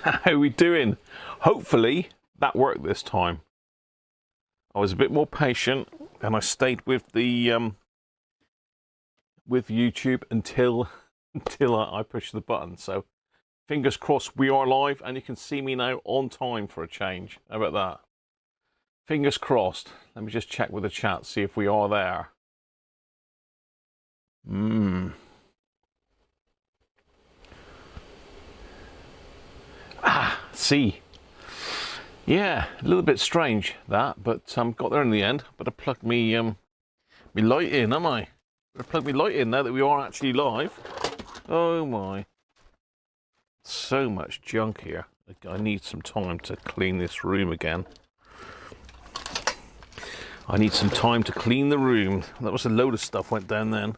How we doing? Hopefully that worked this time. I was a bit more patient and I stayed with the with YouTube until I pushed the button. So fingers crossed we are live and you can see me now on time for a change. How about that? Fingers crossed. Let me just check with the chat, see if we are there. See. Yeah, a little bit strange that, but got there in the end. Better plug me me light in, am I? Better plug me light in now that we are actually live. Oh my. So much junk here. I need some time to clean this room again. I need some time to clean the room. That was a load of stuff went down then.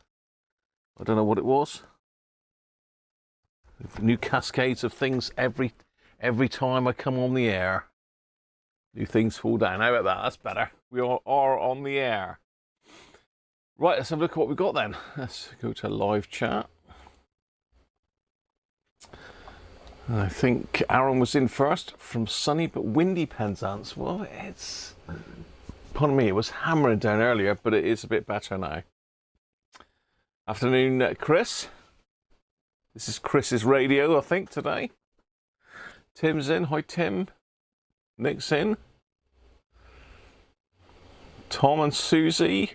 I don't know what it was. New cascades of things every time I come on the air. New things fall down. How about that? That's better. We are on the air. Right, let's have a look at what we've got then. Let's go to live chat. I think Aaron was in first from sunny but windy Penzance. Well, it's... Pardon me, it was hammering down earlier, but it is a bit better now. Afternoon, Chris. This is Chris's radio, I think, today. Tim's in. Hi, Tim. Nick's in. Tom and Susie.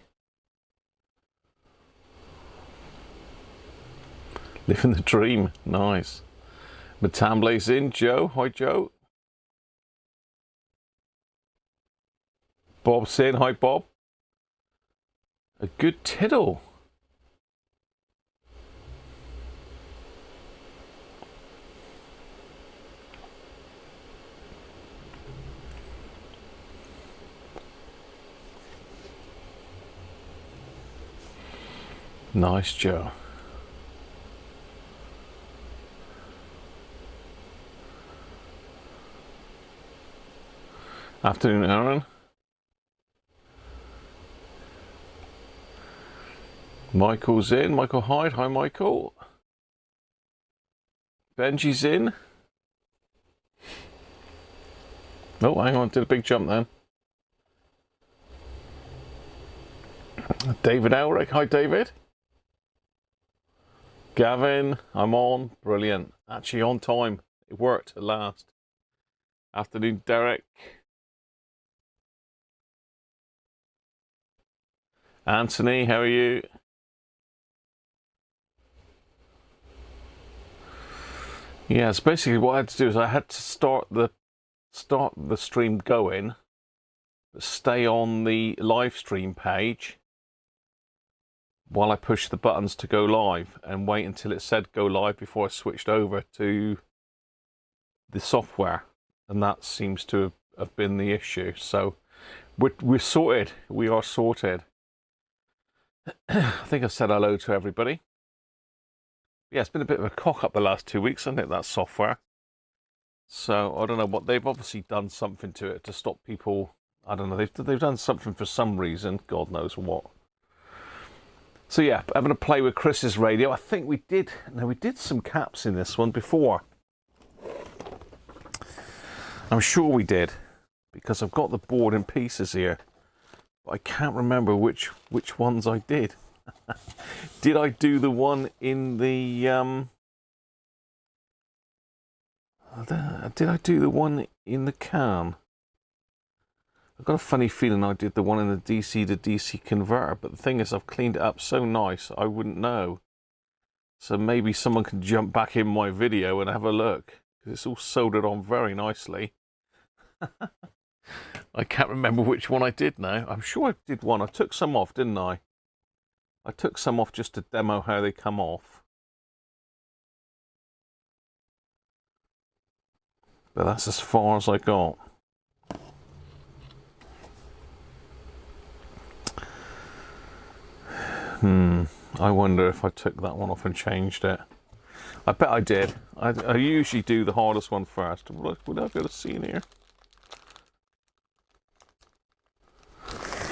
Living the dream. Nice. Matamble's in. Joe. Hi, Joe. Bob's in. Hi, Bob. A good tittle. Nice, Joe. Afternoon, Aaron. Michael's in. Michael Hyde. Hi, Michael. Benji's in. Oh, hang on. Did a big jump then. David Elric. Hi, David. Gavin. I'm on. Brilliant. Actually on time. It worked at last. Afternoon, Derek. Anthony, how are you? Yeah, so basically what I had to do is I had to start the stream going, but stay on the live stream page while I push the buttons to go live and wait until it said go live before I switched over to the software, and that seems to have been the issue. So we're sorted. We are sorted. I think I said hello to everybody. Yeah, it's been a bit of a cock up the last 2 weeks, hasn't it, that software? So I don't know what they've obviously done something to it to stop people. I don't know. They've done something for some reason. God knows what. So yeah, having a play with Chris's radio. I think we did. No, we did some caps in this one before. I'm sure we did, because I've got the board in pieces here. But I can't remember which ones I did. Did I do the one in the did I do the one in the can? I've got a funny feeling I did the one in the DC to DC converter, but the thing is I've cleaned it up so nice I wouldn't know. So maybe someone can jump back in my video and have a look, because it's all soldered on very nicely. I can't remember which one I did now. I'm sure I did one. I took some off, didn't I? I took some off just to demo how they come off. But that's as far as I got. I wonder if I took that one off and changed it. I bet I did. I usually do the hardest one first. Would I be able to see in here?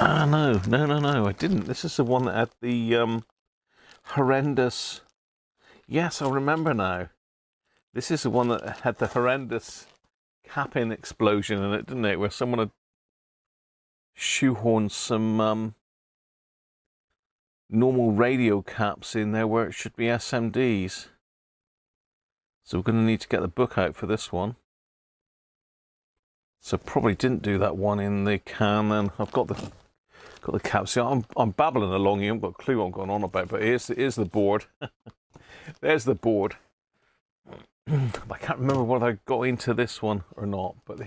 Ah, no, I didn't. This is the one that had the horrendous... Yes, I remember now. This is the one that had the horrendous cap-in explosion in it, didn't it? Where someone had shoehorned some normal radio caps in there where it should be SMDs. So we're going to need to get the book out for this one. So probably didn't do that one in the can, and I've got the caps. See, I'm babbling along here. I haven't got a clue what I'm going on about, but here's the board. There's the board. I can't remember whether I got into this one or not, but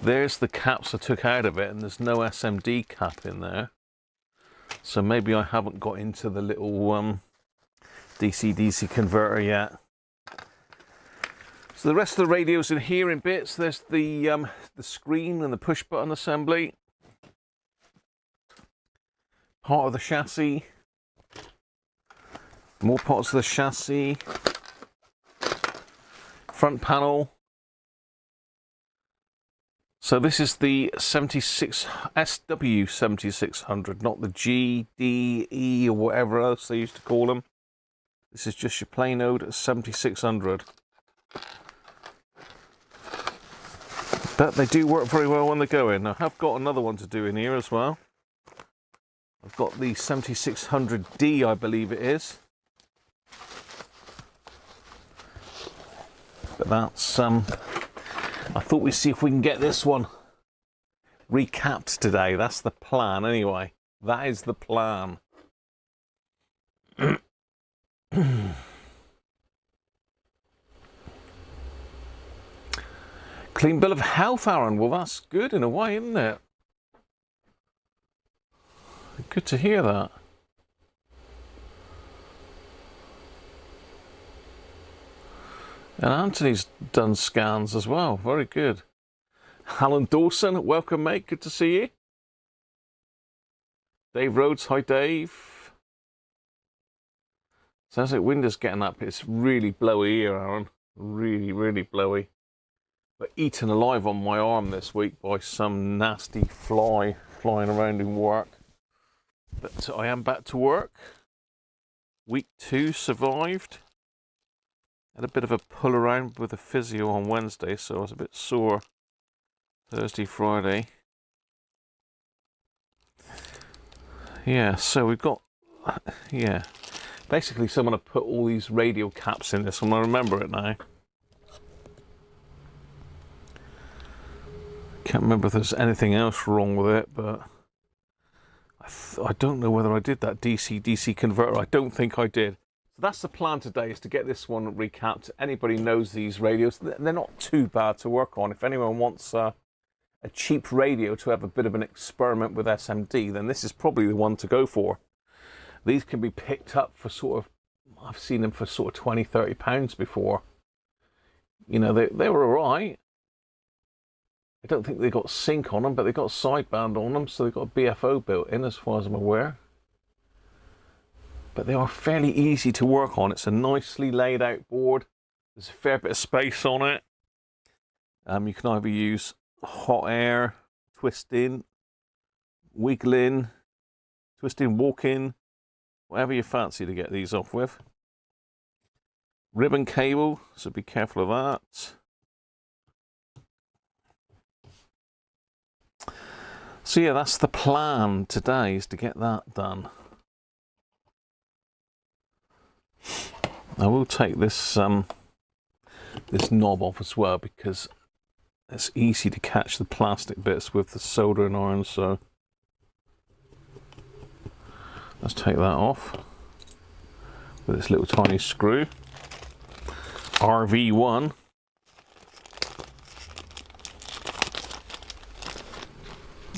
there's the caps I took out of it, and there's no SMD cap in there. So maybe I haven't got into the little DC-DC converter yet. So the rest of the radio's in here in bits. There's the screen and the push button assembly. Part of the chassis. More parts of the chassis. Front panel. So this is the SW7600, not the GDE or whatever else they used to call them. This is just your plain old 7600. But they do work very well when they go in. I have got another one to do in here as well. I've got the 7600D, I believe it is. But that's, I thought we'd see if we can get this one recapped today. That's the plan anyway. That is the plan. Clean bill of health, Aaron. Well, that's good in a way, isn't it? Good to hear that. And Anthony's done scans as well. Very good. Alan Dawson, welcome, mate. Good to see you. Dave Rhodes, hi, Dave. Sounds like wind is getting up. It's really blowy here, Aaron. Really, really blowy. But eaten alive on my arm this week by some nasty fly flying around in work. But I am back to work. Week 2 survived. Had a bit of a pull around with the physio on Wednesday, so I was a bit sore Thursday, Friday. Yeah, so we've got, yeah. Basically someone had put all these radio caps in this one. I remember it now. Can't remember if there's anything else wrong with it, but I don't know whether I did that DC-DC converter. I don't think I did. So that's the plan today, is to get this one recapped. Anybody knows these radios, they're not too bad to work on. If anyone wants a cheap radio to have a bit of an experiment with SMD, then this is probably the one to go for. These can be picked up for sort of, I've seen them for sort of 20, 30 pounds before. You know, they were all right. I don't think they got sync on them, but they got sideband on them, so they've got a BFO built in as far as I'm aware. But they are fairly easy to work on. It's a nicely laid out board. There's a fair bit of space on it. You can either use hot air, twist in, wiggle in, twist in, walk in, whatever you fancy to get these off with. Ribbon cable, so be careful of that. So yeah, that's the plan today, is to get that done. I will take this this knob off as well, because it's easy to catch the plastic bits with the soldering iron, so let's take that off with this little tiny screw. RV1.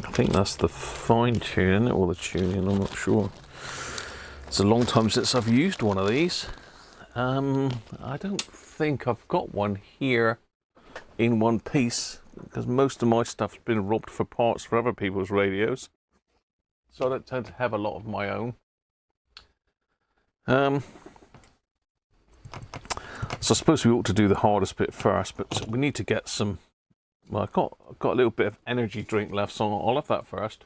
I think that's the fine tuning or the tuning, I'm not sure. It's a long time since I've used one of these. I don't think I've got one here in one piece, because most of my stuff's been robbed for parts for other people's radios. So I don't tend to have a lot of my own. So I suppose we ought to do the hardest bit first, but we need to get some. Well, I've got a little bit of energy drink left, so I'll have that first.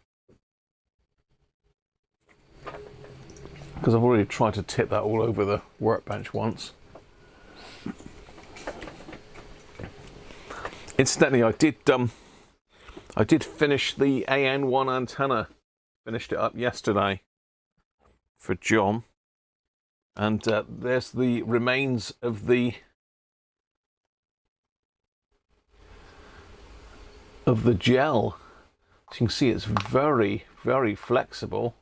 Because I've already tried to tip that all over the workbench once. Incidentally, I did finish the AN1 antenna. Finished it up yesterday for John, and there's the remains of the gel. As you can see, it's very, very flexible.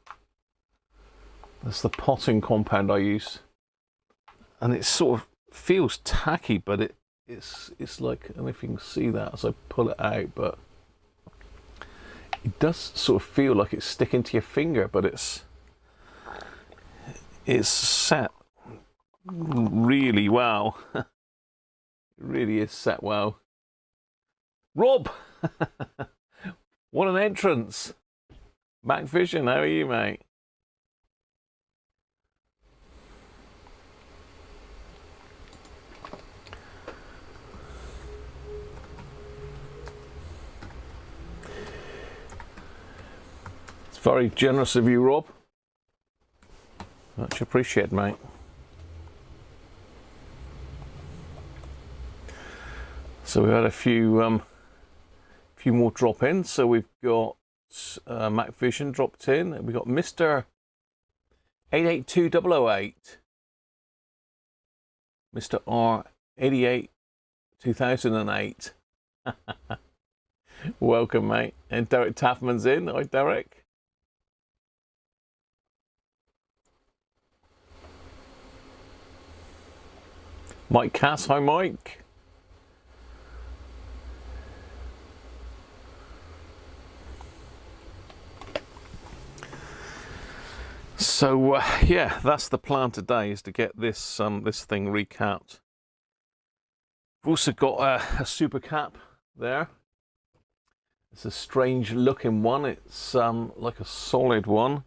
That's the potting compound I use, and it sort of feels tacky, but it's like, I don't know if you can see that as I pull it out, but it does sort of feel like it's sticking to your finger, but it's set really well. It really is set well. Rob, what an entrance! Mac Vision, how are you, mate? It's very generous of you, Rob. Much appreciated, mate. So we had a few more drop in. So we've got Mac Vision dropped in. We've got Mr. 882008, Mr. R88 2008. Welcome, mate. And Derek Taffman's in. Hi, Derek. Mike Cass, hi, Mike. So yeah, that's the plan today, is to get this this thing recapped. We've also got a super cap there. It's a strange looking one. It's like a solid one.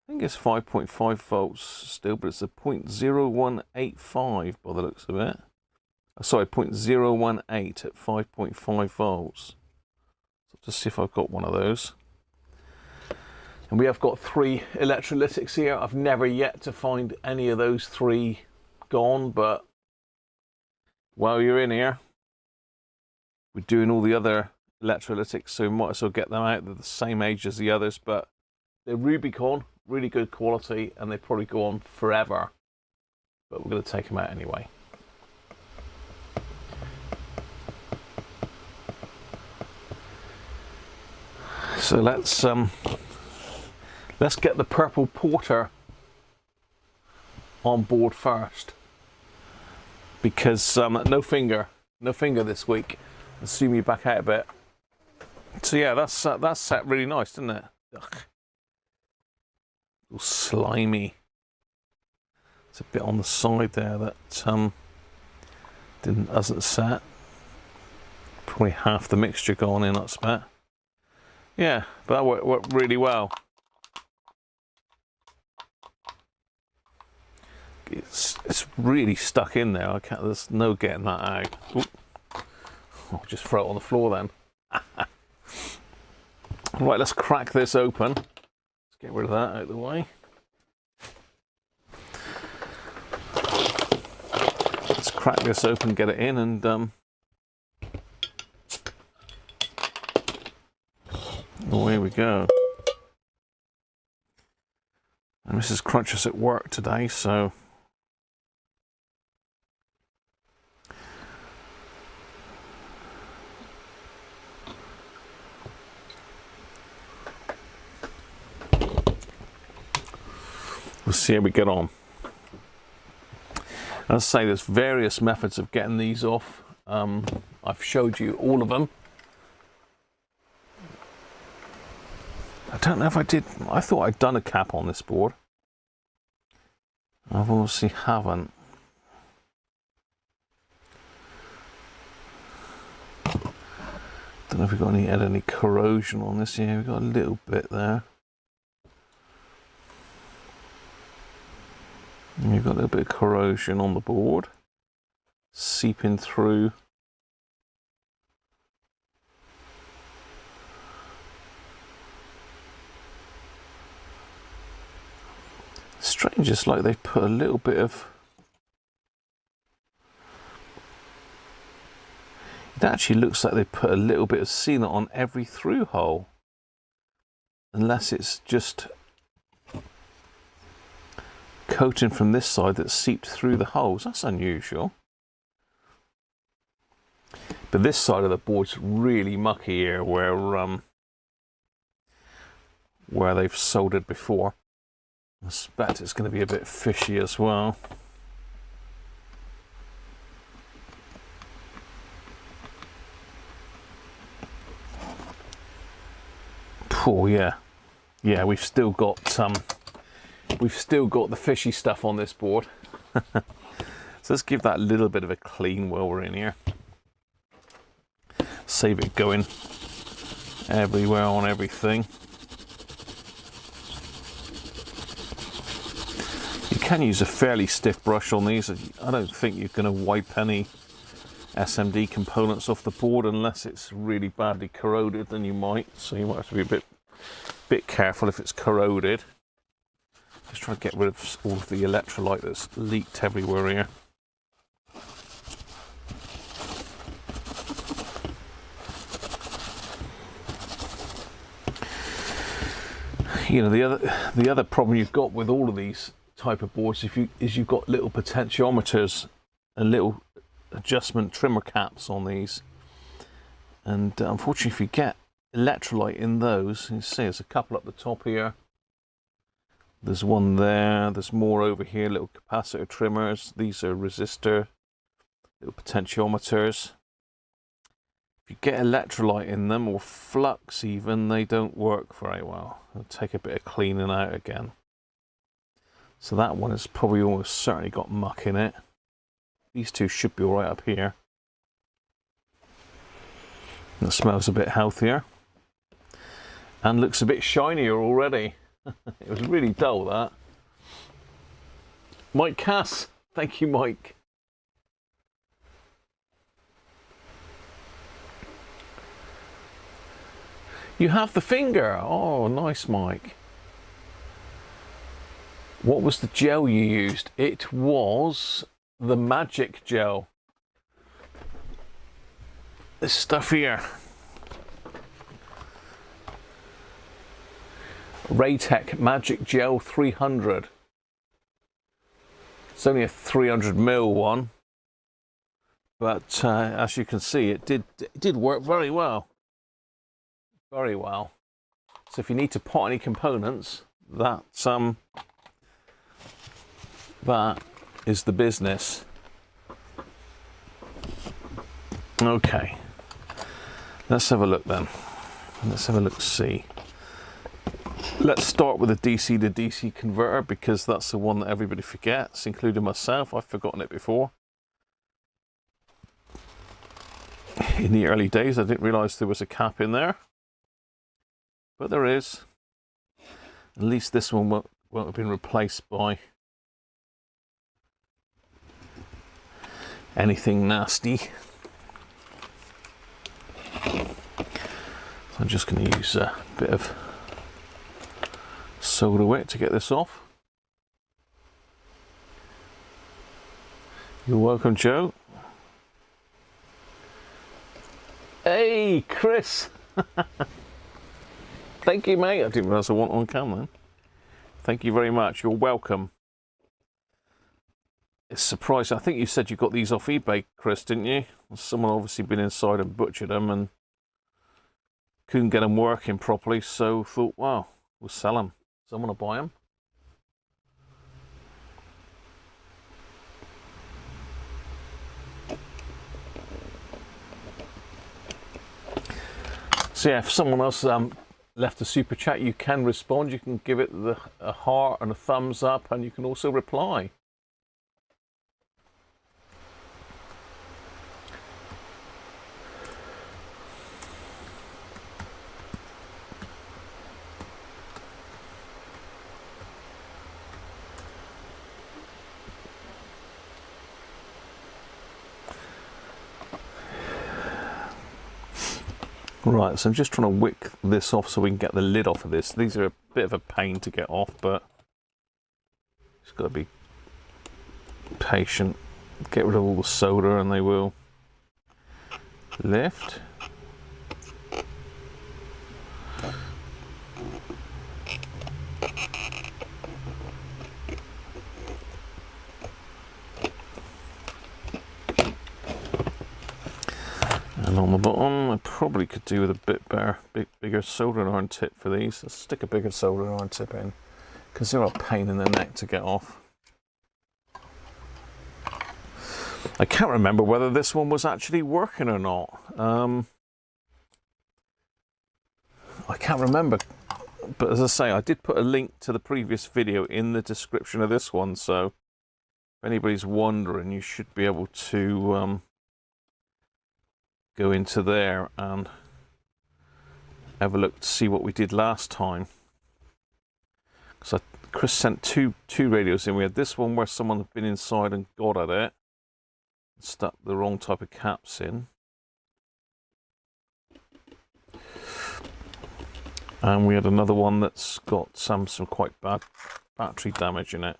I think it's 5.5 volts still, but it's a 0.0185 by the looks of it. Sorry, 0.018 at 5.5 volts. So just see if I've got one of those. And we have got 3 electrolytics here. I've never yet to find any of those 3 gone, but while you're in here, we're doing all the other electrolytics, so we might as well get them out. They're the same age as the others, but they're Rubicon, really good quality, and they probably go on forever. But we're going to take them out anyway. So let's get the purple porter on board first, because no finger this week. I'll zoom you back out a bit. So yeah, that's set really nice, isn't it? Ugh. All slimy. It's a bit on the side there that hasn't set. Probably half the mixture gone in, I expect. Yeah, but that worked really well. It's really stuck in there. There's no getting that out. Ooh. I'll just throw it on the floor then. Right, let's crack this open. Let's get rid of that out of the way. Let's crack this open, get it in, and away we go. And Mrs. Cruncher's at work today, so we'll see how we get on. As I say, there's various methods of getting these off. I've showed you all of them. I don't know if I did. I thought I'd done a cap on this board. I've obviously haven't. Don't know if we've got any corrosion on this. Yeah, we've got a little bit there. And you've got a little bit of corrosion on the board, seeping through. Strange, it's like they've put a little bit of... It It actually looks like they put a little bit of sealant on every through hole, unless it's just coating from this side that seeped through the holes. That's unusual. But this side of the board's really mucky here, where they've soldered before. I suspect it's going to be a bit fishy as well. Oh yeah, yeah. We've still got the fishy stuff on this board. So let's give that a little bit of a clean while we're in here. Save it going everywhere on everything. You can use a fairly stiff brush on these. I don't think you're going to wipe any SMD components off the board unless it's really badly corroded. Then you might, so you might have to be a bit careful if it's corroded. Just try to get rid of all of the electrolyte that's leaked everywhere here. You know, the other problem you've got with all of these type of boards is you've got little potentiometers and little adjustment trimmer caps on these, and unfortunately if you get electrolyte in those, you see there's a couple up the top here, there's one there, there's more over here, little capacitor trimmers. These are resistor, little potentiometers. If you get electrolyte in them, or flux even, they don't work very well. They'll take a bit of cleaning out again. So that one has probably almost certainly got muck in it. These two should be alright up here. It smells a bit healthier. And looks a bit shinier already. It was really dull, that. Mike Cass. Thank you, Mike. You have the finger. Oh, nice, Mike. What was the gel you used? It was the magic gel. This stuff here. Raytech Magic Gel 300. It's only a 300ml one, but as you can see, it did work very well. Very well. So if you need to pot any components, that is the business. Okay, let's have a look then. Let's have a look, see. Let's start with a DC to DC converter, because that's the one that everybody forgets, including myself. I've forgotten it before. In the early days, I didn't realize there was a cap in there. But there is. At least this one won't have been replaced by anything nasty. So I'm just going to use a bit of solder wet to get this off. You're welcome, Joe. Hey, Chris. Thank you, mate. I didn't realise I want on camera. Thank you very much. You're welcome. It's surprising. I think you said you got these off eBay, Chris, didn't you? Someone obviously been inside and butchered them and couldn't get them working properly, so thought, wow, we'll sell them. Someone will buy them. So yeah, if someone else left a super chat, you can respond. You can give it a heart and a thumbs up, and you can also reply. Right, so I'm just trying to wick this off so we can get the lid off of this. These are a bit of a pain to get off, but just got to be patient. Get rid of all the solder and they will Lift. And on the bottom, I probably could do with a bit better, bigger soldering iron tip for these. Let's stick a bigger soldering iron tip in, because they're a pain in the neck to get off. I can't remember whether this one was actually working or not. I can't remember, but as I say, I did put a link to the previous video in the description of this one, so if anybody's wondering, you should be able to go into there and have a look to see what we did last time. So Chris sent two radios in. We had this one where someone had been inside and got at it, stuck the wrong type of caps in. And we had another one that's got some quite bad battery damage in it,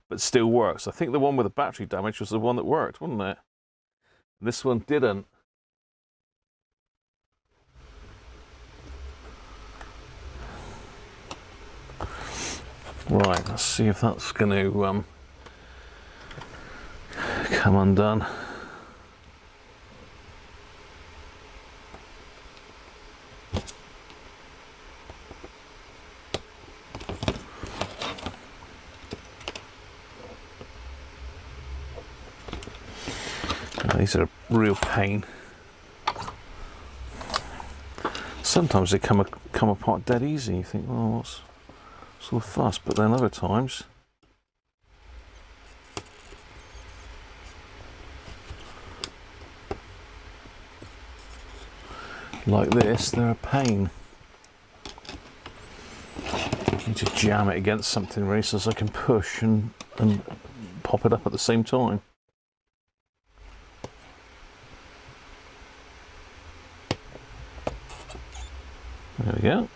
but still works. I think the one with the battery damage was the one that worked, wasn't it? This one didn't. Right, let's see if that's going to come undone. These are a real pain. Sometimes they come apart dead easy. You think, oh, what's all the fuss? But then other times, like this, they're a pain. I need to jam it against something really so I can push and pop it up at the same time. There we go.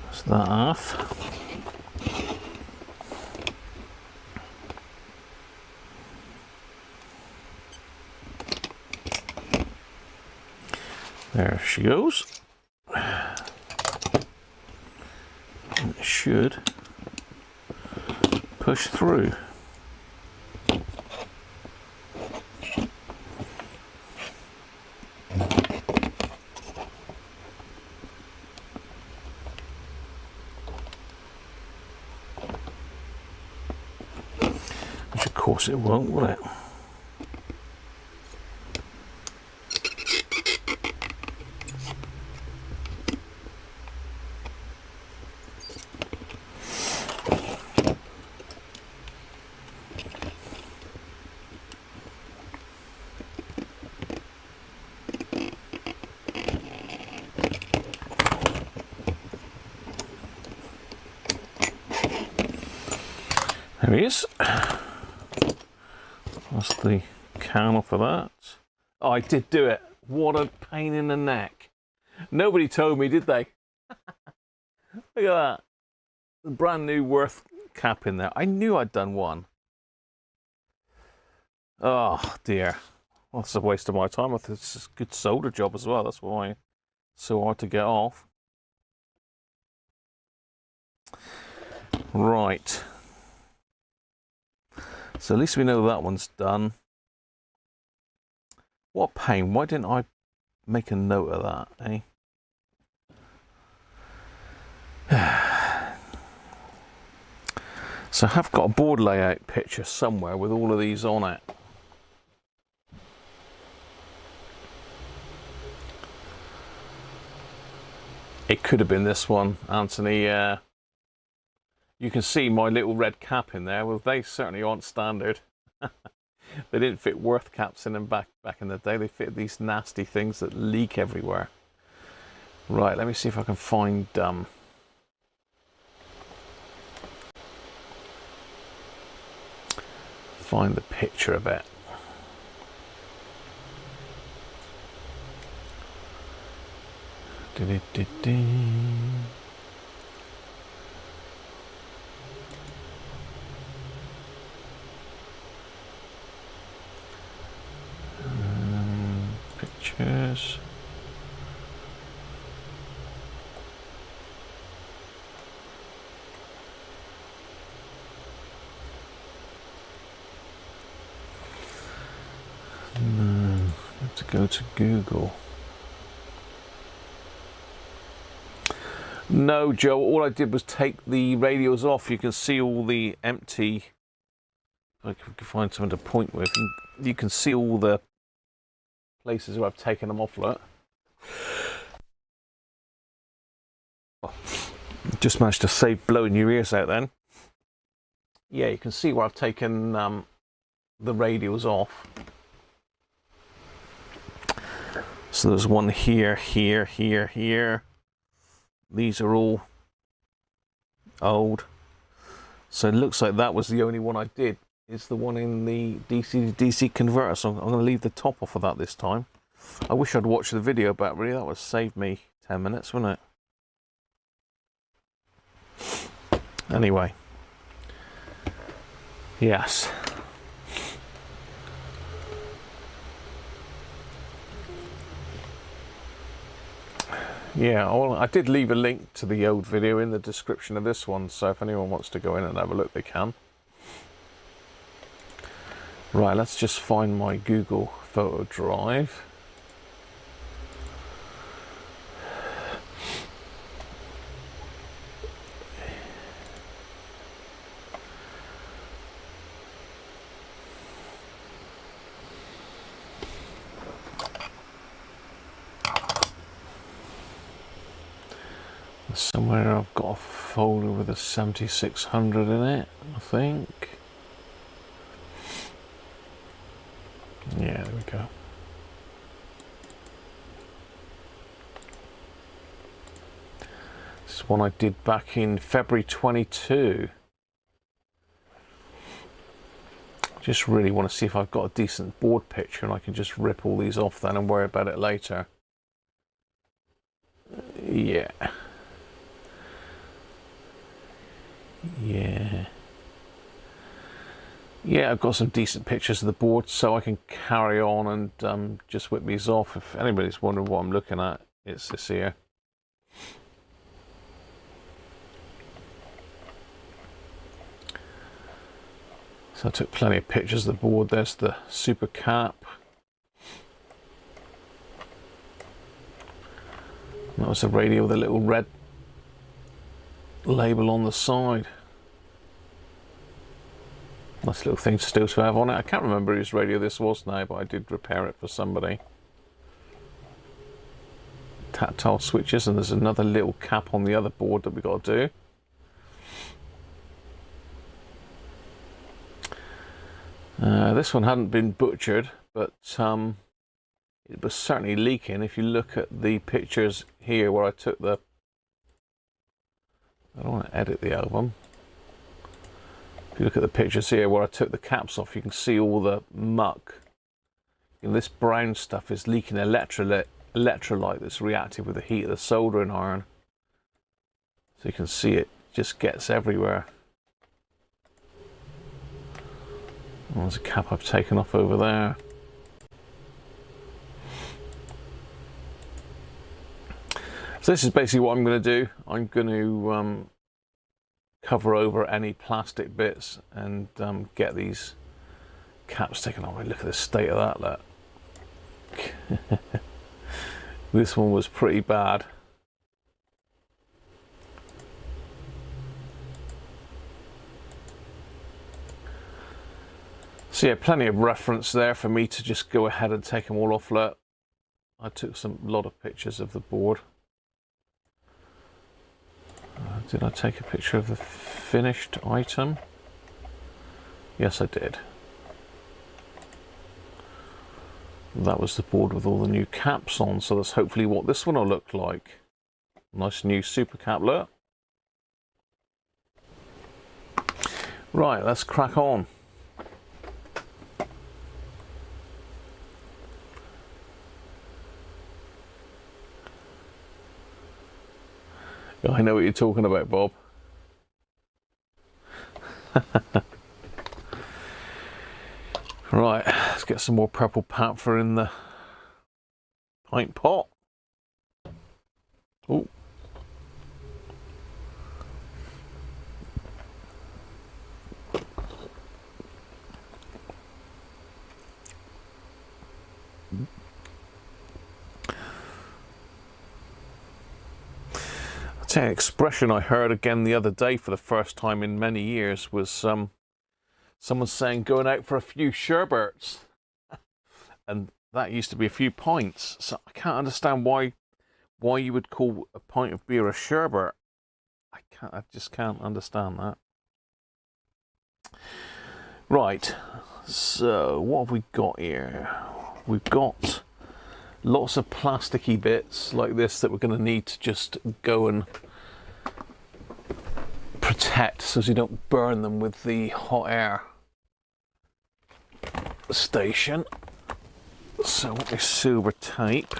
That's that off. There she goes. And it should push through. Which of course it won't, will it? There he is. That's the can off of that. Oh, I did do it. What a pain in the neck. Nobody told me, did they? Look at that. The brand new Worth cap in there. I knew I'd done one. Oh dear. Well, that's a waste of my time. It's a good solder job as well. That's why it's so hard to get off. Right. So at least we know that one's done. What pain. Why didn't I make a note of that, eh? So I have got a board layout picture somewhere with all of these on it. It could have been this one, Anthony. You can see my little red cap in there. Well, they certainly aren't standard. They didn't fit Worth caps in them back in the day. They fit these nasty things that leak everywhere. Right, let me see if I can find the picture of it. pictures. No, I have to go to Google. No, Joe, all I did was take the radios off. You can see all the empty, if I can find something to point with, you can see all the places where I've taken them off. Look. Just managed to save blowing your ears out then. Yeah, you can see where I've taken the radios off. So there's one here, here, here, here. These are all old. So it looks like that was the only one I did. It's the one in the DC to DC converter. So I'm going to leave the top off of that this time. I wish I'd watched the video back, really. That would save me 10 minutes, wouldn't it? Anyway. Yes. Yeah, well, I did leave a link to the old video in the description of this one, so if anyone wants to go in and have a look, they can. Right, let's just find my Google photo drive. Somewhere I've got a folder with a 7600 in it, I think. Yeah, there we go. This is one I did back in February 22. Just really want to see if I've got a decent board picture and I can just rip all these off then and worry about it later. Yeah. Yeah, I've got some decent pictures of the board, so I can carry on and just whip these off. If anybody's wondering what I'm looking at, it's this here. So I took plenty of pictures of the board. There's the super cap. That was the radio with a little red label on the side. Nice little thing still to have on it. I can't remember whose radio this was now, but I did repair it for somebody. Tactile switches, and there's another little cap on the other board that we got to do. This one hadn't been butchered, but it was certainly leaking. If you look at the pictures here where I took the... I don't want to edit the album. If you look at the pictures here where I took the caps off, you can see all the muck. And this brown stuff is leaking electrolyte that's reactive with the heat of the soldering iron. So you can see it just gets everywhere. Oh, there's a cap I've taken off over there. So this is basically what I'm going to do. I'm going to cover over any plastic bits and get these caps taken off. Look at the state of that, look. This one was pretty bad. So yeah, plenty of reference there for me to just go ahead and take them all off. Look, I took a lot of pictures of the board. Did I take a picture of the finished item? Yes, I did. That was the board with all the new caps on, so that's hopefully what this one will look like. Nice new super cap look. Right, let's crack on. I know what you're talking about, Bob. Right, let's get some more purple panther in the pint pot. Oh. An expression I heard again the other day for the first time in many years was someone saying going out for a few sherbets, and that used to be a few pints. So I can't understand why you would call a pint of beer a sherbet. I just can't understand that. Right, so what have we got here? We've got lots of plasticky bits like this that we're going to need to just go and protect so as you don't burn them with the hot air station. So what is silver tape?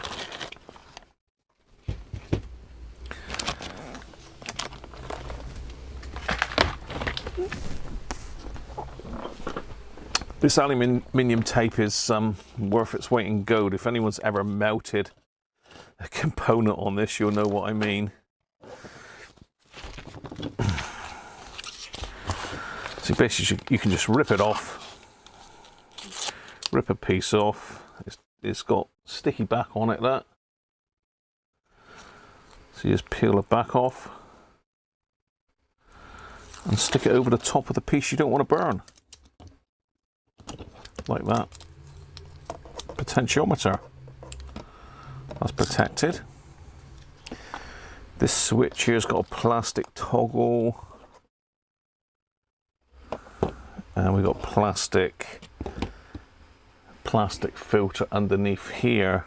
This aluminium tape is worth its weight in gold. If anyone's ever melted a component on this, you'll know what I mean. So basically you can just rip it off, rip a piece off. It's got sticky back on it, that. So you just peel the back off and stick it over the top of the piece you don't want to burn. Like that. Potentiometer. That's protected. This switch here's got a plastic toggle. And we've got plastic filter underneath here.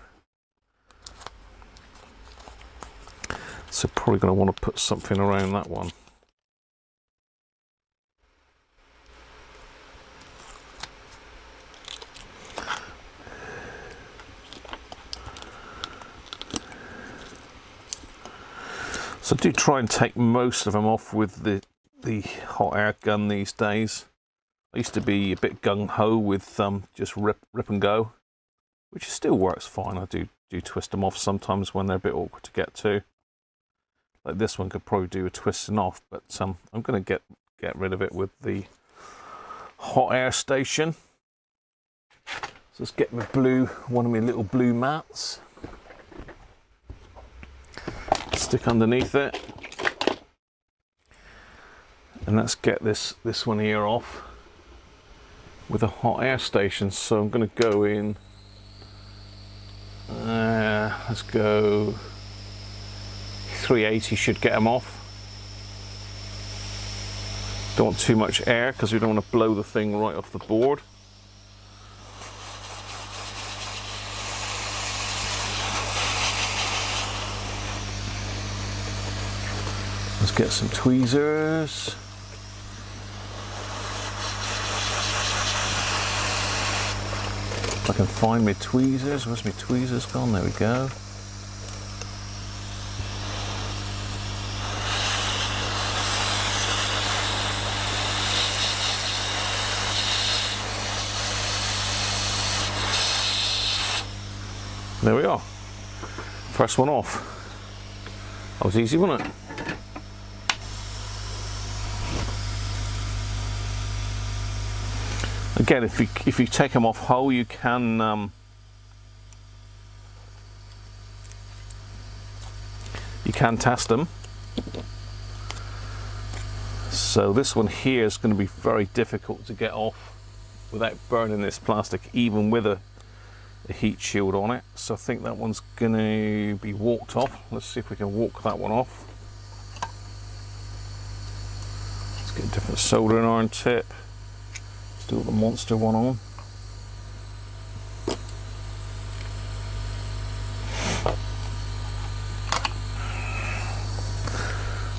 So probably going to want to put something around that one. So do try and take most of them off with the hot air gun these days. I used to be a bit gung-ho with just rip and go, which still works fine. I do twist them off sometimes when they're a bit awkward to get to. Like this one could probably do a twisting off, but I'm going to get rid of it with the hot air station. So let's get my one of my little blue mats. Stick underneath it, and let's get this one here off with a hot air station. So I'm going to go in, let's go 380, should get them off. Don't want too much air because we don't want to blow the thing right off the board. Let's get some tweezers. If I can find my tweezers. Where's my tweezers gone? There we go. There we are. First one off. That was easy, wasn't it? Again, if you take them off whole, you can test them. So this one here is going to be very difficult to get off without burning this plastic, even with a heat shield on it. So I think that one's going to be walked off. Let's see if we can walk that one off. Let's get a different soldering iron tip. Do the monster one on.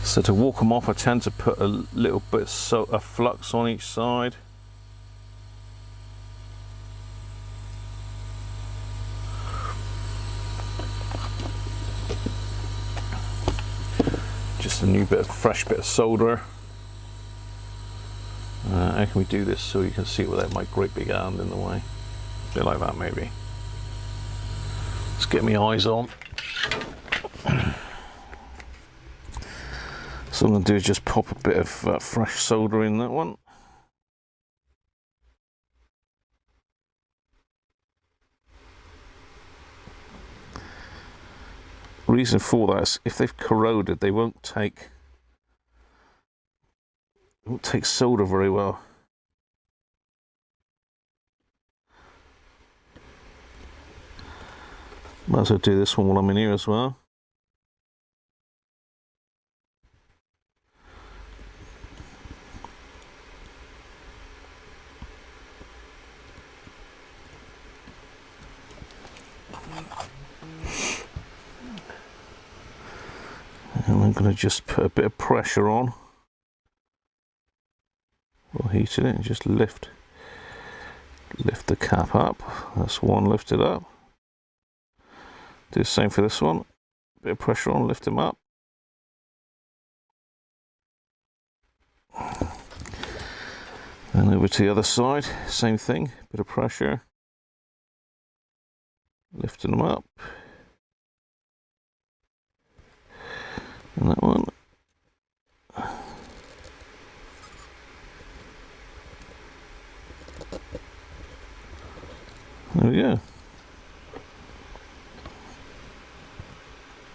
So to walk them off, I tend to put a little bit of flux on each side. Just a new fresh bit of solder. How can we do this so you can see it without my great big hand in the way? A bit like that, maybe. Let's get my eyes on. So what I'm going to do is just pop a bit of fresh solder in that one. Reason for that is if they've corroded, they won't take solder very well. Might as well do this one while I'm in here as well. And I'm going to just put a bit of pressure on while heating it and just lift the cap up. That's one lifted up. Do the same for this one. Bit of pressure on, lift them up. And over to the other side, same thing, bit of pressure. Lifting them up. And that one. There we go.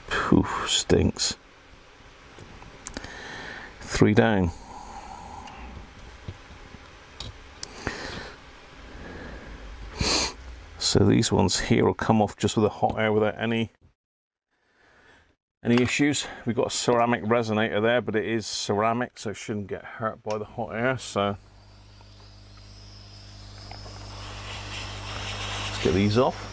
Poof, stinks. 3 down. So these ones here will come off just with the hot air without any issues. We've got a ceramic resonator there, but it is ceramic, so it shouldn't get hurt by the hot air. So let's get these off.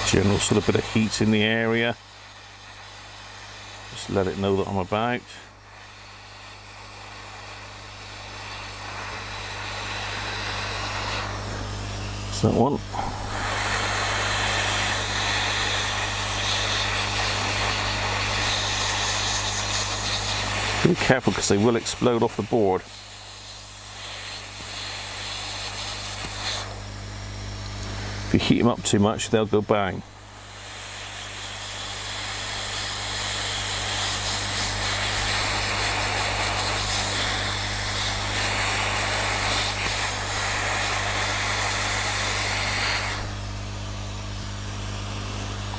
General sort of bit of heat in the area. Just let it know that I'm about. That's that one. Be careful because they will explode off the board. If you heat them up too much, they'll go bang.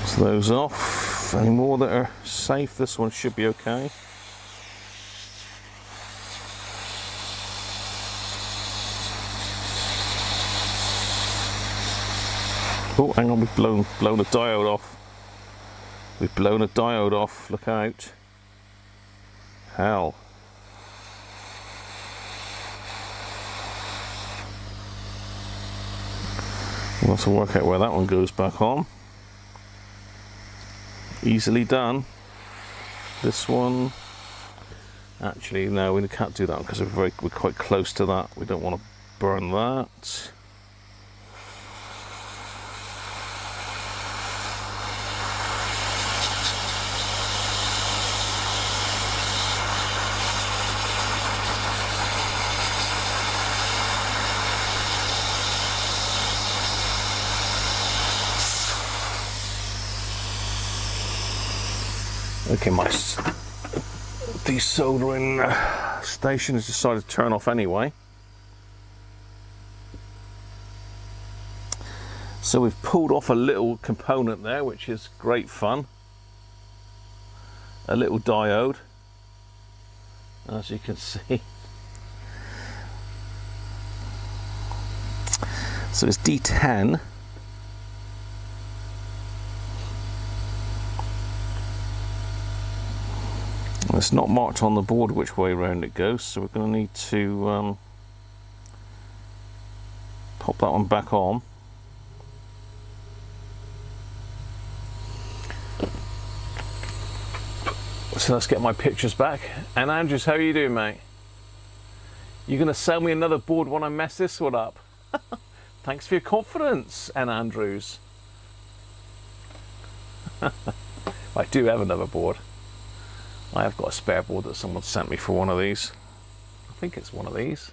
So those off. Any more that are safe? This one should be okay. Oh, hang on, we've blown a diode off. We've blown a diode off, look out. Hell. We'll have to work out where that one goes back on. Easily done. This one, actually, no, we can't do that one because we're quite close to that. We don't want to burn that. Okay, my desoldering station has decided to turn off anyway. So we've pulled off a little component there, which is great fun. A little diode, as you can see. So it's D10. It's not marked on the board which way around it goes, so we're going to need to pop that one back on. So let's get my pictures back. And Andrews, how are you doing, mate? You're going to sell me another board when I mess this one up. Thanks for your confidence, N. Andrews. I do have another board. I have got a spare board that someone sent me for one of these. I think it's one of these.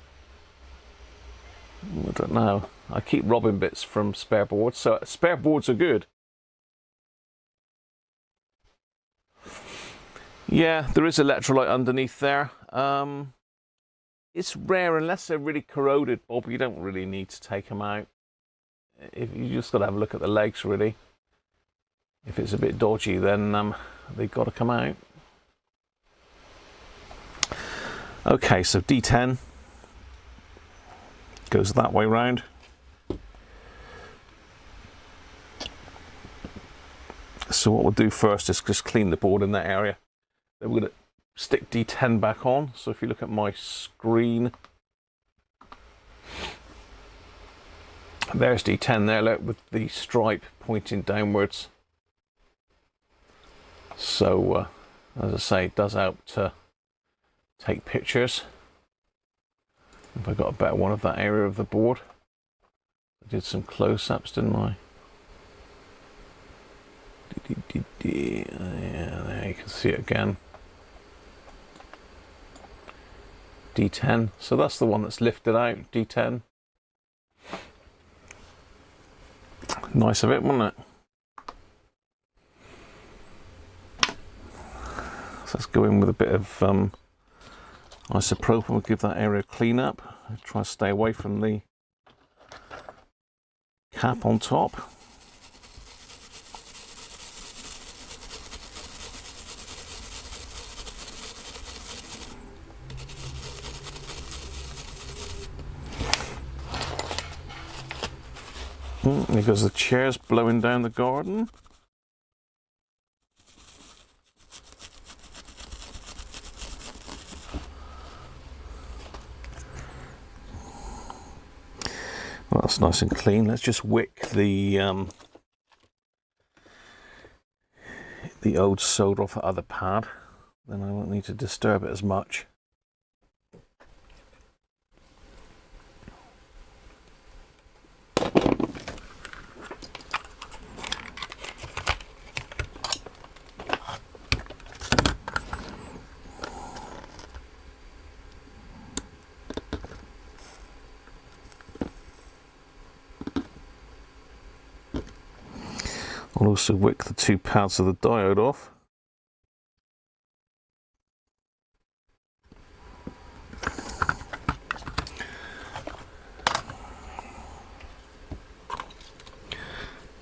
I don't know. I keep robbing bits from spare boards, so spare boards are good. Yeah, there is electrolyte underneath there. It's rare unless they're really corroded, Bob. You don't really need to take them out. You just got to have a look at the legs, really. If it's a bit dodgy, then they've got to come out. Okay, so D10 goes that way round. So what we'll do first is just clean the board in that area. Then we're going to stick D10 back on. So if you look at my screen, there's D10 there, look, with the stripe pointing downwards. So as I say, it does help to take pictures. If I got a better one of that area of the board. I did some close-ups, didn't I? Yeah, there you can see it again. D10. So that's the one that's lifted out, D10. Nice of it, wasn't it? So let's go in with a bit of isopropyl. We'll give that area a clean up. I'll try to stay away from the cap on top. There goes the chairs blowing down the garden. Well, that's nice and clean. Let's just wick the old solder off the other pad. Then I won't need to disturb it as much. I'll also wick the two pads of the diode off.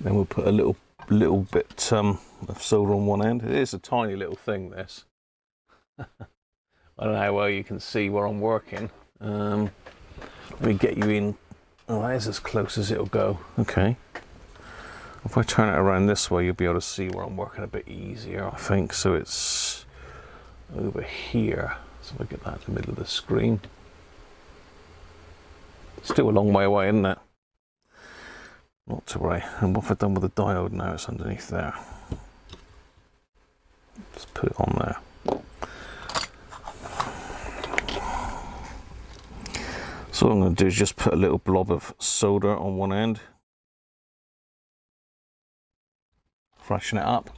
Then we'll put a little bit of solder on one end. It is a tiny little thing, this. I don't know how well you can see where I'm working. Let me get you in. Oh, that is as close as it'll go. Okay. If I turn it around this way, you'll be able to see where I'm working a bit easier, I think. So it's over here. So if I get that in the middle of the screen. Still a long way away, isn't it? Not to worry. And what have I done with the diode now? It's underneath there. Just put it on there. So what I'm going to do is just put a little blob of solder on one end. Freshen it up.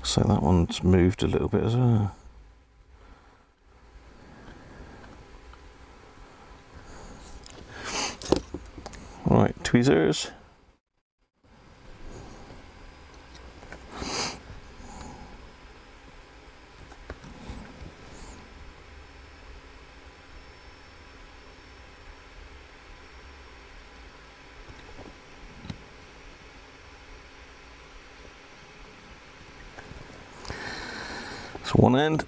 So that one's moved a little bit as well. Right, tweezers. So one end.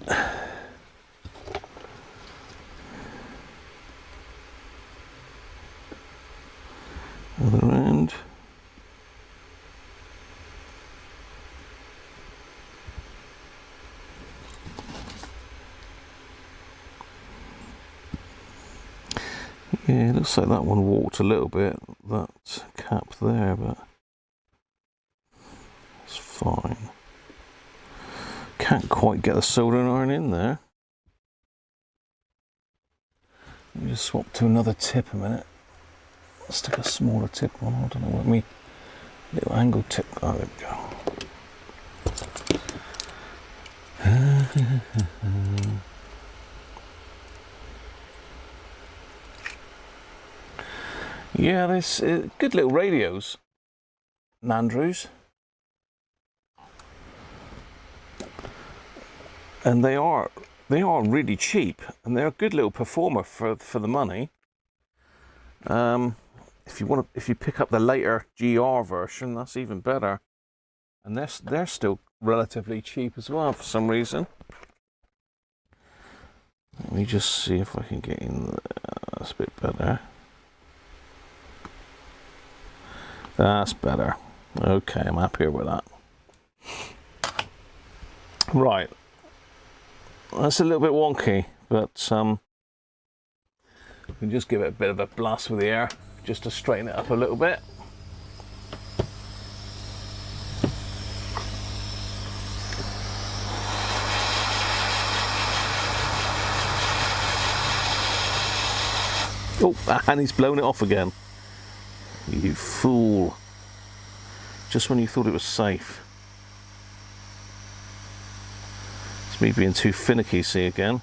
Other end. Yeah, it looks like that one warped a little bit, that cap there, but it's fine. Can't quite get the soldering iron in there. Let me just swap to another tip a minute. Let's stick a smaller tip on. I don't know what me little angle tip. Oh, there we go. Yeah, there's good little radios, Nandrews, and they are really cheap, and they're a good little performer for the money. If you pick up the later GR version, that's even better, and they're still relatively cheap as well for some reason. Let me just see if I can get in there. That's a bit better. That's better. Okay, I'm happier with that. Right. That's a little bit wonky, but we can just give it a bit of a blast with the air, just to straighten it up a little bit. Oh, and he's blown it off again. You fool. Just when you thought it was safe. It's me being too finicky, see, again.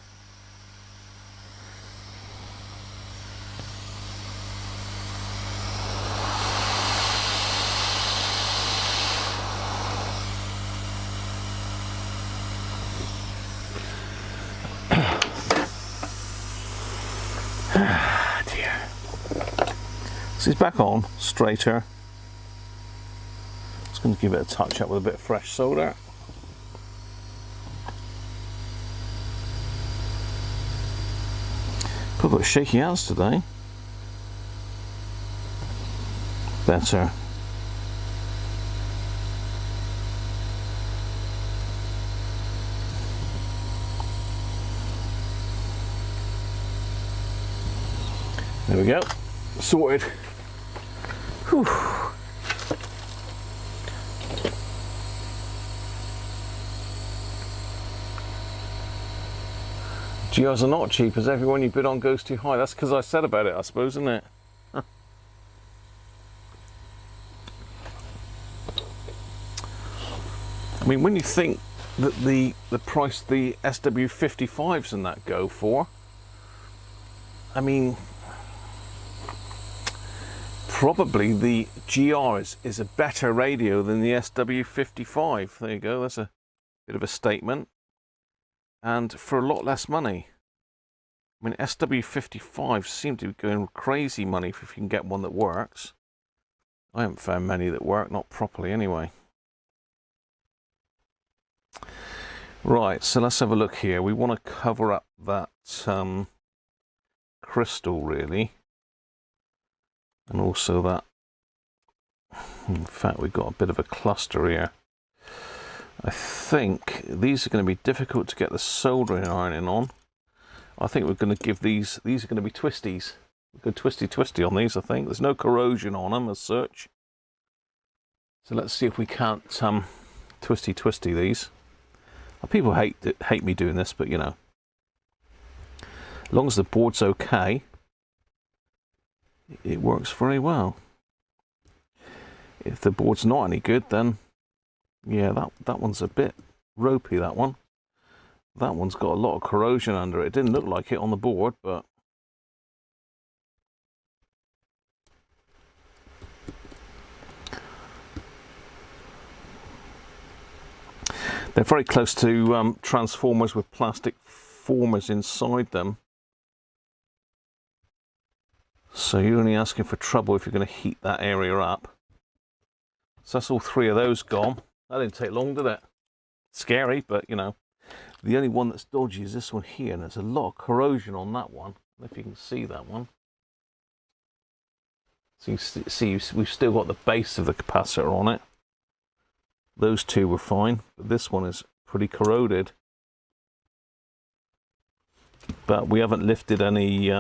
So it's back on, straighter. Just going to give it a touch up with a bit of fresh solder. I've got shaky hands today. Better. There we go. Sorted. Whew. GRs are not cheap, as everyone you bid on goes too high. That's because I said about it, I suppose, isn't it? I mean, when you think that the price the SW55s and that go for, I mean, probably the GR is a better radio than the SW55. There you go, that's a bit of a statement. And for a lot less money. I mean, SW55s seem to be going crazy money if you can get one that works. I haven't found many that work, not properly anyway. Right, so let's have a look here. We want to cover up that crystal, really. And also that, in fact, we've got a bit of a cluster here. I think these are going to be difficult to get the soldering iron in on. I think we're going to give these are going to be twisties. We're going twisty on these, I think. There's no corrosion on them as such. So let's see if we can't twisty these. People hate me doing this, but you know. As long as the board's okay, it works very well. If the board's not any good, then yeah, that one's a bit ropey, that one. That one's got a lot of corrosion under it. It didn't look like it on the board, but they're very close to transformers with plastic formers inside them. So you're only asking for trouble if you're going to heat that area up. So that's all three of those gone. That didn't take long, did it? Scary, but you know. The only one that's dodgy is this one here, and there's a lot of corrosion on that one. I don't know if you can see that one. So you see we've still got the base of the capacitor on it. Those two were fine, but this one is pretty corroded. But we haven't lifted any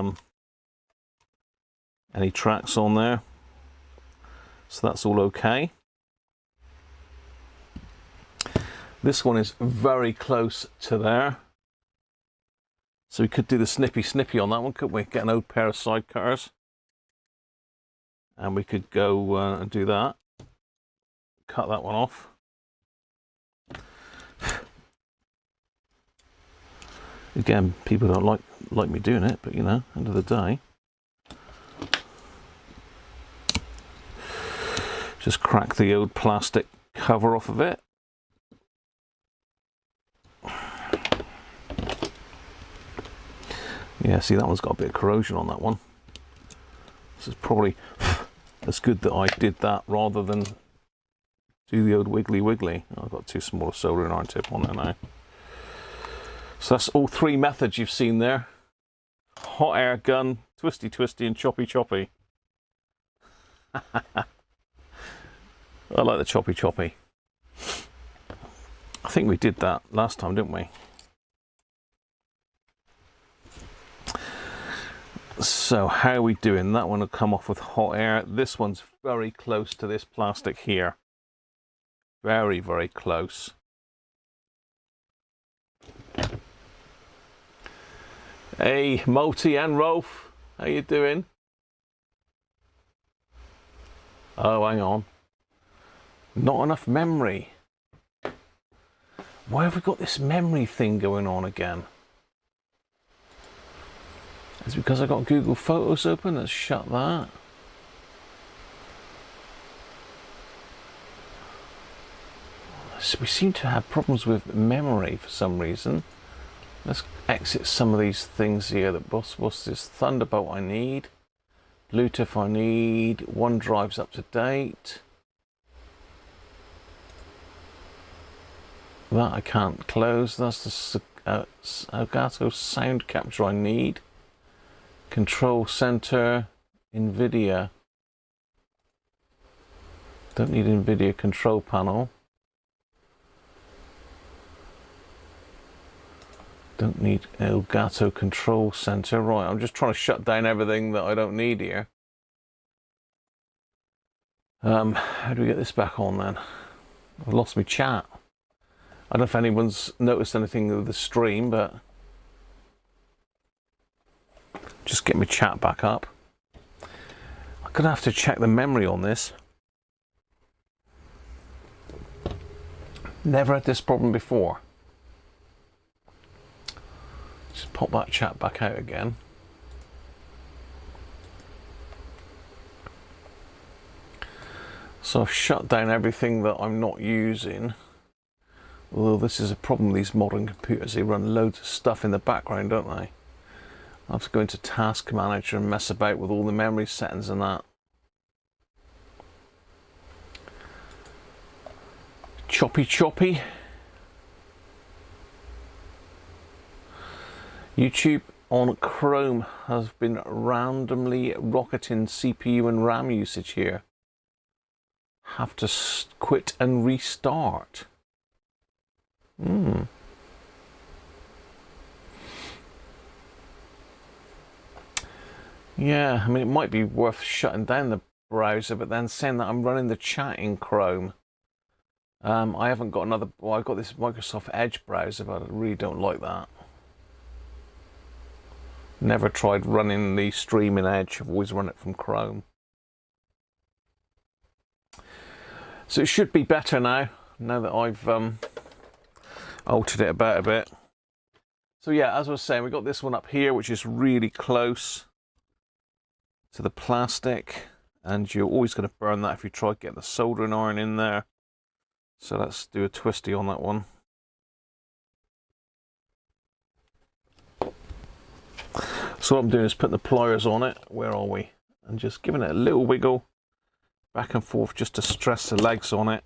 tracks on there, so that's all okay. This one is very close to there. So we could do the snippy on that one, couldn't we? Get an old pair of side cutters. And we could go and do that. Cut that one off. Again, people don't like me doing it, but you know, end of the day. Just crack the old plastic cover off of it. Yeah, see, that one's got a bit of corrosion on that one. This is probably it's good that I did that rather than do the old wiggly. I've got too small a soldering iron tip on there now. So that's all three methods you've seen there. Hot air gun, twisty and choppy. I like the choppy. I think we did that last time, didn't we? So how are we doing? That one will come off with hot air. This one's very close to this plastic here. Very, very close. Hey, Multi and Rolf, how you doing? Oh, hang on. Not enough memory. Why have we got this memory thing going on again? Is it because I got Google Photos open? Let's shut that. So we seem to have problems with memory for some reason. Let's exit some of these things here. What's this? Thunderbolt I need. Bluetooth I need. OneDrive's up to date. That I can't close. That's the Elgato sound capture I need. Control center, NVIDIA. Don't need NVIDIA control panel. Don't need Elgato control center. Right, I'm just trying to shut down everything that I don't need here. How do we get this back on then? I've lost my chat. I don't know if anyone's noticed anything with the stream, but just get my chat back up. I'm gonna have to check the memory on this. Never had this problem before. Just pop that chat back out again. So I've shut down everything that I'm not using. Although this is a problem with these modern computers, they run loads of stuff in the background, don't they? I have to go into Task Manager and mess about with all the memory settings and that. Choppy. YouTube on Chrome has been randomly rocketing CPU and RAM usage here. Have to quit and restart. Yeah, I mean, it might be worth shutting down the browser, but then saying that I'm running the chat in Chrome. I haven't got another, well, I've got this Microsoft Edge browser, but I really don't like that. Never tried running the stream in Edge, I've always run it from Chrome. So it should be better now that I've altered it about a bit. So yeah, as I was saying, we've got this one up here, which is really close to the plastic, and you're always going to burn that if you try to get the soldering iron in there. So let's do a twisty on that one. So what I'm doing is putting the pliers on it, where are we? And just giving it a little wiggle back and forth just to stress the legs on it.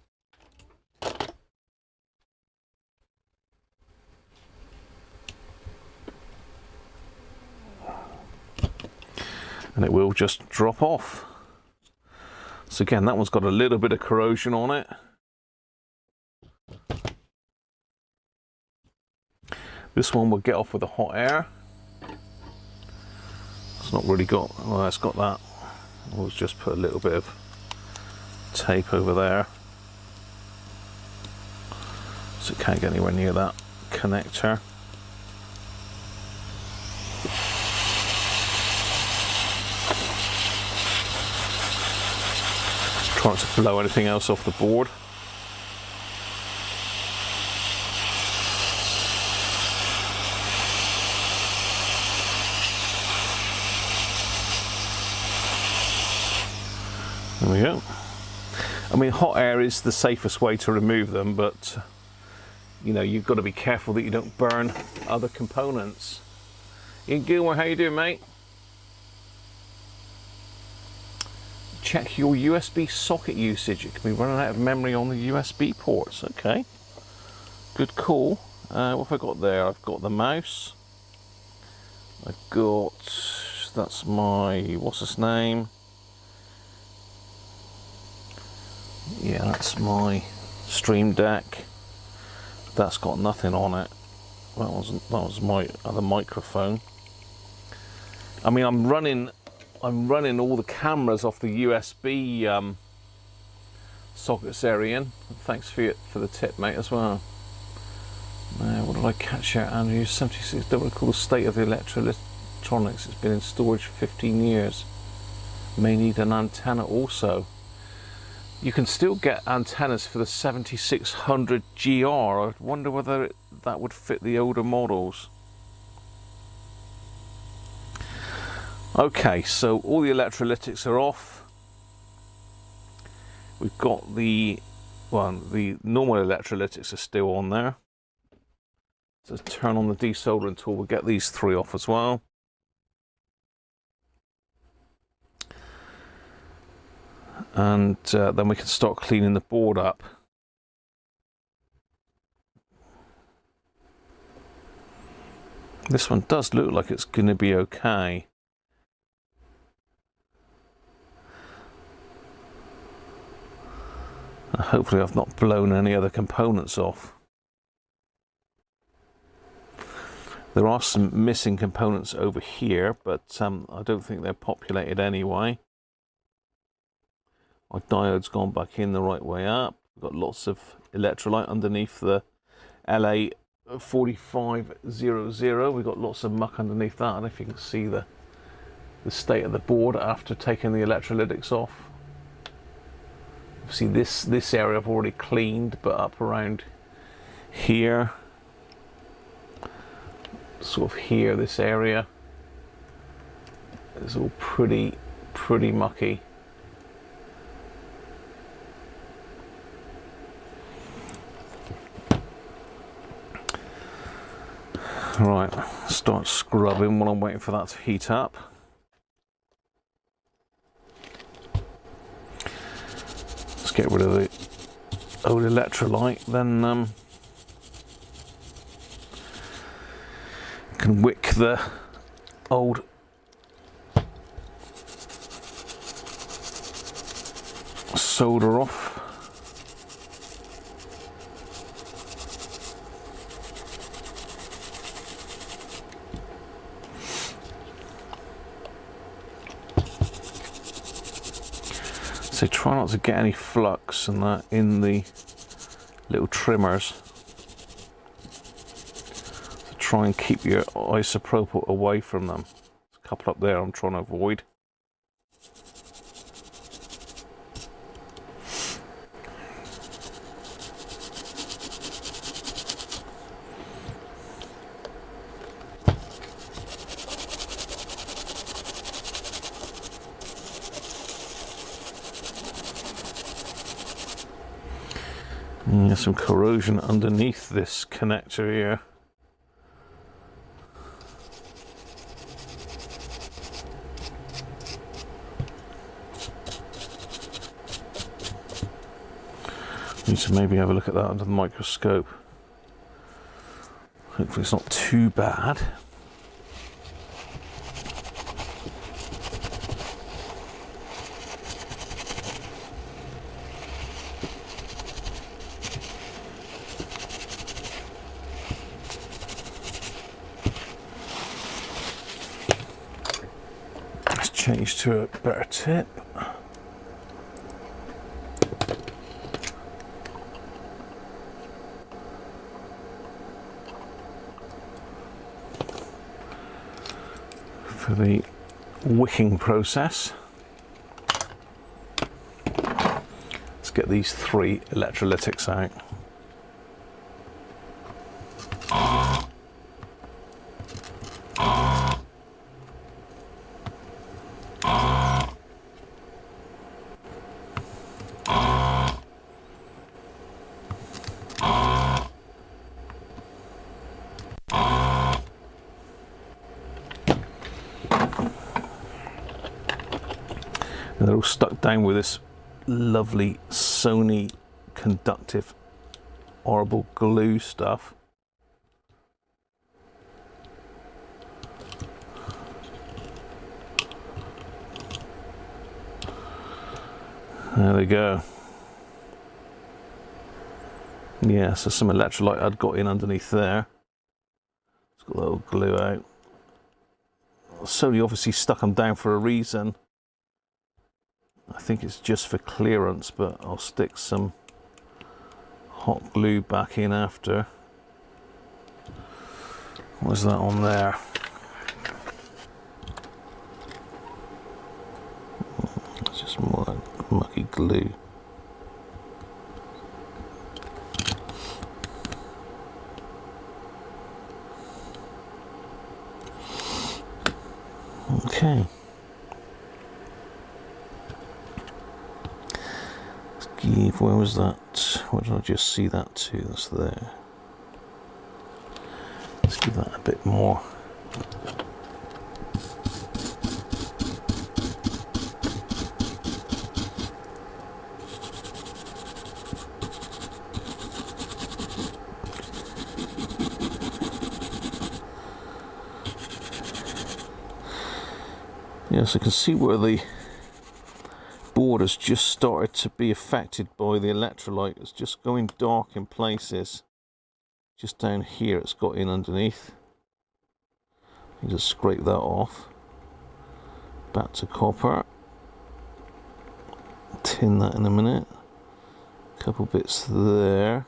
And it will just drop off. So again, that one's got a little bit of corrosion on it. This one will get off with the hot air. It's not really got, well, it's got that. We'll just put a little bit of tape over there. so it can't get anywhere near that connector. Try not to blow anything else off the board. There we go. I mean, hot air is the safest way to remove them, but you know, you've got to be careful that you don't burn other components. Ian Gilmore, how you doing, mate? Check your USB socket usage. It can be running out of memory on the USB ports. Okay, good call. What have I got there? I've got the mouse. I've got, that's my, what's its name? Yeah, that's my Stream Deck. That's got nothing on it. That was my other microphone. I mean, I'm running all the cameras off the USB sockets there, Ian. Thanks for the tip, mate, as well. What did I catch here, Andrew? 76. Don't recall the state of the electronics. It's been in storage for 15 years. May need an antenna also. You can still get antennas for the 7600 GR. I wonder whether that would fit the older models. Okay, so all the electrolytics are off. We've got the normal electrolytics are still on there. So turn on the desoldering tool. We'll get these three off as well. And then we can start cleaning the board up. This one does look like it's going to be okay. Hopefully I've not blown any other components off. There are some missing components over here, but I don't think they're populated anyway. Our diode's gone back in the right way up. We've got lots of electrolyte underneath the LA4500. We've got lots of muck underneath that. I don't know if you can see the state of the board after taking the electrolytics off. See, this area I've already cleaned, but up around here, sort of here, this area is all pretty mucky. Right, start scrubbing while I'm waiting for that to heat up. Let's get rid of the old electrolyte, then can wick the old solder off. So try not to get any flux and that in the little trimmers. So try and keep your isopropyl away from them. There's a couple up there I'm trying to avoid. There's some corrosion underneath this connector here. Need to maybe have a look at that under the microscope. Hopefully it's not too bad. Change to a better tip. for the wicking process. Let's get these 3 electrolytics out. And they're all stuck down with this lovely Sony conductive horrible glue stuff. There we go. Yeah, so some electrolyte I'd got in underneath there. It's got a little glue out. Sony obviously stuck them down for a reason. I think it's just for clearance, but I'll stick some hot glue back in after. What's that on there? It's just more like mucky glue. Okay. Where was that? Where did I just see that to? That's there. Let's give that a bit more. Yes, I can see where the board has just started to be affected by the electrolyte. It's just going dark in places. Just down here it's got in underneath. You just scrape that off. Back to copper. Tin that in a minute. A couple bits there.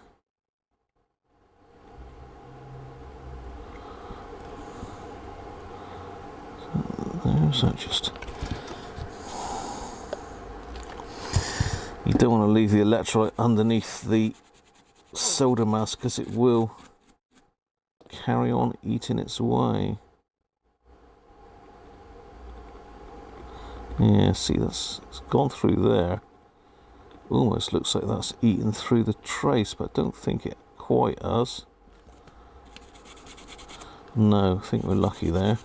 There's that just. You don't want to leave the electrolyte underneath the solder mask because it will carry on eating its way. Yeah, see, it's gone through there. Almost looks like that's eaten through the trace, but I don't think it quite has. No, I think we're lucky there.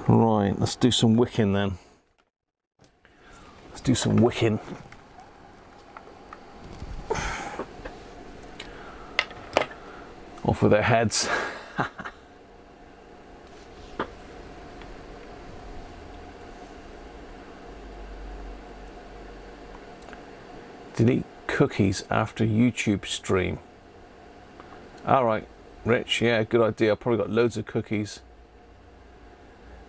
Right, let's do some wicking then. Let's do some wicking. Off with their heads. Did eat cookies after YouTube stream. Alright, Rich, yeah, good idea. I've probably got loads of cookies.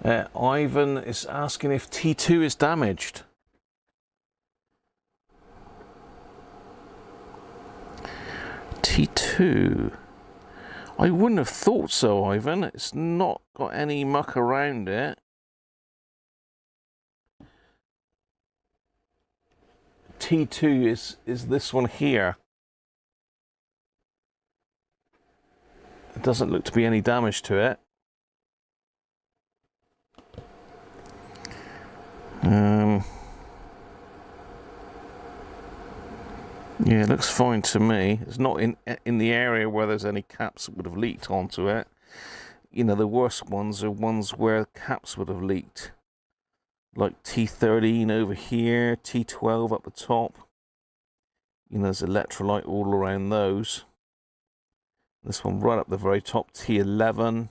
Ivan is asking if T2 is damaged. T2? I wouldn't have thought so, Ivan. It's not got any muck around it. T2 is this one here. It doesn't look to be any damage to it. Yeah, it looks fine to me. It's not in the area where there's any caps that would have leaked onto it. You know, the worst ones are ones where caps would have leaked. Like T13 over here, T12 up the top. You know, there's electrolyte all around those. This one right up the very top, T11.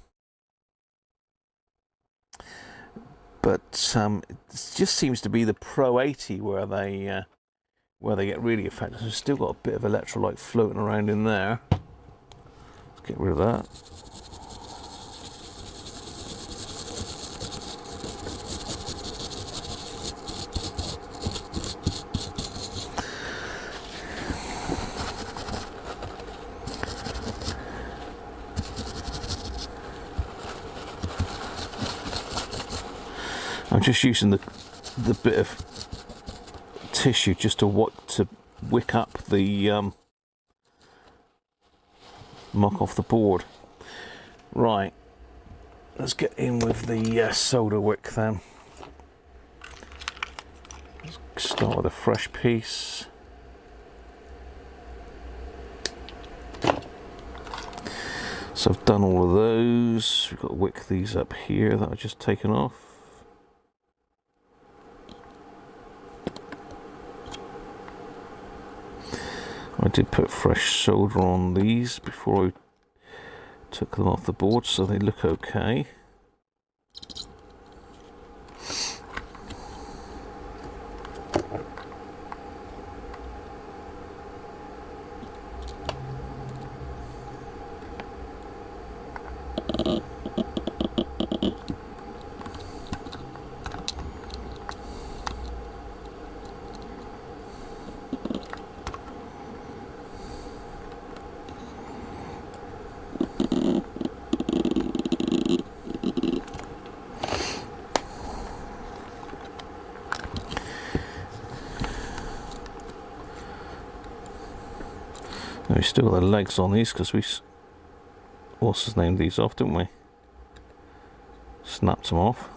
But it just seems to be the Pro 80 where they get really affected. There's still got a bit of electrolyte floating around in there. Let's get rid of that. I'm just using the bit of tissue just to wick up the muck off the board. Right, let's get in with the solder wick then. Let's start with a fresh piece. So I've done all of those. We've got to wick these up here that I've just taken off. I did put fresh solder on these before I took them off the board, so they look okay. We still got the legs on these because we what's named these off, didn't we? Snapped them off.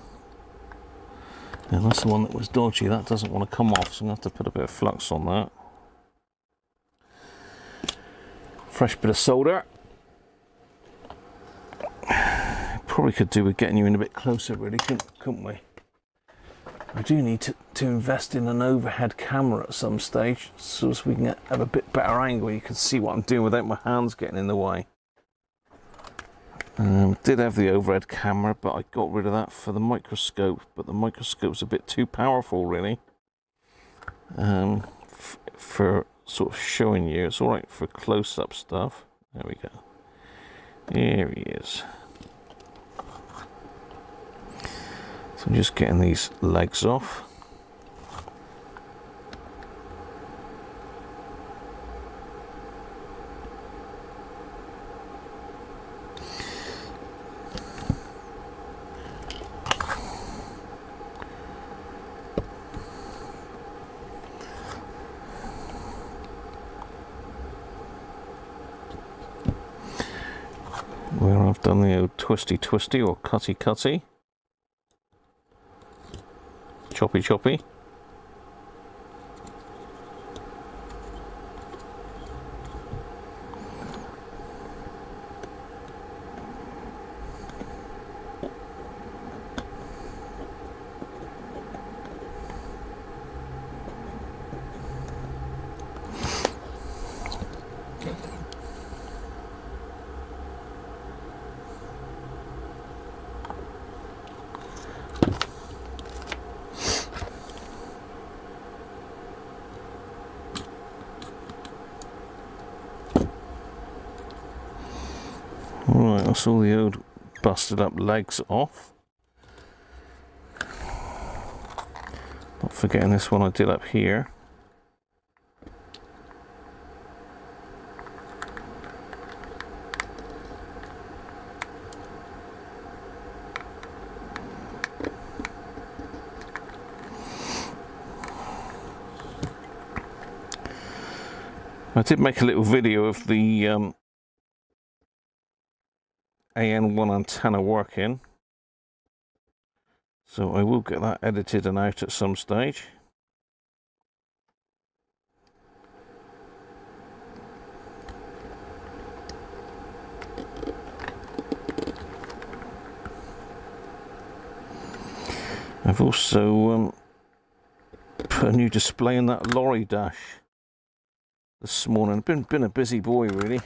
And that's the one that was dodgy. That doesn't want to come off, so I'm going to have to put a bit of flux on that. Fresh bit of solder. Probably could do with getting you in a bit closer, really, couldn't we? I do need to invest in an overhead camera at some stage, so as we can have a bit better angle. You can see what I'm doing without my hands getting in the way. Did have the overhead camera, but I got rid of that for the microscope. But the microscope's a bit too powerful, really, for sort of showing you. It's all right for close-up stuff. There we go. Here he is. So I'm just getting these legs off. Where I've done the old twisty or cutty. Choppy. Right, that's all the old busted up legs off. Not forgetting this one I did up here. I did make a little video of the AN1 antenna working, so I will get that edited and out at some stage. I've also put a new display in that lorry dash this morning. Been a busy boy, really.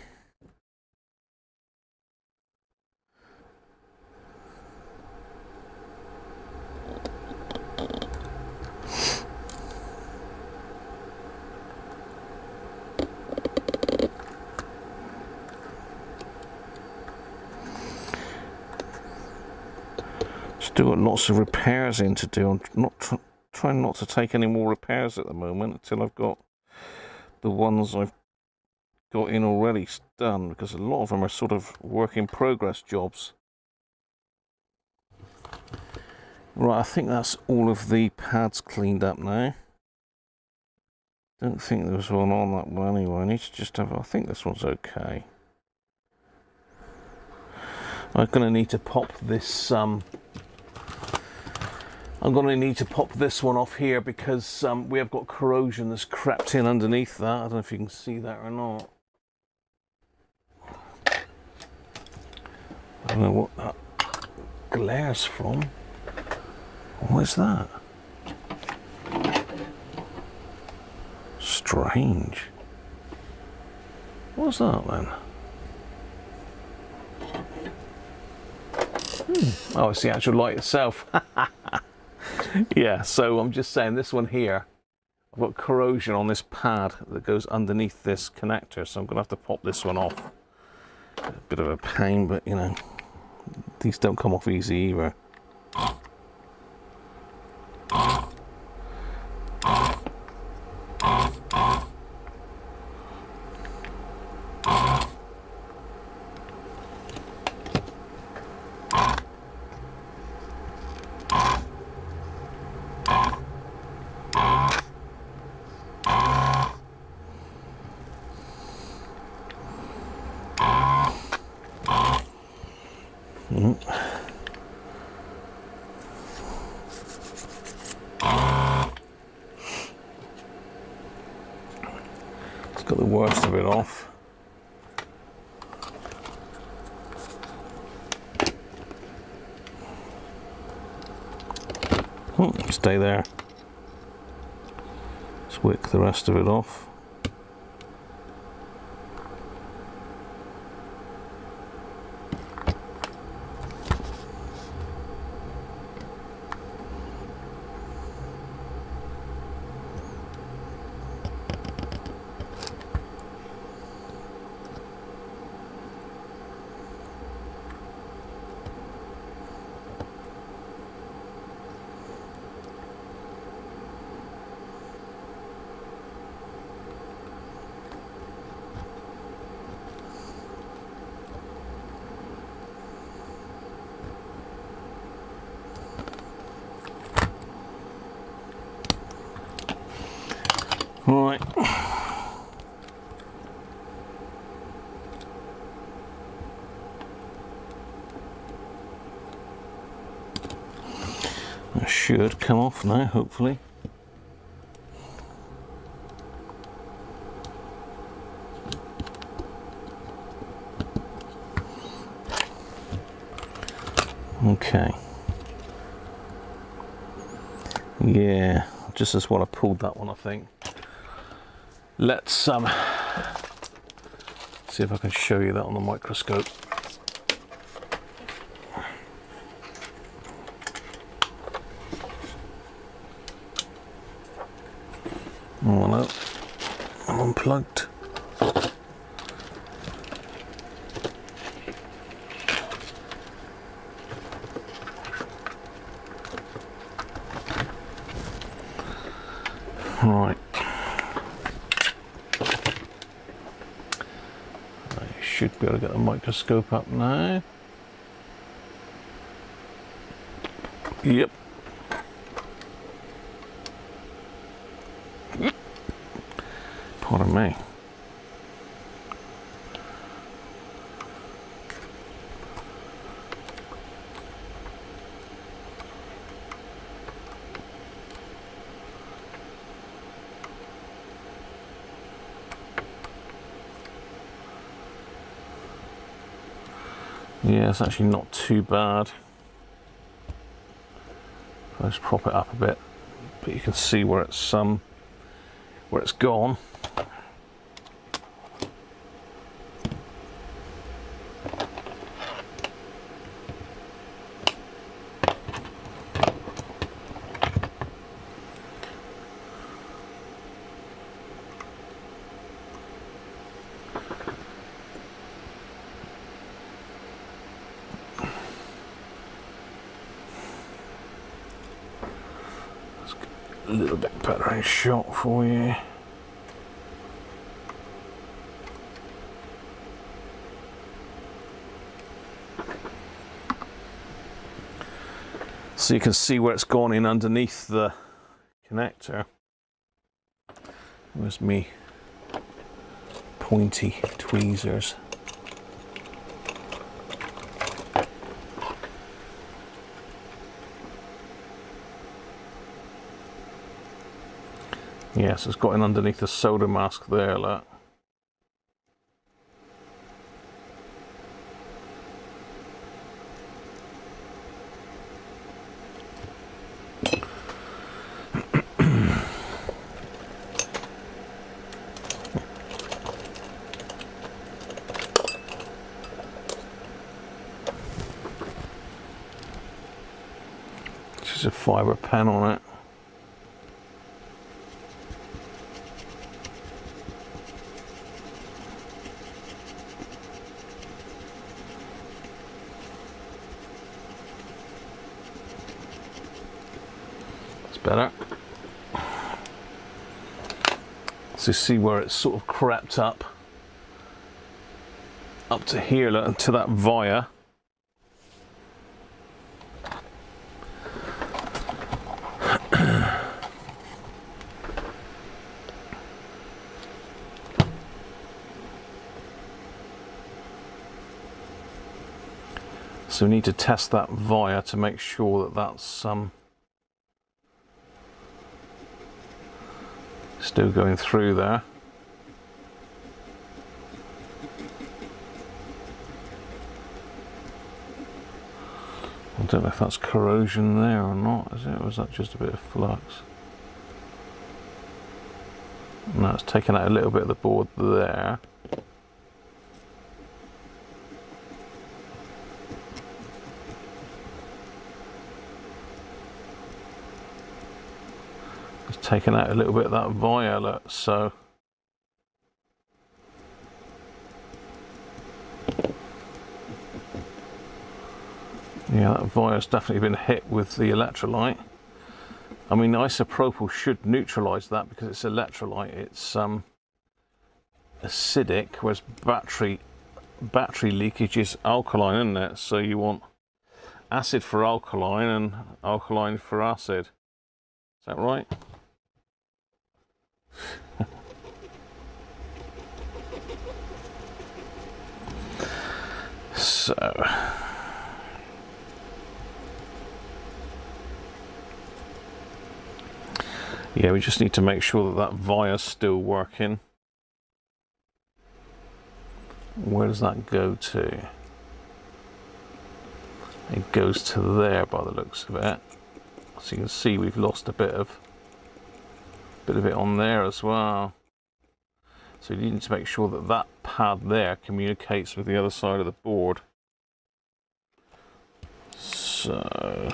Still got lots of repairs in to do. I'm trying not to take any more repairs at the moment until I've got the ones I've got in already done, because a lot of them are sort of work in progress jobs. Right, I think that's all of the pads cleaned up now. Don't think there was one on that one anyway. I need to just have, I think this one's okay. I'm going to need to pop this, I'm going to need to pop this one off here because we have got corrosion that's crept in underneath that. I don't know if you can see that or not. I don't know what that glares from. What is that? Strange. What's that then? Oh, it's the actual light itself. Yeah, so I'm just saying this one here, I've got corrosion on this pad that goes underneath this connector, so I'm going to have to pop this one off. A bit of a pain, but you know, these don't come off easy either. It's got the worst of it off. Stay there. Let's wick the rest of it off. Right. That should come off now, hopefully. Okay. Yeah, just as well I pulled that one, I think. Let's see if I can show you that on the microscope. Oh no, I'm unplugged. Right. Should be able to get the microscope up now. Yep. Pardon me. Yeah, it's actually not too bad. I'll just prop it up a bit, but you can see where it's gone. A little bit better in shot for you. So you can see where it's gone in underneath the connector. Where's me pointy tweezers? Yes, it's got in underneath the solder mask there, look. There's a fibre pen on it. Better. So see where it's sort of crept up to here, look, to that via. So we need to test that via to make sure that that's still going through there. I don't know if that's corrosion there or not, is it? Or is that just a bit of flux? No, it's taken out a little bit of the board there. Taken out a little bit of that violet, so yeah, that vire's definitely been hit with the electrolyte. I mean, isopropyl should neutralize that because it's electrolyte. It's acidic, whereas battery leakage is alkaline, isn't it? So you want acid for alkaline and alkaline for acid. Is that right? So yeah, we just need to make sure that that vire's still working. Where does that go to? It goes to there by the looks of it. So you can see we've lost a bit of it on there as well. So you need to make sure that that pad there communicates with the other side of the board. So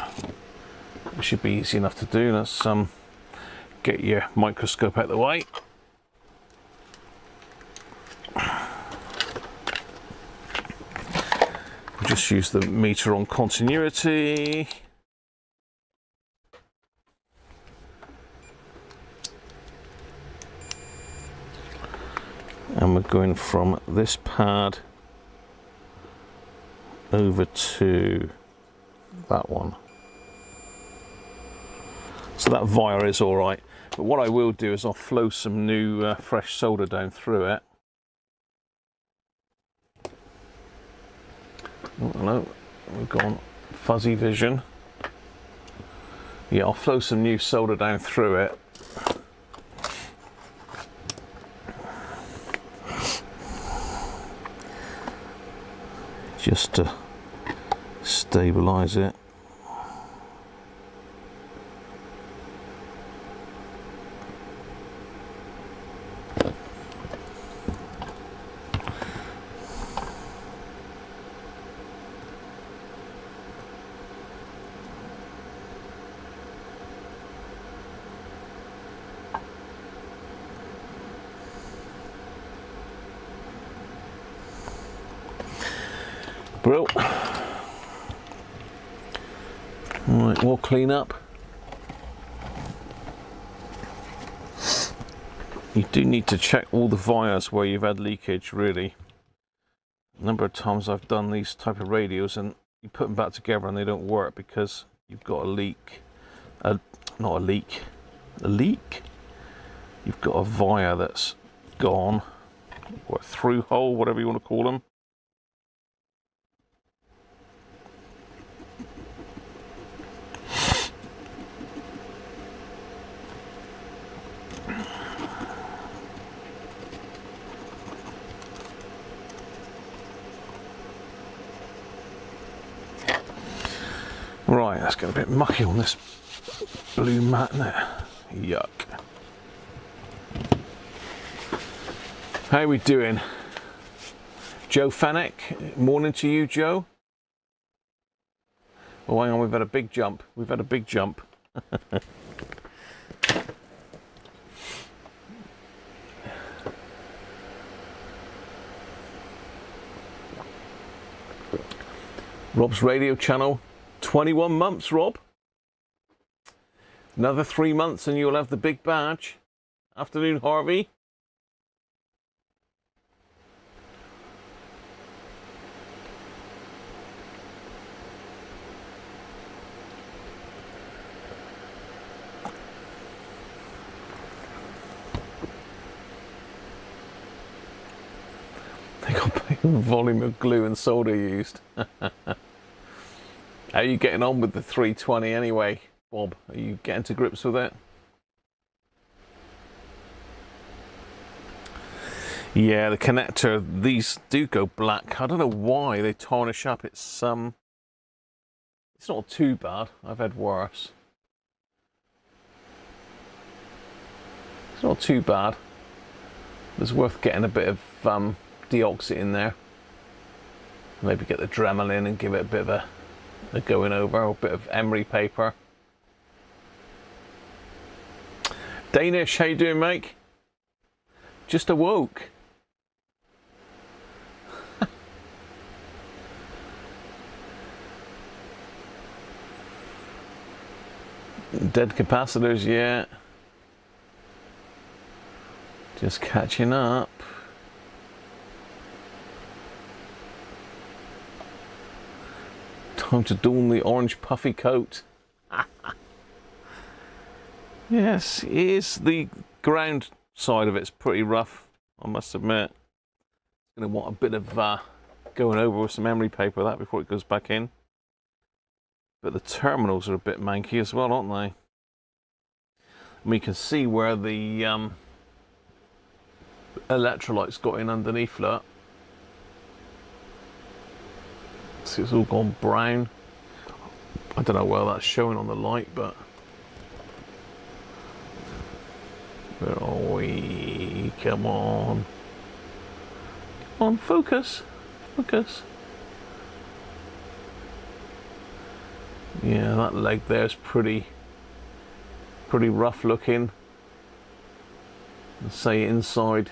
it should be easy enough to do. Let's get your microscope out of the way. We'll just use the meter on continuity. And we're going from this pad over to that one. So that wire is all right. But what I will do is I'll flow some new fresh solder down through it. Oh, hello, we've gone fuzzy vision. Yeah, I'll flow some new solder down through it. Just to stabilize it. Brill. Right, more clean up. You do need to check all the wires where you've had leakage, really. A number of times I've done these type of radios and you put them back together and they don't work because you've got a leak. Not a leak. A leak. You've got a wire that's gone, or a through hole, whatever you want to call them. Right, that's getting a bit mucky on this blue mat there. Yuck. How are we doing? Joe Fennec, morning to you, Joe. Oh, hang on, we've had a big jump. We've had a big jump. Rob's radio channel. 21 months, Rob. Another 3 months and you'll have the big badge. Afternoon, Harvey. They got big volume of glue and solder used. How are you getting on with the 320 anyway, Bob? Are you getting to grips with it? Yeah, the connector, these do go black. I don't know why they tarnish up. It's not too bad. I've had worse. It's not too bad. It's worth getting a bit of deoxit in there. Maybe get the Dremel in and give it a bit of a going over, or a bit of emery paper. Danish, how you doing, mate? Just awoke. Dead capacitors, yeah. Just catching up. Time to don the orange puffy coat. Yes, it is. The ground side of it's pretty rough, I must admit. It's going to want a bit of going over with some emery paper that before it goes back in. But the terminals are a bit manky as well, aren't they? And we can see where the electrolytes got in underneath, look. See, it's all gone brown. I don't know where that's showing on the light, but where are we? Come on. Come on, focus. Focus. Yeah, that leg there's pretty rough looking. Let's say inside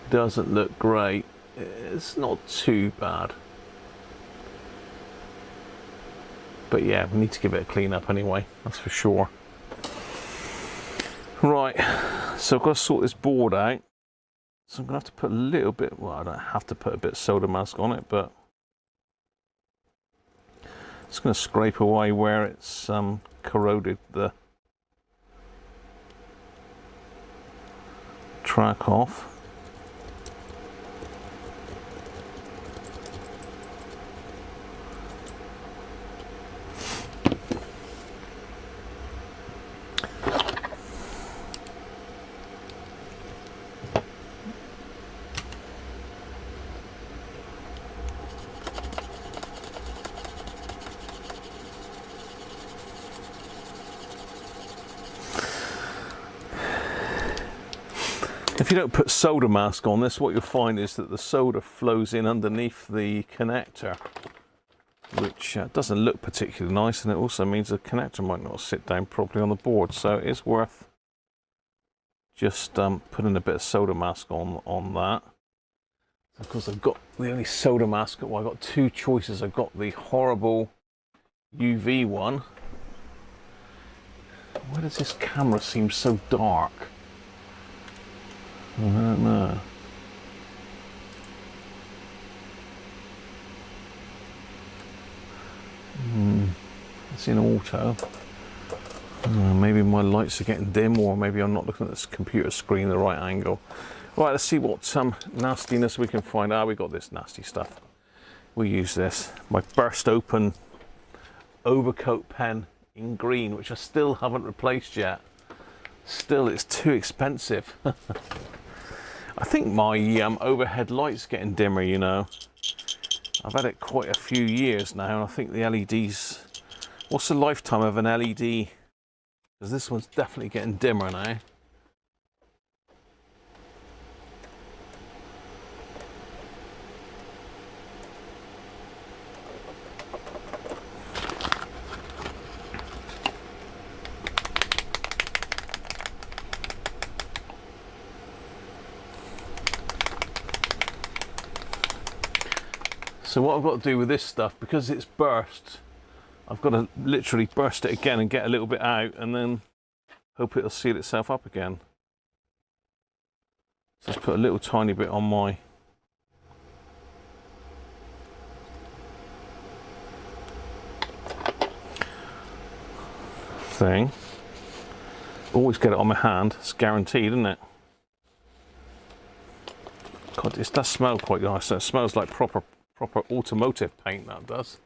doesn't look great. It's not too bad. But yeah, we need to give it a clean up anyway, that's for sure. Right, so I've got to sort this board out. So I'm going to have to put a little bit, well, I don't have to put a bit of solder mask on it, but it's going to scrape away where it's corroded the track off. If you don't put solder mask on this, what you'll find is that the solder flows in underneath the connector, which doesn't look particularly nice, and it also means the connector might not sit down properly on the board. So it is worth just putting a bit of solder mask on that. Of course, I've got the only solder mask. Well, I've got two choices. I've got the horrible UV one. Why does this camera seem so dark? I don't know. It's in auto. Maybe my lights are getting dim, or maybe I'm not looking at this computer screen at the right angle. Right, let's see what nastiness we can find. We got this nasty stuff. We use this. My burst open overcoat pen in green, which I still haven't replaced yet. Still, it's too expensive. I think my overhead light's getting dimmer, you know. I've had it quite a few years now, and I think the LEDs... What's the lifetime of an LED? Because this one's definitely getting dimmer now. So what I've got to do with this stuff, because it's burst, I've got to literally burst it again and get a little bit out, and then hope it'll seal itself up again. So just put a little tiny bit on my thing. Always get it on my hand, it's guaranteed, isn't it? God, it does smell quite nice. It smells like proper automotive paint, that does.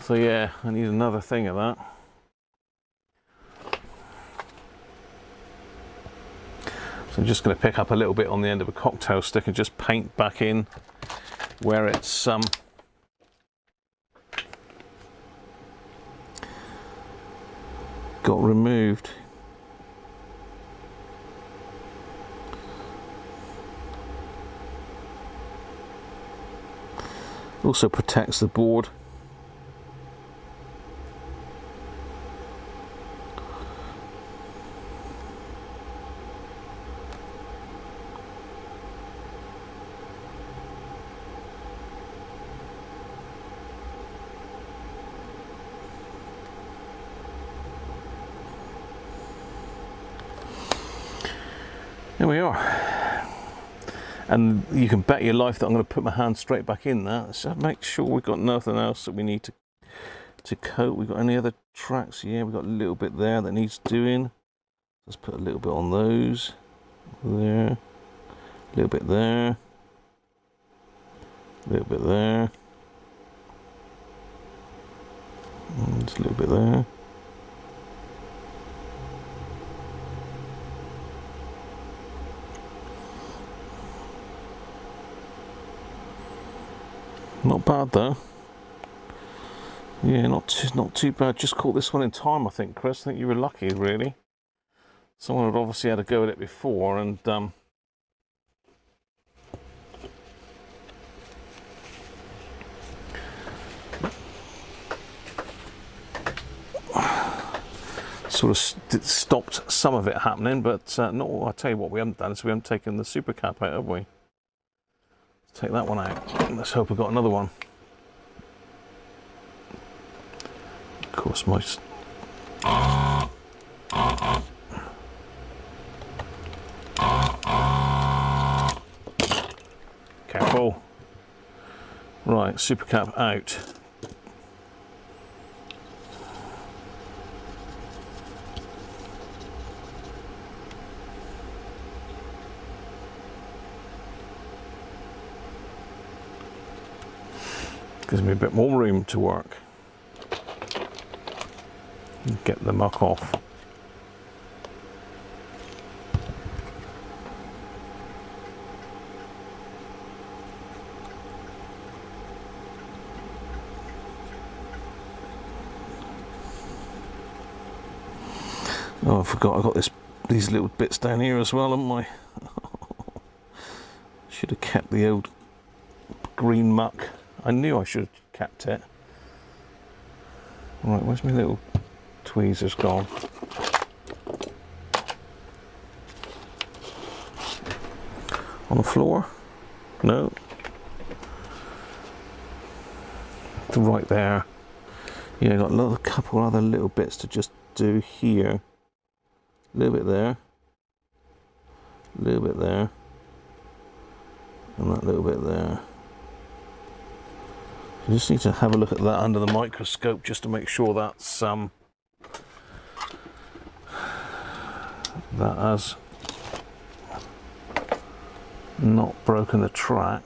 So yeah, I need another thing of that. So I'm just going to pick up a little bit on the end of a cocktail stick and just paint back in where it's got removed. Also protects the board. There we are. And you can bet your life that I'm going to put my hand straight back in that. So make sure we've got nothing else that we need to coat. We've got any other tracks? Yeah, we've got a little bit there that needs doing. Let's put a little bit on those. There. A little bit there. A little bit there. And just a little bit there. Not bad though. Yeah, not too bad. Just caught this one in time, I think, Chris. I think you were lucky, really. Someone had obviously had a go at it before, and sort of stopped some of it happening. But no, I'll tell you what we haven't done is we haven't taken the super cap out, have we? Take that one out. Let's hope we've got another one. Of course, my... Careful. Right, super cap out. Gives me a bit more room to work. Get the muck off. Oh, I forgot I got these little bits down here as well, haven't I? Should have kept the old green muck. I knew I should have kept it. Right, where's my little tweezers gone? On the floor? No. Right there. Yeah, got a couple other little bits to just do here. A little bit there. A little bit there. And that little bit there. I just need to have a look at that under the microscope just to make sure that's that has not broken the track.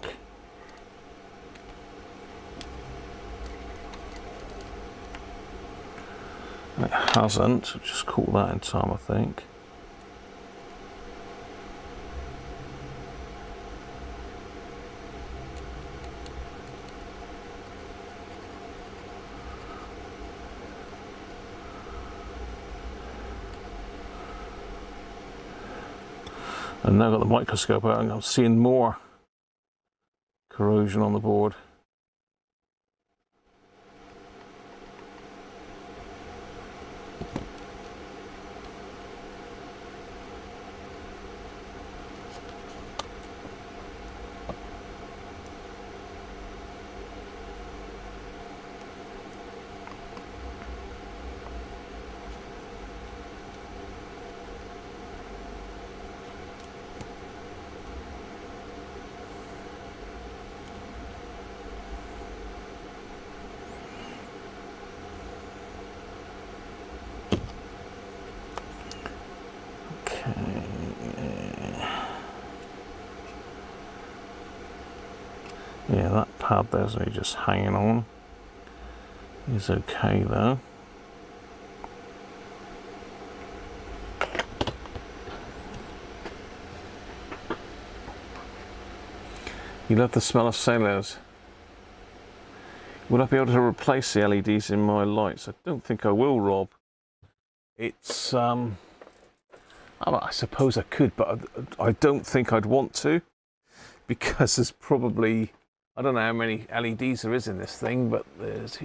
It hasn't. Just caught that in time, I think. And now I've got the microscope out and I'm seeing more corrosion on the board. Yeah, that pad there's only just hanging on. Is okay though. You love the smell of cellulose. Will I be able to replace the LEDs in my lights? I don't think I will, Rob. It's I suppose I could, but I don't think I'd want to, because there's probably, I don't know how many LEDs there is in this thing, but there's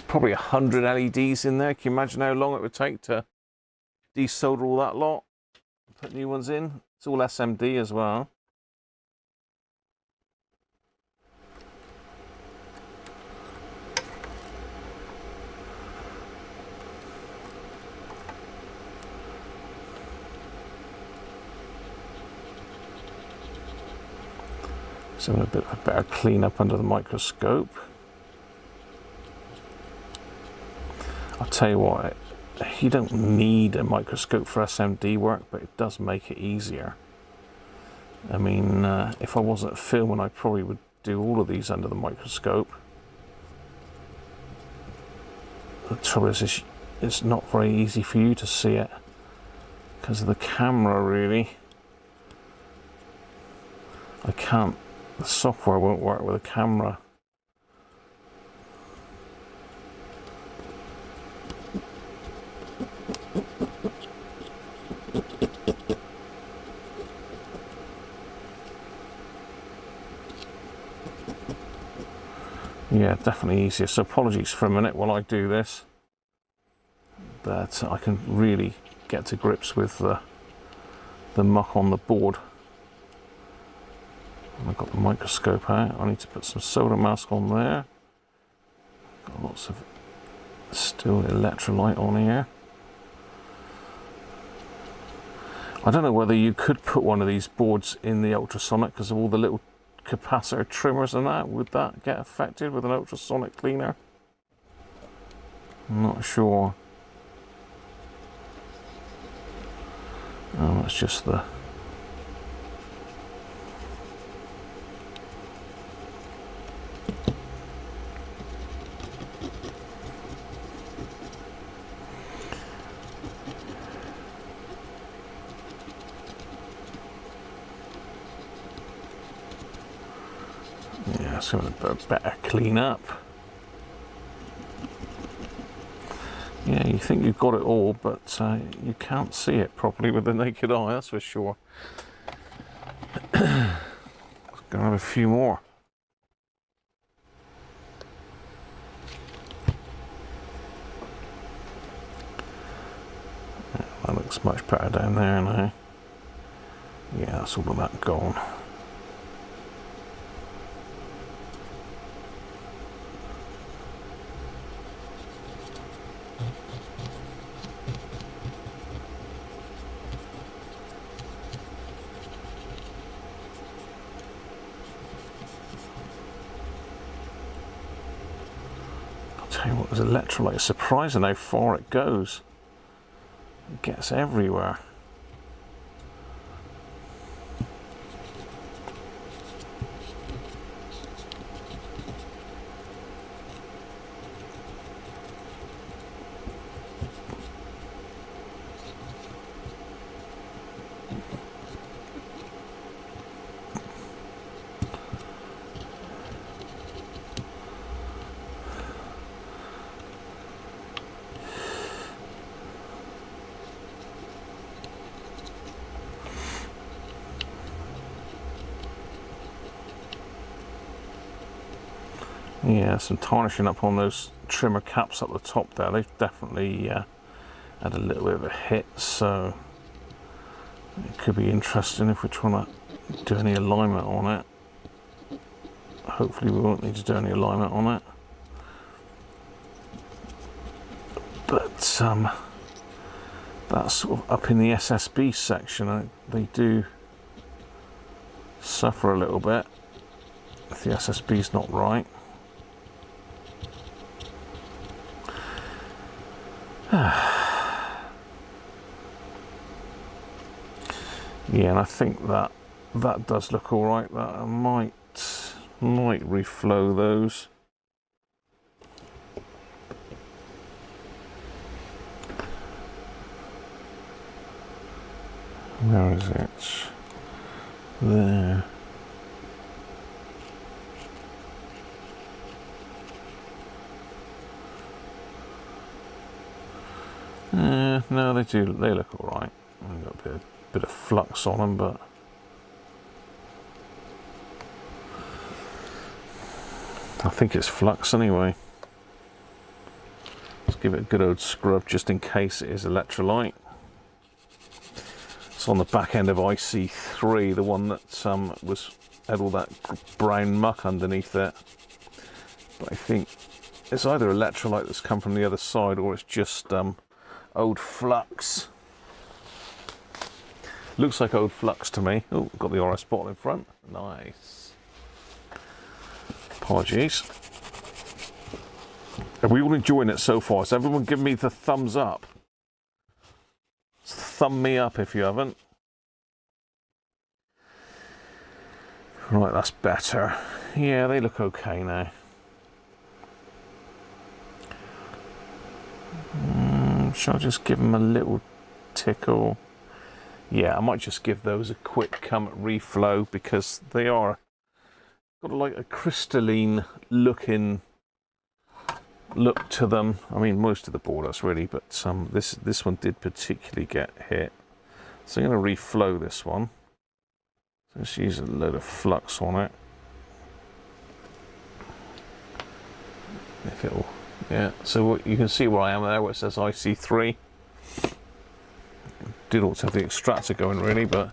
probably 100 LEDs in there. Can you imagine how long it would take to desolder all that lot? Put new ones in. It's all SMD as well. So a bit of a better clean up under the microscope. I'll tell you what, you don't need a microscope for SMD work, but it does make it easier. I mean, if I wasn't filming, I probably would do all of these under the microscope. The trouble is, it's not very easy for you to see it because of the camera, really. I can't. The software won't work with a camera. Yeah, definitely easier. So apologies for a minute while I do this, but I can really get to grips with the muck on the board. I've got the microscope out. I need to put some solder mask on there. Got lots of still electrolyte on here. I don't know whether you could put one of these boards in the ultrasonic because of all the little capacitor trimmers and that. Would that get affected with an ultrasonic cleaner? I'm not sure. Oh, that's just the... Yeah, so a better clean up. Yeah, you think you've got it all, but you can't see it properly with the naked eye, that's for sure. Gonna have a few more. Yeah, that looks much better down there now. Yeah, that's all of that gone. Tell you what, there's electrolyte. It's surprising how far it goes. It gets everywhere. Yeah, some tarnishing up on those trimmer caps up the top there. They've definitely had a little bit of a hit, so it could be interesting if we're trying to do any alignment on it. Hopefully we won't need to do any alignment on it. But that's sort of up in the SSB section. They do suffer a little bit if the SSB's not right. Yeah, and I think that does look all right. That I might reflow those. Where is it? There. No, they do. They look all right. They've got a bit of flux on them, but I think it's flux anyway. Let's give it a good old scrub just in case it is electrolyte. It's on the back end of IC3, the one that had all that brown muck underneath it. But I think it's either electrolyte that's come from the other side, or it's just old flux. Looks like old flux to me. Oh, got the RS bottle in front. Nice. Apologies. Are we all enjoying it so far? Has everyone given me the thumbs up? Thumb me up if you haven't. Right, that's better. Yeah, they look okay now. Shall I just give them a little tickle? Yeah, I might just give those a quick reflow, because they are got like a crystalline looking look to them. I mean, most of the board does really, but this one did particularly get hit. So I'm going to reflow this one. So let's use a load of flux on it. If it'll, yeah. So you can see where I am there, where it says IC3. Did also have the extractor going really, but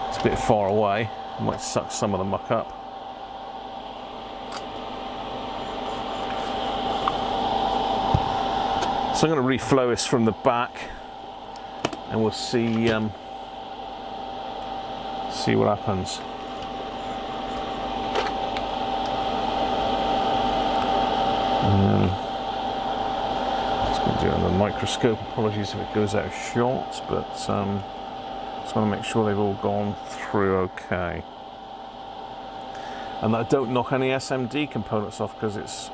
it's a bit far away. Might suck some of the muck up. So I'm going to reflow this from the back, and we'll see what happens. Just going to do it under the microscope. Apologies if it goes out of shot, but just want to make sure they've all gone through okay, and that I don't knock any SMD components off, because it's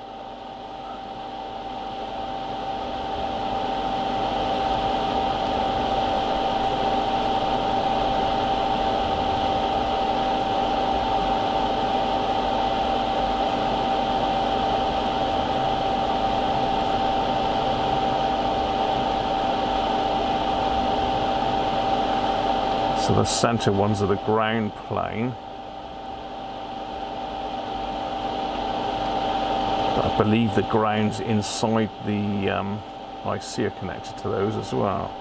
so the center ones are the ground plane. But I believe the ground's inside the IC are connected to those as well.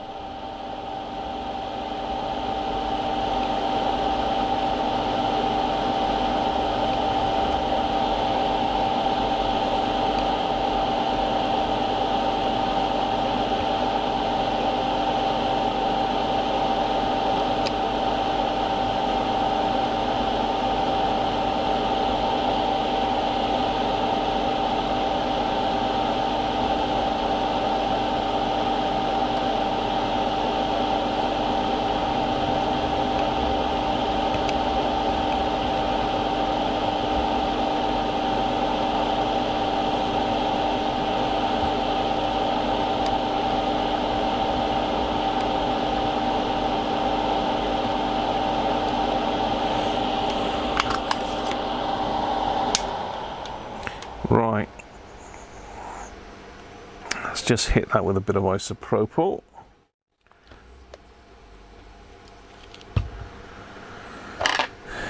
Let's just hit that with a bit of isopropyl.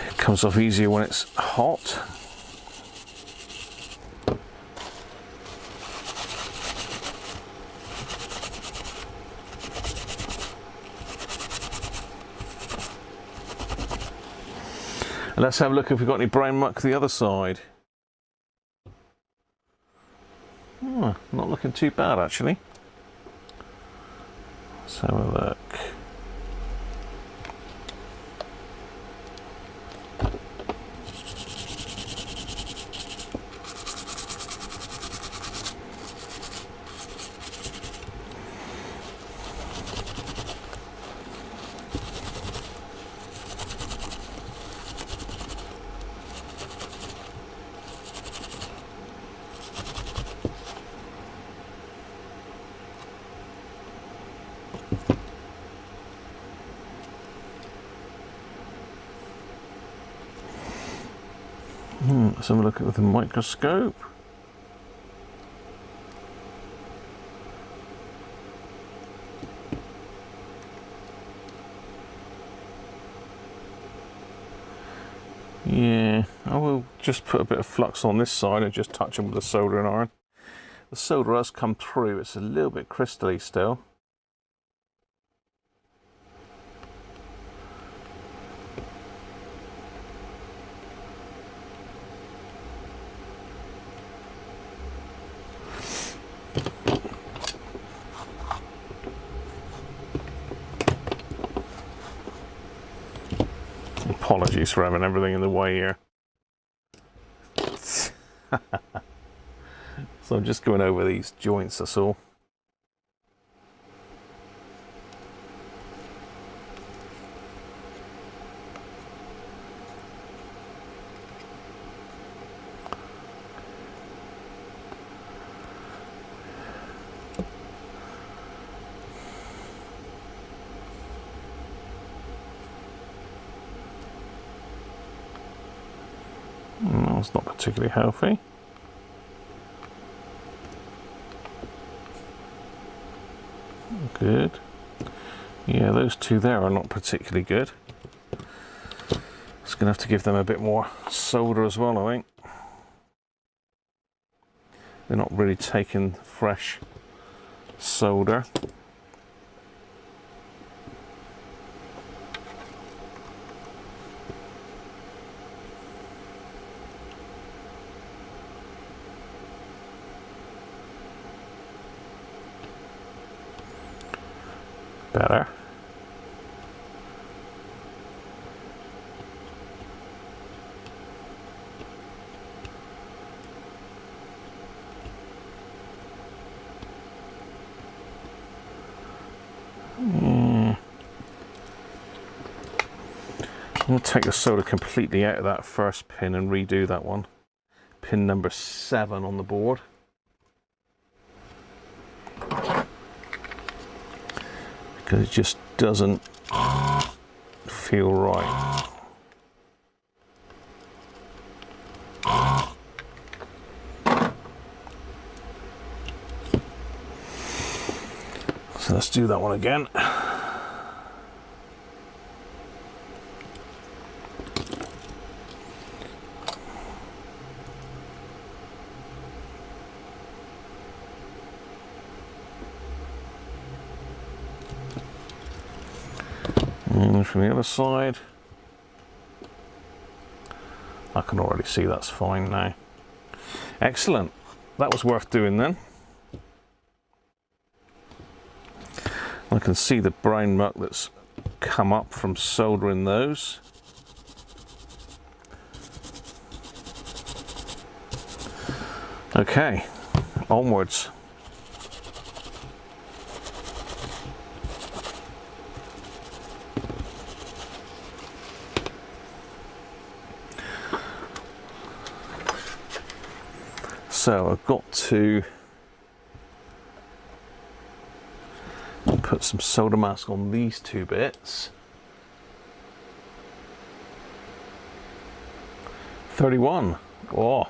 It comes off easier when it's hot. And let's have a look if we've got any brown muck the other side. Oh, not looking too bad actually. Let's have a look. Let's have a look at it with a microscope. Yeah, I will just put a bit of flux on this side and just touch them with the soldering iron. The solder has come through, it's a little bit crystally still. Apologies for having everything in the way here. So I'm just going over these joints, that's all. That's not particularly healthy. Good. Yeah, those two there are not particularly good. Just going to have to give them a bit more solder as well, I think. They're not really taking fresh solder. Better. Yeah. We'll take the solder completely out of that first pin and redo that one. Pin number 7 on the board. Because it just doesn't feel right. So let's do that one again. And from the other side, I can already see that's fine now. Excellent. That was worth doing then. I can see the brown muck that's come up from soldering those. Okay, onwards. So I've got to put some solder mask on these two bits. 31. Oh,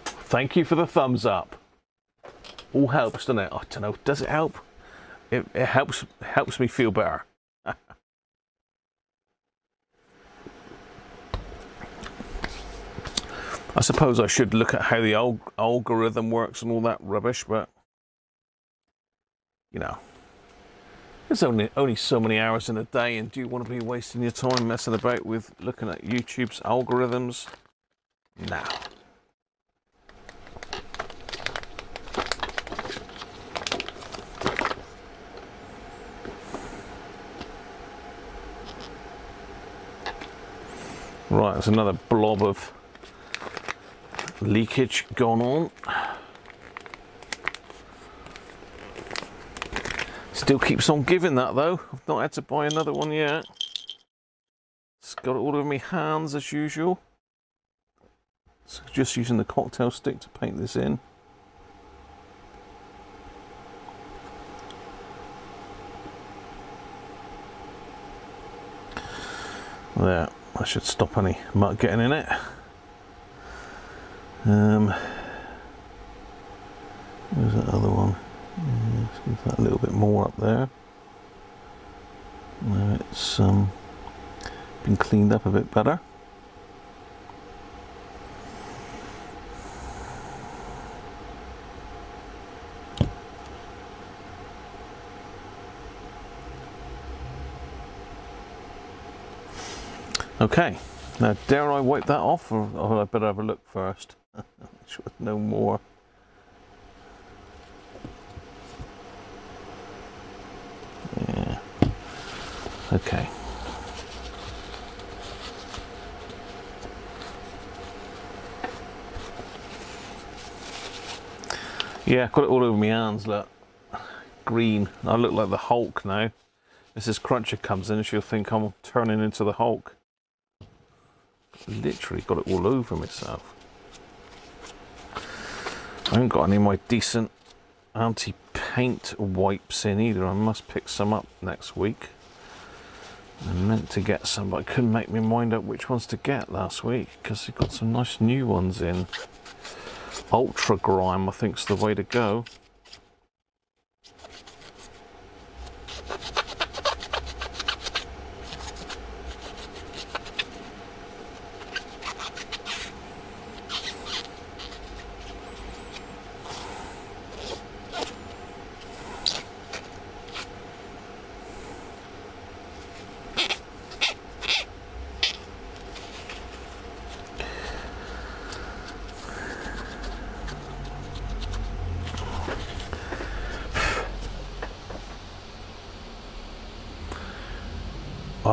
thank you for the thumbs up. all helps, doesn't it? I don't know, does it help? It helps me feel better. I suppose I should look at how the algorithm works and all that rubbish, but you know, there's only so many hours in a day, and do you want to be wasting your time messing about with looking at YouTube's algorithms? No. Right, there's another blob of leakage going on. Still keeps on giving that though. I've not had to buy another one yet. It's got it all over my hands as usual. So just using the cocktail stick to paint this in. There, that should stop any muck getting in it. Where's that other one? Yeah, let's give that a little bit more up there. Now it's been cleaned up a bit better. Okay, now dare I wipe that off, or I better have a look first? Sure, no more. Yeah. Okay. Yeah, got it all over my hands, look. Green. I look like the Hulk now. Mrs. Cruncher comes in and she'll think I'm turning into the Hulk. Literally got it all over myself. I haven't got any of my decent anti-paint wipes in either. I must pick some up next week. I meant to get some, but I couldn't make my mind up which ones to get last week because they've got some nice new ones in. Ultra Grime, I think, is the way to go.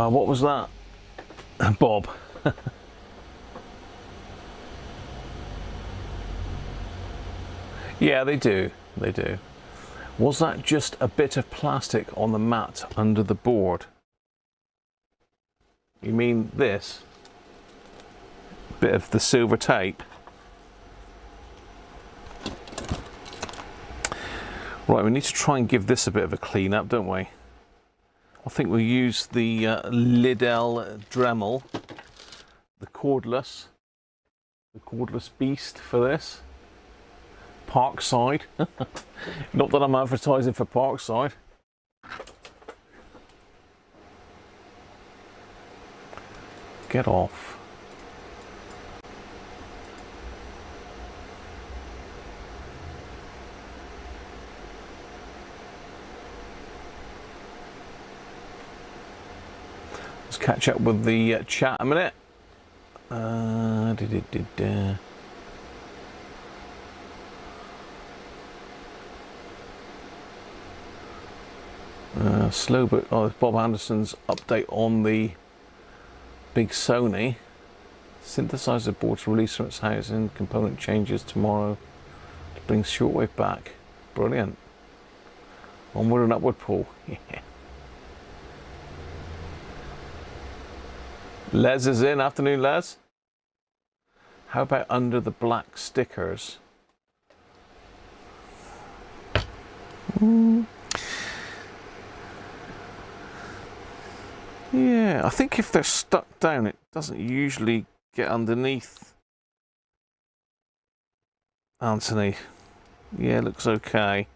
What was that? Bob. Yeah, they do. They do. Was that just a bit of plastic on the mat under the board? You mean this? Bit of the silver tape? Right, we need to try and give this a bit of a clean up, don't we? I think we'll use the Lidl Dremel, the cordless beast for this. Parkside. Not that I'm advertising for Parkside. Get off. Let's catch up with the chat a minute. Slow but Bob Anderson's update on the big Sony synthesizer board to release from its housing. Component changes tomorrow to bring shortwave back. Brilliant. Onward and upward, Paul. Yeah. Les is in. Afternoon, Les. How about under the black stickers? Yeah, I think if they're stuck down, it doesn't usually get underneath. Anthony, Yeah, looks okay.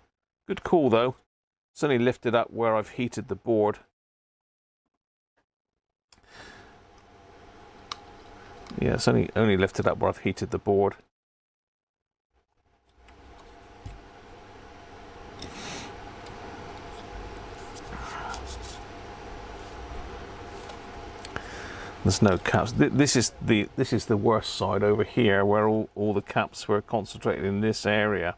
Good call though. It's only lifted up where I've heated the board. Yeah, it's only lifted up where I've heated the board. There's no caps. This is the worst side over here, where all the caps were concentrated in this area.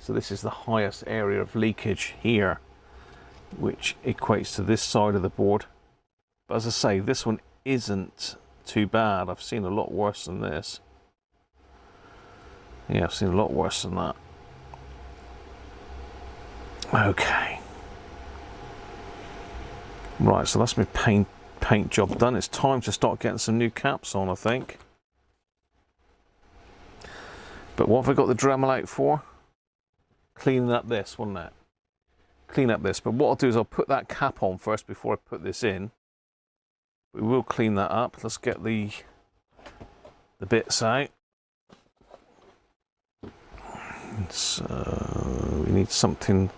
So this is the highest area of leakage here, which equates to this side of the board. But as I say, this one isn't too bad. I've seen a lot worse than this. Yeah, I've seen a lot worse than that. Okay. Right, so that's my paint job done. It's time to start getting some new caps on, I think. But what have I got the Dremel out for? Cleaning up this, wasn't it? Clean up this. But what I'll do is I'll put that cap on first before I put this in. We will clean that up. Let's get the bits out. So we need something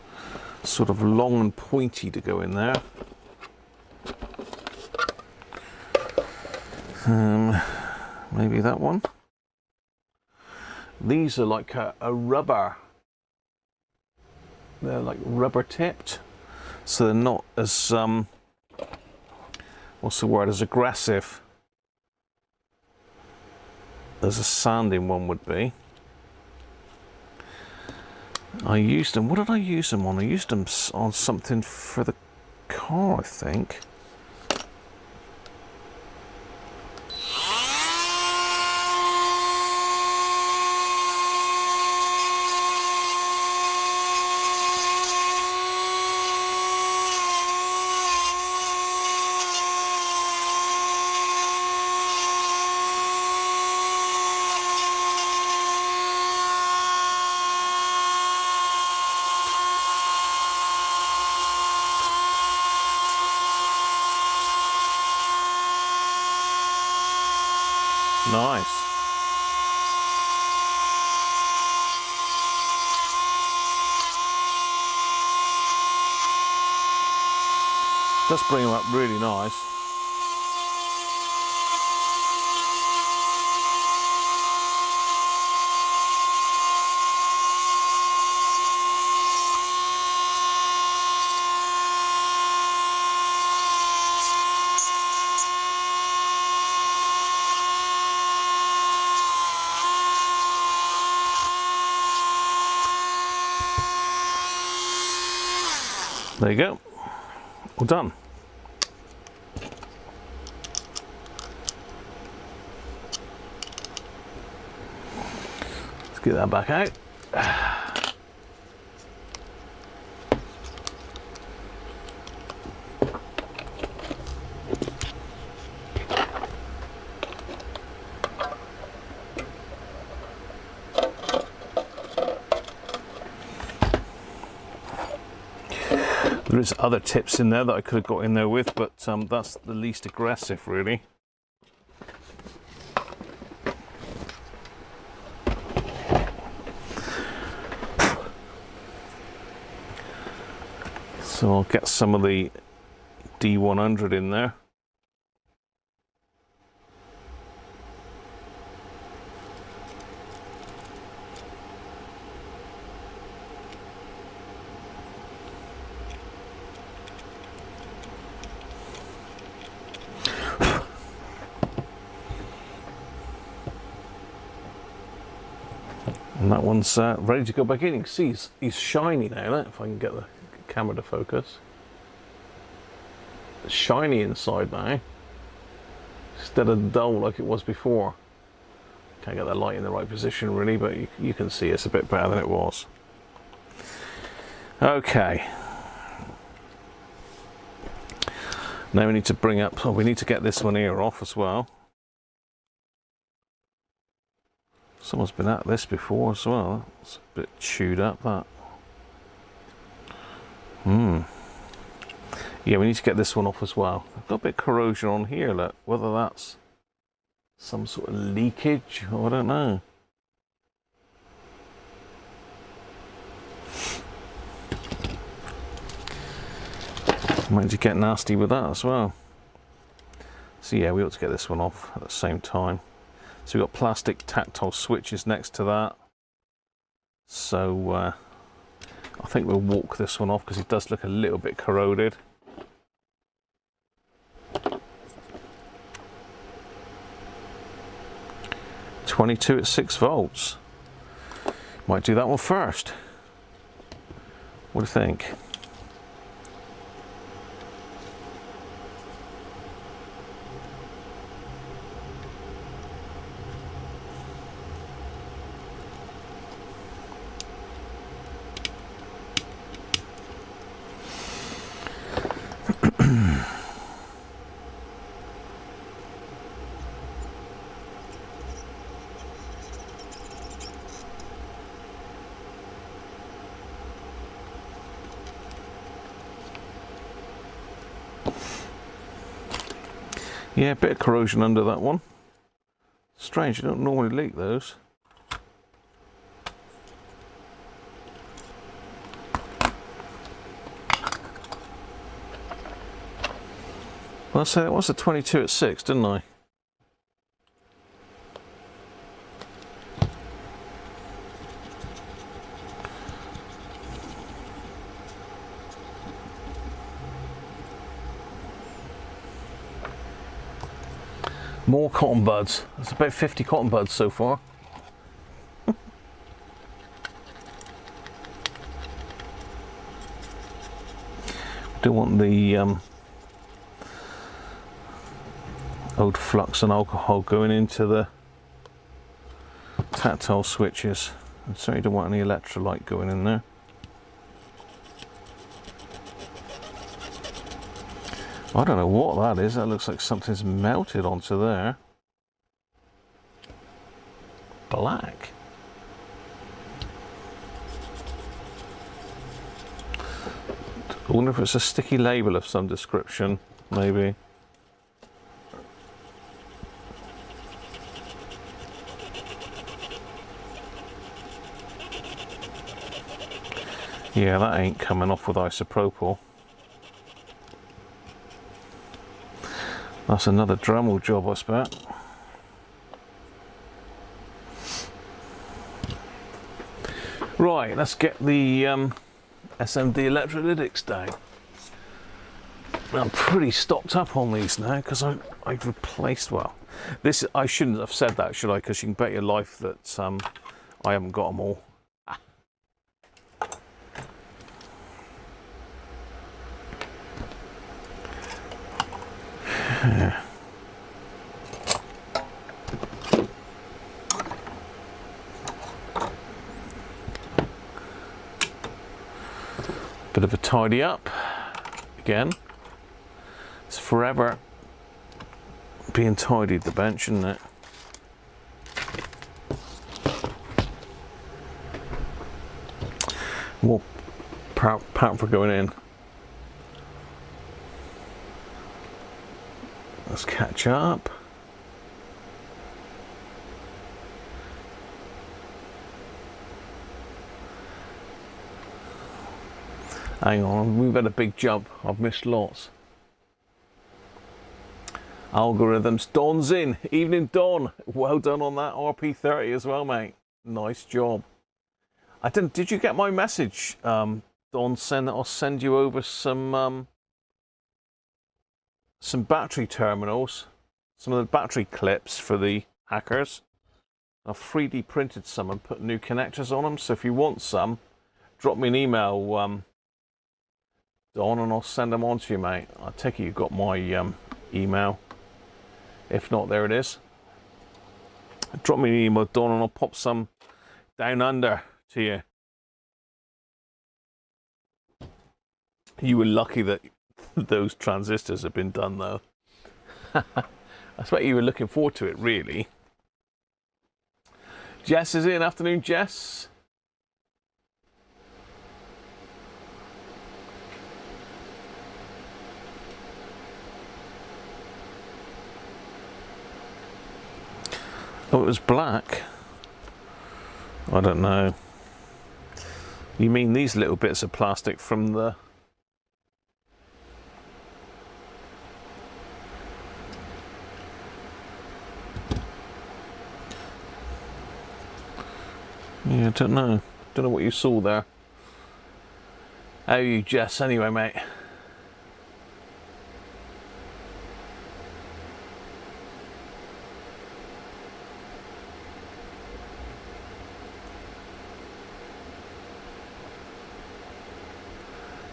sort of long and pointy to go in there. Maybe that one. These are like a rubber. They're like rubber tipped, so they're not as what's the word, as aggressive as a sanding one would be. I used them. What did I use them on? I used them on something for the car, I think. Nice. Just bring them up really nice. There you go, all done. Let's get that back out. There's other tips in there that I could have got in there with, but that's the least aggressive, really. So I'll get some of the D100 in there. And that one's ready to go back in. You can see he's shiny now, if I can get the camera to focus. It's shiny inside now, instead of dull like it was before. Can't get that light in the right position really, but you can see it's a bit better than it was. Okay. Now we need to bring up, we need to get this one here off as well. Someone's been at this before as well. It's a bit chewed up, that. Yeah, we need to get this one off as well. I've got a bit of corrosion on here, look. Whether that's some sort of leakage, or I don't know. Might to get nasty with that as well. So yeah, we ought to get this one off at the same time. So we've got plastic tactile switches next to that. So I think we'll walk this one off because it does look a little bit corroded. (22 at 6 volts). Might do that one first. What do you think? Yeah, a bit of corrosion under that one. Strange, you don't normally leak those. Well, I said it was a 22 at 6, didn't I? More cotton buds. That's about 50 cotton buds so far. Don't want the old flux and alcohol going into the tactile switches. And certainly don't want any electrolyte going in there. I don't know what that is. That looks like something's melted onto there. Black. I wonder if it's a sticky label of some description, maybe. Yeah, that ain't coming off with isopropyl. That's another Dremel job, I expect. Right, let's get the SMD electrolytics down. I'm pretty stocked up on these now because I've replaced, well, this, I shouldn't have said that, should I? Because you can bet your life that I haven't got them all. Yeah. Bit of a tidy up again. It's forever being tidied, the bench, isn't it? More pattern for going in. Let's catch up. Hang on, we've had a big jump. I've missed lots. Algorithms. Don's in. Evening, Don. Well done on that RP30 as well, mate. Nice job. I didn't. Did you get my message, Don? Saying that I'll send you over some battery terminals, some of the battery clips for the hackers. I've 3D printed some and put new connectors on them. So if you want some, drop me an email, Don, and I'll send them on to you, mate. I take it you've got my email. If not, there it is. Drop me an email, Don, and I'll pop some down under to you. You were lucky that those transistors have been done, though. I expect you were looking forward to it, really. Jess is in. Afternoon, Jess. Oh, it was black. I don't know. You mean these little bits of plastic from the Yeah, I don't know. Don't know what you saw there. How are you, Jess? Anyway, mate.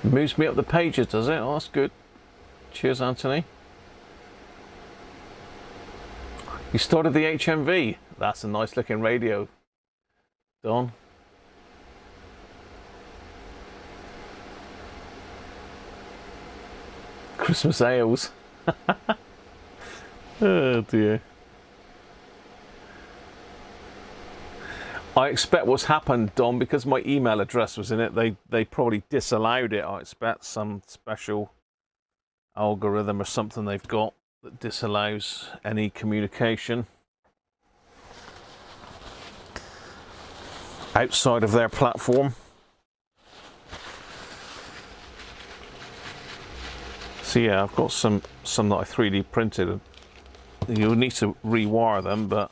Moves me up the pages, does it? Oh, that's good. Cheers, Anthony. You started the HMV. That's a nice looking radio, Don. Christmas ales. Oh dear. I expect what's happened, Don, because my email address was in it, they probably disallowed it. I expect some special algorithm or something they've got that disallows any communication outside of their platform. So yeah, I've got some that I 3D printed. You'll need to rewire them, but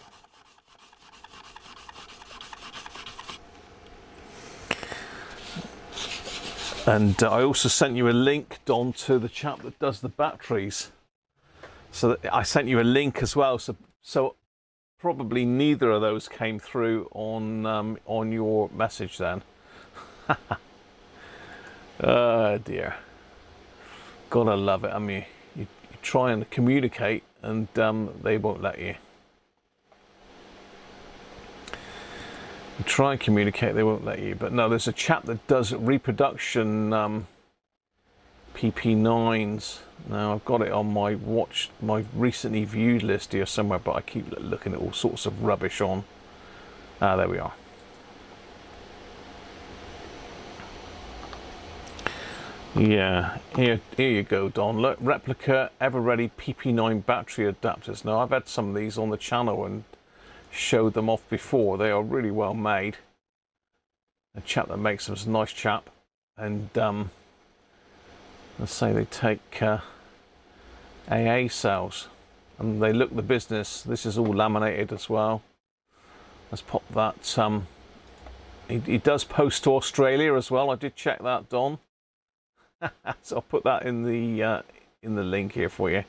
and I also sent you a link, Don, to the chap that does the batteries. So that I sent you a link as well. So probably neither of those came through on your message then. Oh dear. Gotta love it. I mean, you try and communicate and they won't let you. You try and communicate, they won't let you. But no, there's a chap that does reproduction PP9s. Now I've got it on my my recently viewed list here somewhere, but I keep looking at all sorts of rubbish on. Ah, there we are. Yeah, here you go, Don. Look, replica ever-ready PP9 battery adapters. Now I've had some of these on the channel and showed them off before. They are really well made. A chap that makes them is a nice chap, and let's say they take AA cells and they look the business. This is all laminated as well. Let's pop that. He does post to Australia as well. I did check that, Don. So I'll put that in the link here for you.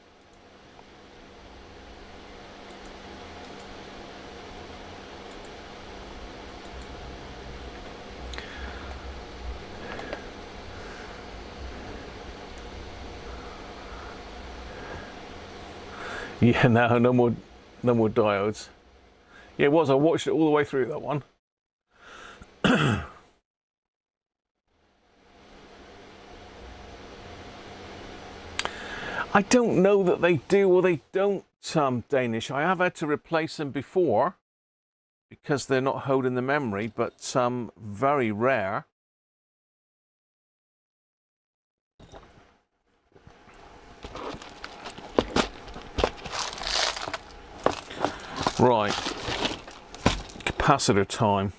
Yeah, no more diodes. Yeah, it was. I watched it all the way through, that one. I don't know that they do or they don't, Danish. I have had to replace them before because they're not holding the memory, but very rare. Right, capacitor time.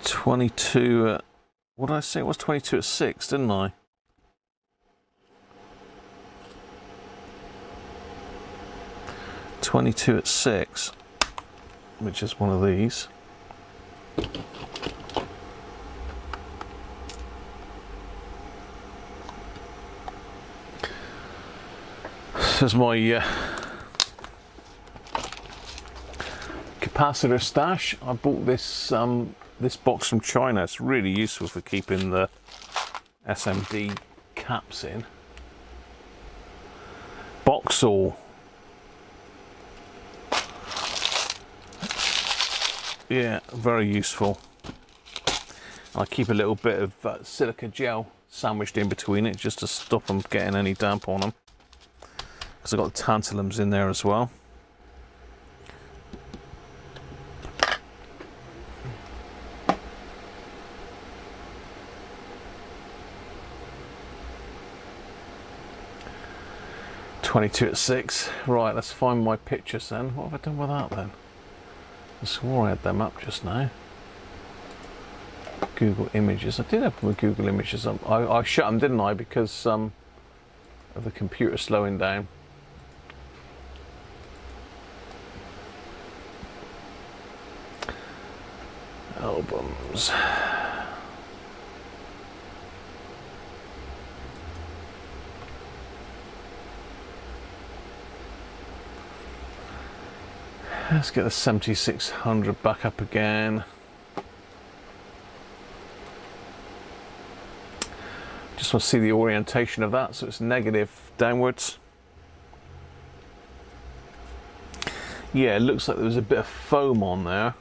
22, what did I say? It was 22 at 6, didn't I? $22 at 6, which is one of these. This is my capacitor stash. I bought this this box from China. It's really useful for keeping the SMD caps in. Boxall. Yeah, very useful. I keep a little bit of silica gel sandwiched in between it just to stop them getting any damp on them. Because I've got the tantalums in there as well. $22 at 6. Right, let's find my pictures then. What have I done with that then? I swore I had them up just now. Google Images. I did have my Google Images up. I shut them, didn't I? Because of the computer slowing down. albums. Let's get the 7600 back up again. Just want to see the orientation of that, so it's negative downwards. Yeah, it looks like there was a bit of foam on there.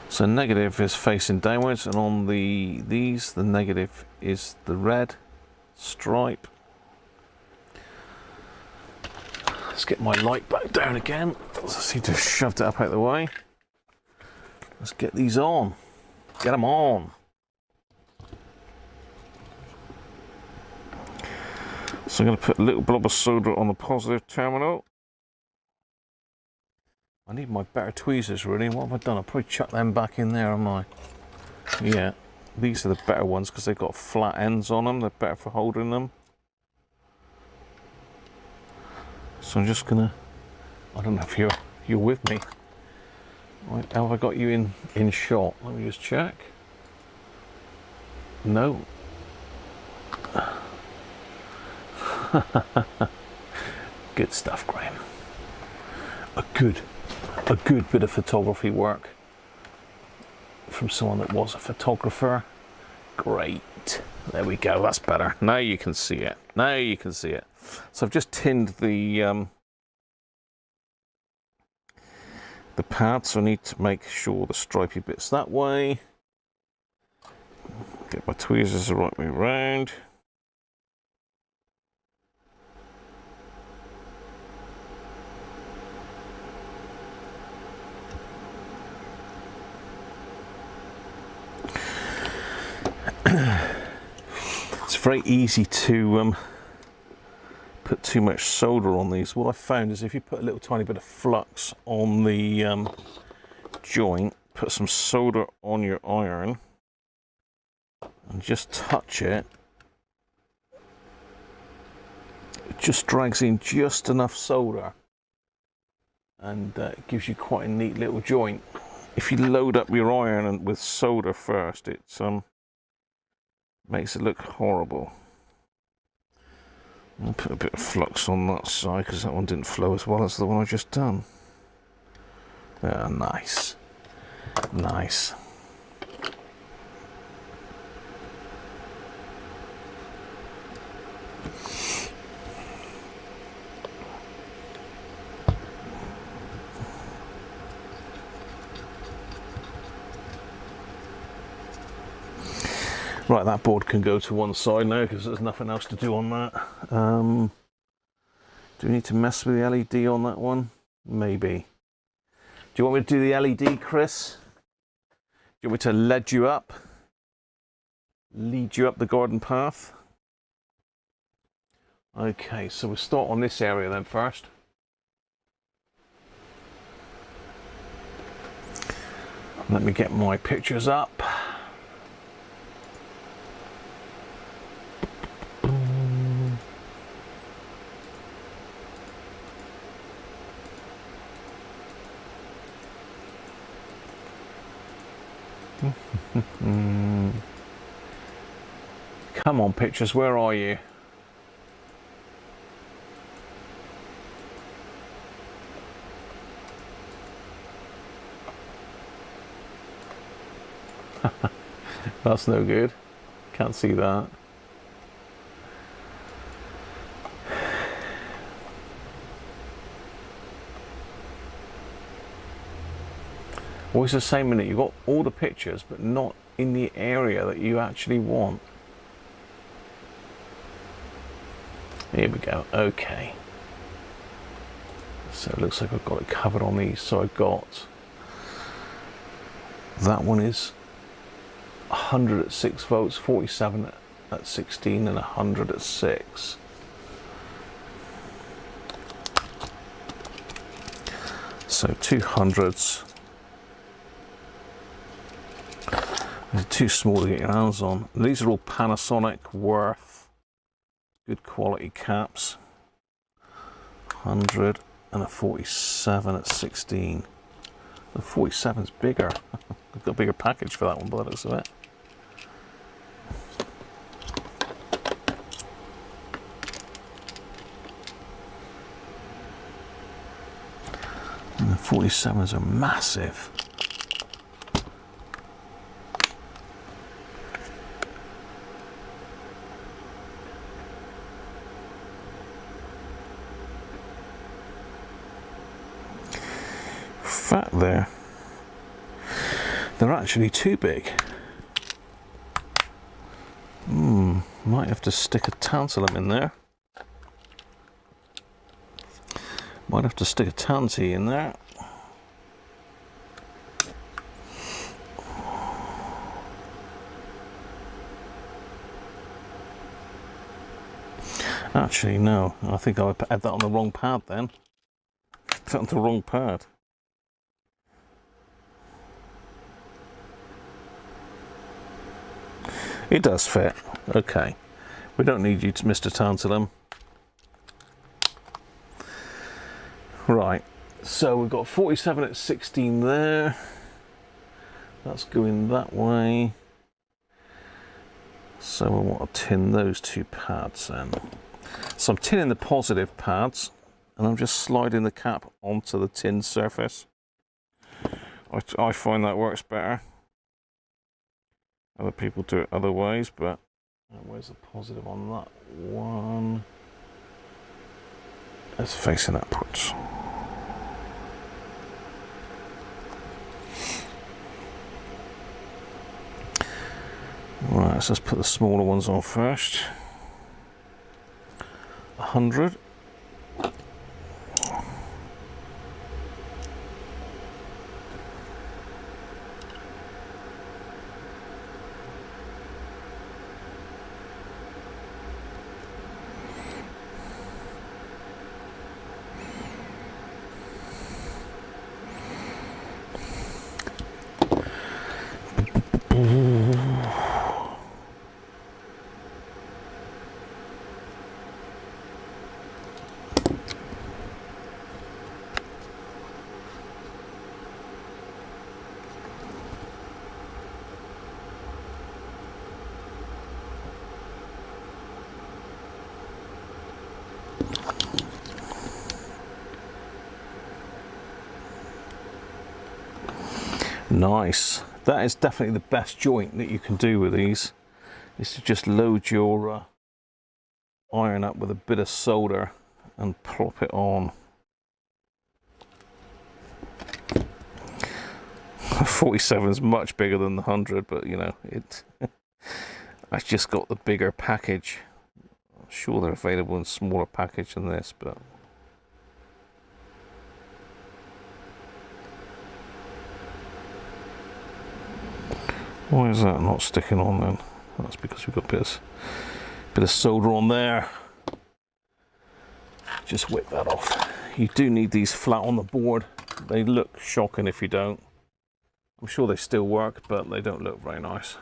So negative is facing downwards, and on these, the negative is the red stripe. Let's get my light back down again. I seem to have shoved it up out of the way. Let's get these on. Get them on. So I'm going to put a little blob of solder on the positive terminal. I need my better tweezers really. What have I done? I'll probably chuck them back in there, haven't I? Yeah, these are the better ones because they've got flat ends on them. They're better for holding them. So I'm just gonna, I don't know if you're with me. Right, how have I got you in shot? Let me just check. No. Good stuff, Graham. A good bit of photography work from someone that was a photographer. Great. There we go. That's better. Now you can see it. Now you can see it. So I've just tinned the pad, so I need to make sure the stripy bit's that way. Get my tweezers the right way around. It's very easy to put too much solder on these. What I found is if you put a little tiny bit of flux on the joint, put some solder on your iron and just touch it, it just drags in just enough solder and it gives you quite a neat little joint. If you load up your iron with solder first, it makes it look horrible. I'll put a bit of flux on that side because that one didn't flow as well as the one I just done. Yeah, nice. Nice. Right, that board can go to one side now because there's nothing else to do on that. Do we need to mess with the LED on that one? Maybe. Do you want me to do the LED, Chris? Do you want me to lead you up the garden path? Okay, so we'll start on this area then first. Let me get my pictures up. Come on, pictures, where are you? That's no good. Can't see that. Always the same minute, you've got all the pictures but not in the area that you actually want. Here we go. Okay, so it looks like I've got it covered on these. So I've got that one is 100 at 6 volts, 47 at 16 and 100 at 6. So 200s. They're too small to get your hands on. These are all Panasonic Worth, good quality caps. 100 and a 47 at 16. The 47's bigger. I've got a bigger package for that one by the looks of it. And the 47s are massive. Fat there. They're actually too big. Might have to stick a tantalum in there. Might have to stick a tanty in there. Actually, no. I think I had that on the wrong pad then. Put that on the wrong pad. It does fit. Okay. We don't need you to Mr. Tantalum. Right. So we've got 47 at 16 there. That's going that way. So we want to tin those two pads then. So I'm tinning the positive pads and I'm just sliding the cap onto the tin surface. I find that works better. Other people do it other ways, but where's the positive on that one? It's facing upwards. Right, so let's put the smaller ones on first. 100. Nice. That is definitely the best joint that you can do with these, is to just load your iron up with a bit of solder and plop it on. 47 is much bigger than the 100, but you know, it I've just got the bigger package. I'm sure they're available in smaller package than this, but why is that not sticking on then? That's because we've got a bit of solder on there. Just whip that off. You do need these flat on the board. They look shocking if you don't. I'm sure they still work, but they don't look very nice.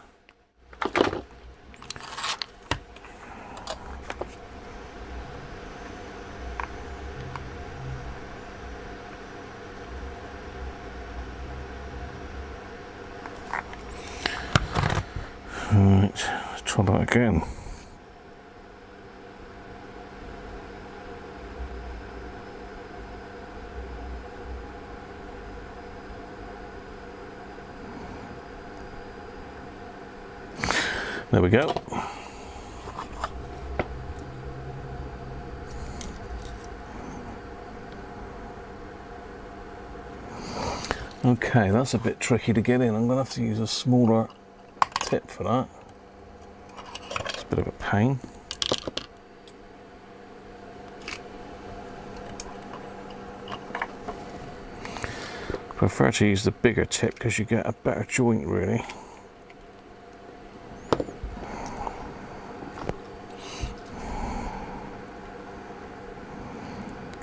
Right, let's try that again. There we go. Okay, that's a bit tricky to get in. I'm going to have to use a smaller tip for that. It's a bit of a pain. I prefer to use the bigger tip because you get a better joint really.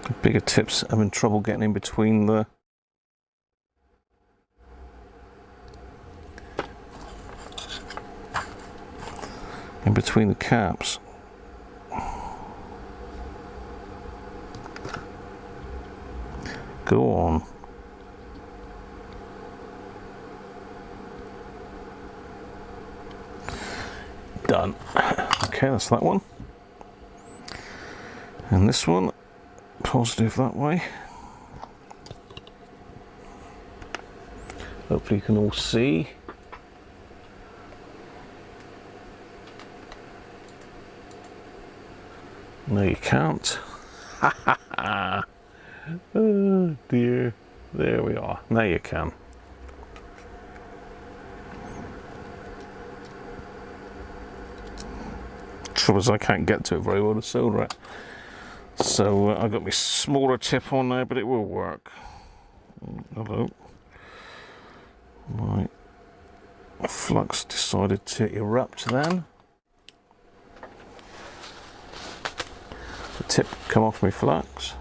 The bigger tips having trouble getting in between the caps. Go on. Done. Okay, that's that one. And this one, positive that way. Hopefully you can all see. No, you can't. Oh dear. There we are. Now you can. Trouble is I can't get to it very well to solder it. So I've got my smaller tip on there, but it will work. Hello. My flux decided to erupt then. The tip come off my flux.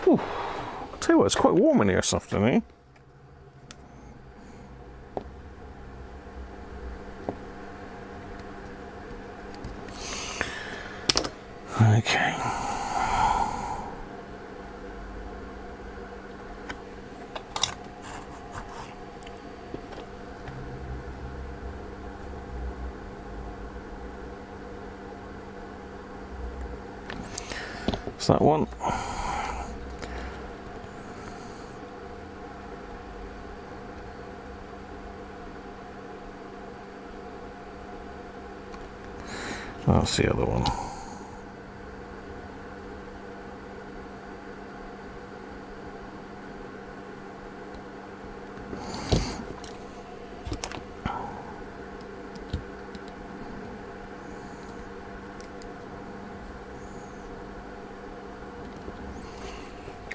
Whew. I'll tell you what, it's quite warm in here this afternoon. Okay. That's that one. That's the other one.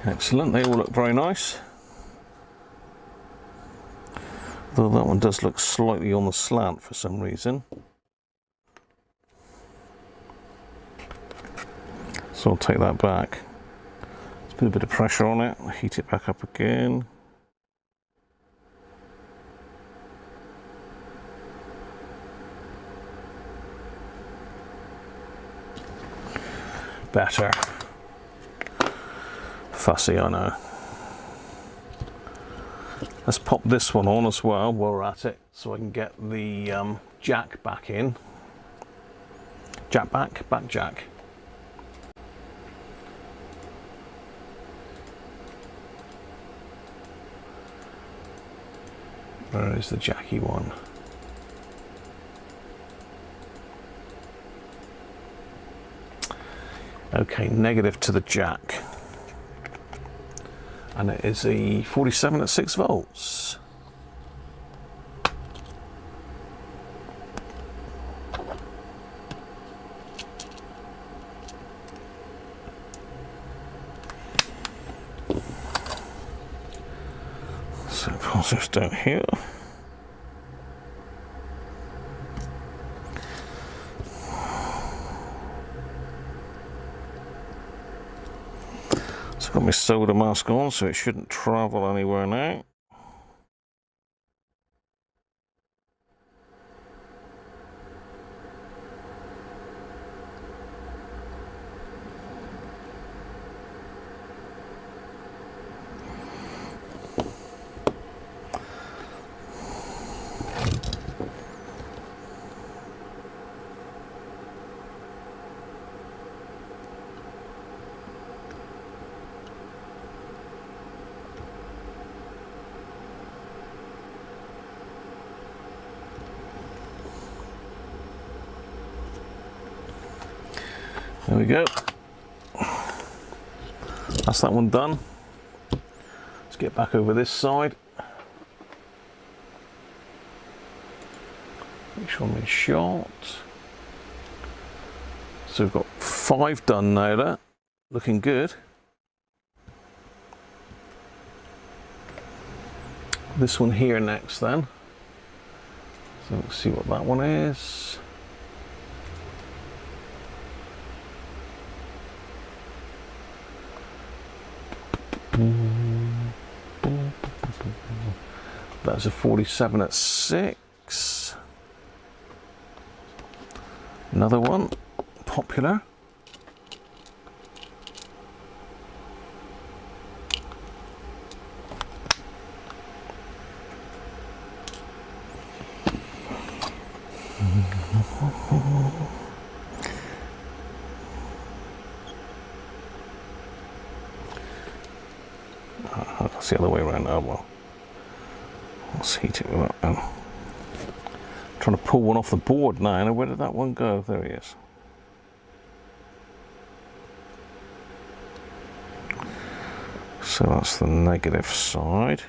Excellent, they all look very nice. Though that one does look slightly on the slant for some reason. So I'll take that back. Let's put a bit of pressure on it, heat it back up again. Better. Fussy, I know. Let's pop this one on as well while we're at it, so I can get the jack back in. Jack back jack. Where is the jacky one? Okay, negative to the jack. And it is a 47 at 6 volts. So positives down here. Got my solder mask on, so it shouldn't travel anywhere now. There we go. That's that one done. Let's get back over this side. Make sure I'm in shot. So we've got 5 done now there. Looking good. This one here next then. So let's see what that one is. That's a 47 at 6. Another one, popular. the other way around. Oh well. Let's heat it with that then. Trying to pull one off the board now. Where did that one go? There he is. So that's the negative side.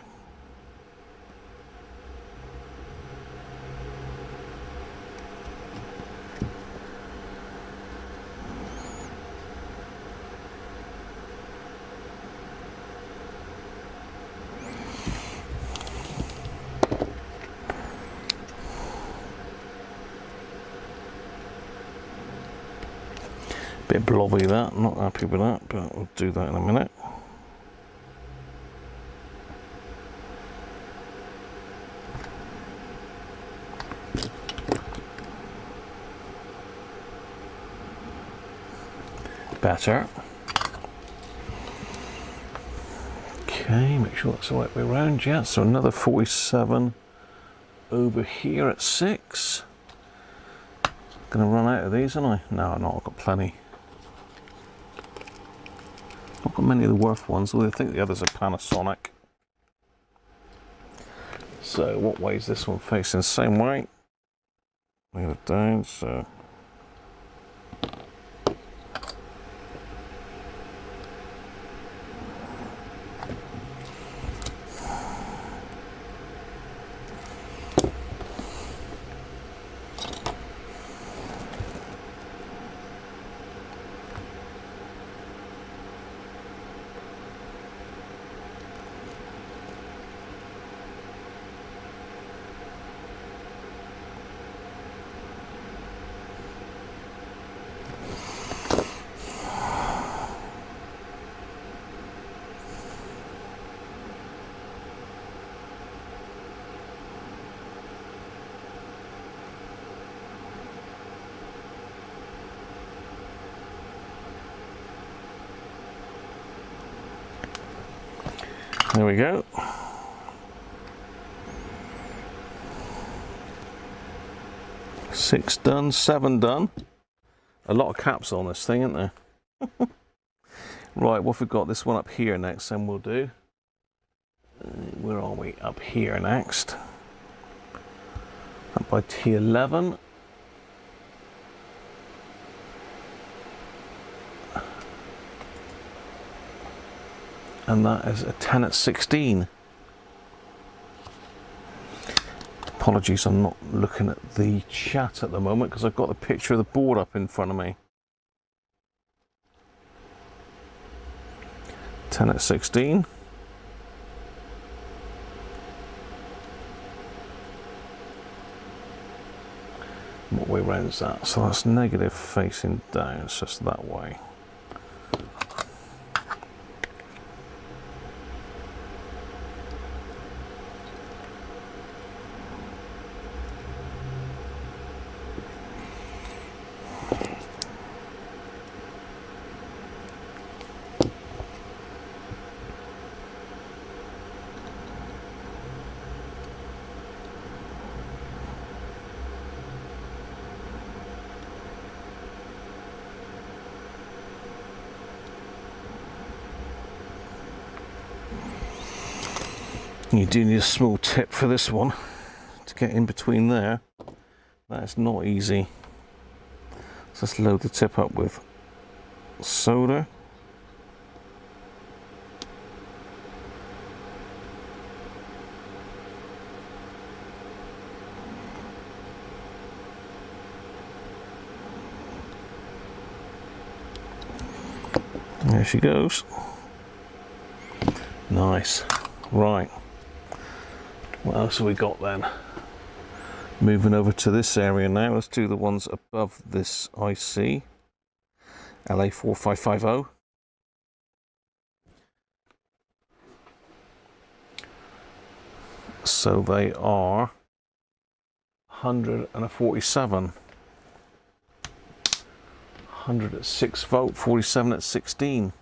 Bit blobby that, not happy with that, but we'll do that in a minute. Better. Okay, make sure that's the right way around. Yeah, so another 47 over here at 6. Gonna run out of these, aren't I? No, no, I've got plenty. Not got many of the worth ones, although I think the others are Panasonic. So what way is this one facing? Same way. Lay it down, so. There we go. Six done, 7 done. A lot of caps on this thing, isn't there? Right, what have we got? This one up here next, then we'll do. Where are we? Up here next. Up by T11. And that is a 10 at 16. Apologies, I'm not looking at the chat at the moment because I've got the picture of the board up in front of me. 10 at 16. What way round is that? So that's negative facing down, it's just that way. You do need a small tip for this one to get in between there. That is not easy. So let's load the tip up with solder. There she goes. Nice. Right. What else have we got then? Moving over to this area now. Let's do the ones above this IC. LA4550. So they are 100 and a 47. 100 at 6 volt, 47 at 16.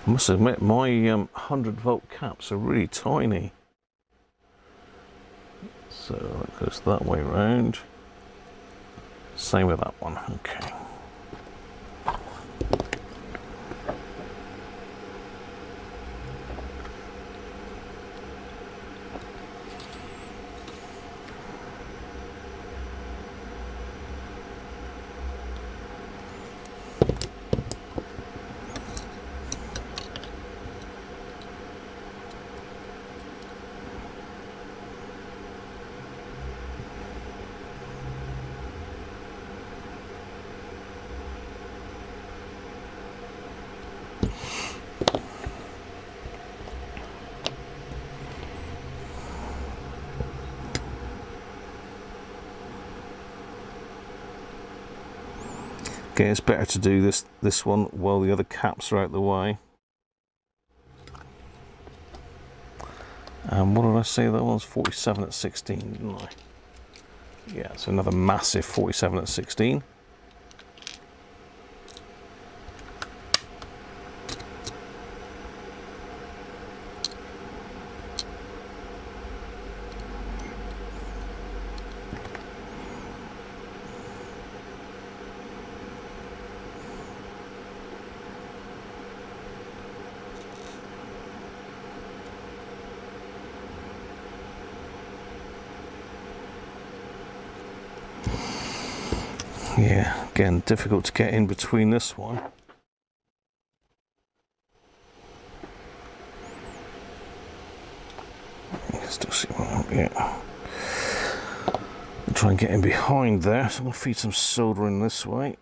I must admit, my 100 volt caps are really tiny. So that goes that way round. Same with that one. Okay. Okay, it's better to do this one while the other caps are out the way. And what did I say that was? 47 at 16, didn't I? Yeah, so another massive 47 at 16. Yeah, again, difficult to get in between this one. You can still see one, yeah. I'll try and get in behind there, so I'm going to feed some soldering this way.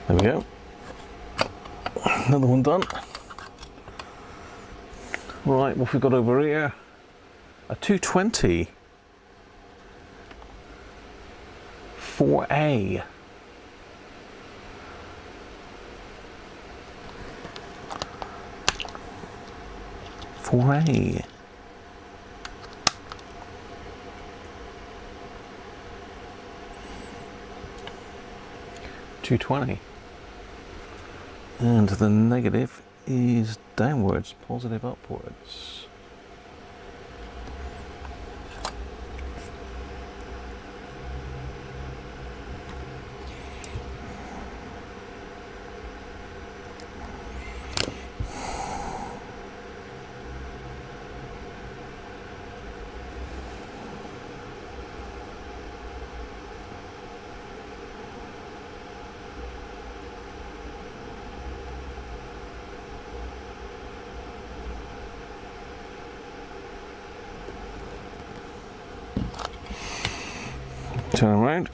There we go. Another one done. Right, what have we got over here? A 220. 4A. .4A. .220. And the negative is downwards, positive upwards. Turn around.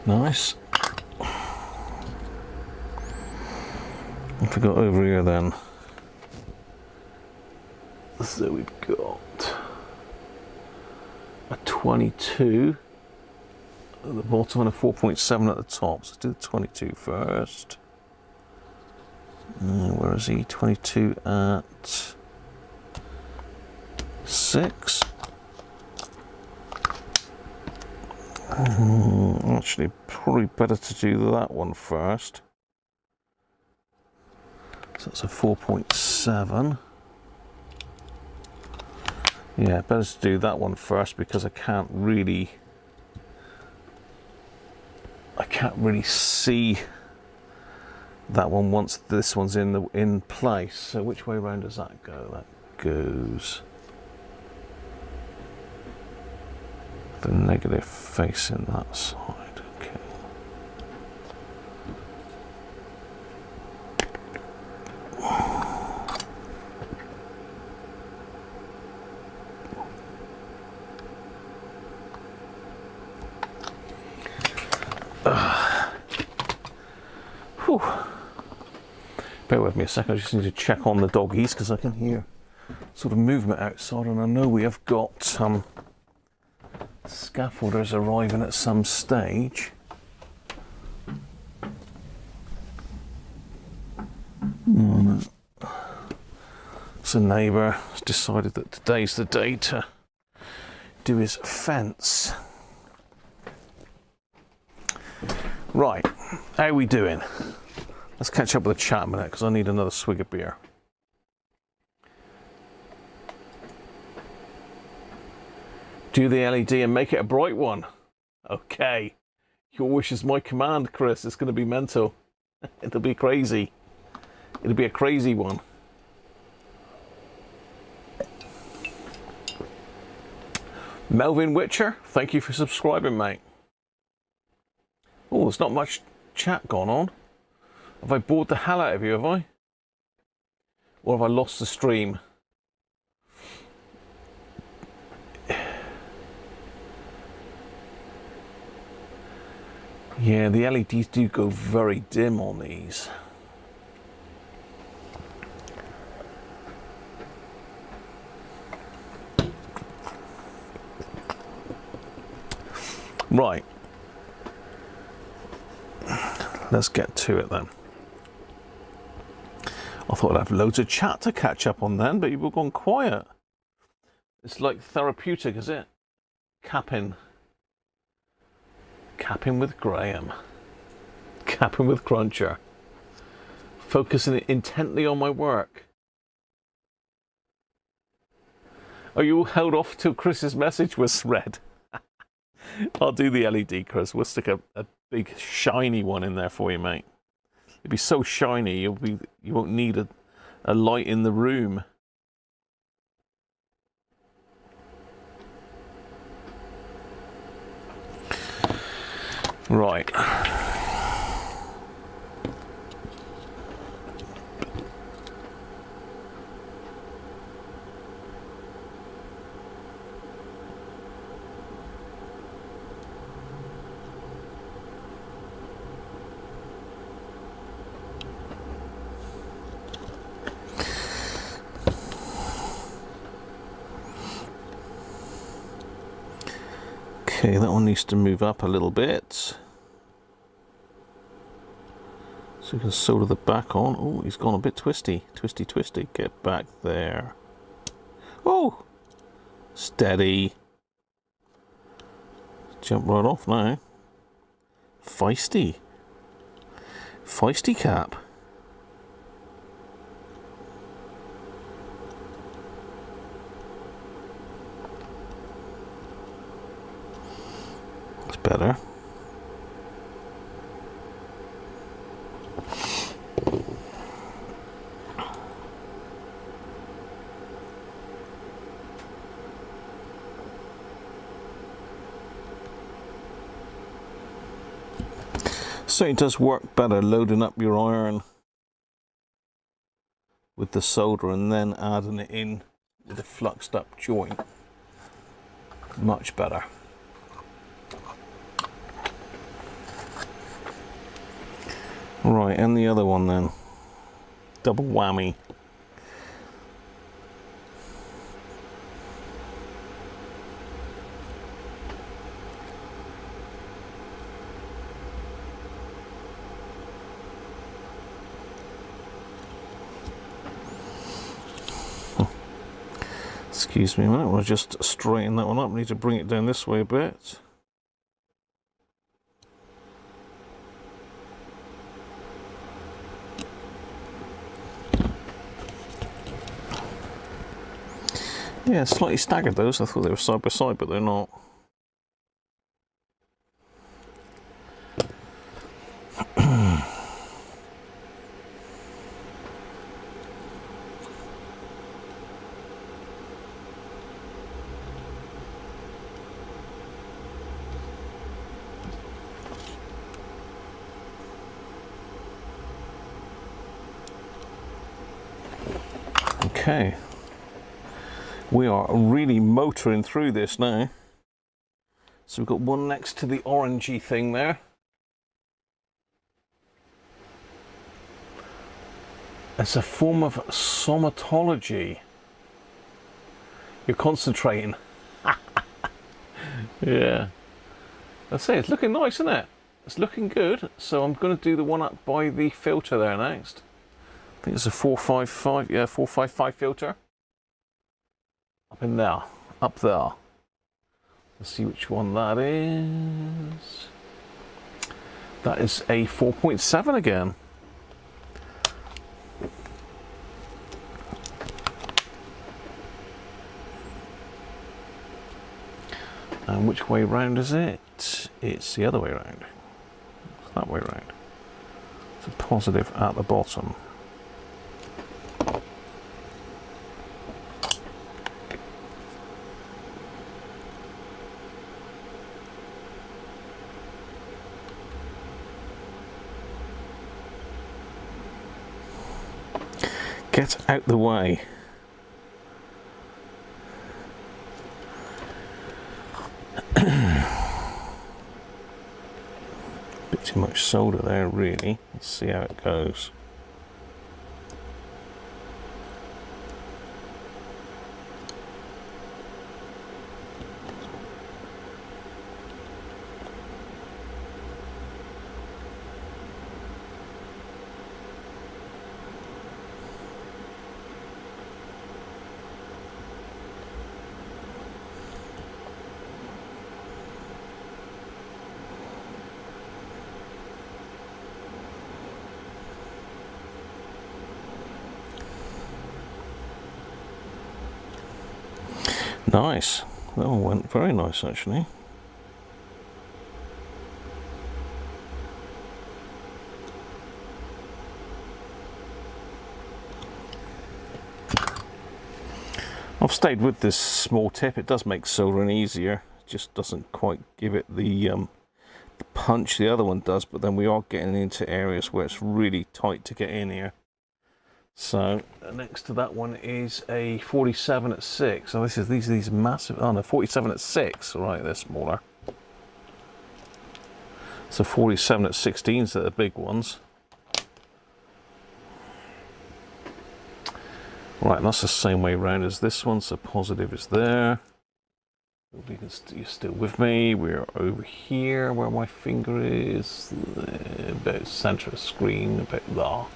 Nice. What have we got over here then? So we've got a 22 at the bottom and a 4.7 at the top. So let's do the 22 first. Where is he? 22 at 6. Actually, probably better to do that one first. So that's a 4.7. Yeah, better to do that one first because I can't really see that one once this one's in place. So which way around does that go? That goes the negative facing that side. Okay. Whew. Bear with me a second, I just need to check on the doggies because I can hear sort of movement outside, and I know we have got scaffolders arriving at some stage. Oh, no. So neighbour has decided that today's the day to do his fence. Right, how are we doing? Let's catch up with the chat a minute because I need another swig of beer. Do the LED and make it a bright one. Okay. Your wish is my command, Chris. It's going to be mental. It'll be crazy. It'll be a crazy one. Melvin Witcher, thank you for subscribing, mate. Oh, there's not much chat gone on. Have I bored the hell out of you, have I? Or have I lost the stream? Yeah, the LEDs do go very dim on these. Right. Let's get to it then. I thought I'd have loads of chat to catch up on then, but you've all gone quiet. It's like therapeutic, is it? Capping with Graham. Capping with Cruncher. Focusing intently on my work. Are you all held off till Chris's message was read? I'll do the LED, Chris. We'll stick a big shiny one in there for you, mate. It'll be so shiny you won't need a light in the room. Right. Okay, that one needs to move up a little bit. So we can solder the back on. Oh, he's gone a bit twisty. Twisty, twisty. Get back there. Oh! Steady. Jump right off now. Feisty. Feisty cap. That's better. So it does work better loading up your iron with the solder and then adding it in with a fluxed up joint. Much better. Right, and the other one then. Double whammy. Excuse me a minute, we'll just straighten that one up. Need to bring it down this way a bit. Yeah, slightly staggered those. I thought they were side by side, but they're not. Okay, we are really motoring through this now. So we've got one next to the orangey thing there. It's a form of somatology. You're concentrating. Yeah. Let's say it's looking nice, isn't it? It's looking good. So I'm going to do the one up by the filter there next. I think it's a 455. Yeah, 455 filter. Up in there. Up there. Let's see which one that is. That is a 4.7 again. And which way round is it? It's the other way round. It's that way round. It's a positive at the bottom. Get out the way. Bit too much solder there, really. Let's see how it goes. Nice. That one went very nice, actually. I've stayed with this small tip. It does make soldering easier. It just doesn't quite give it the punch the other one does, but then we are getting into areas where it's really tight to get in here. So next to that one is a 47 at 6. So these massive. Oh no, 47 at 6. Right, they're smaller. So 47 at 16s are the big ones. Right, and that's the same way round as this one. So positive is there. You're still with me. We're over here where my finger is, about center of the screen, about there.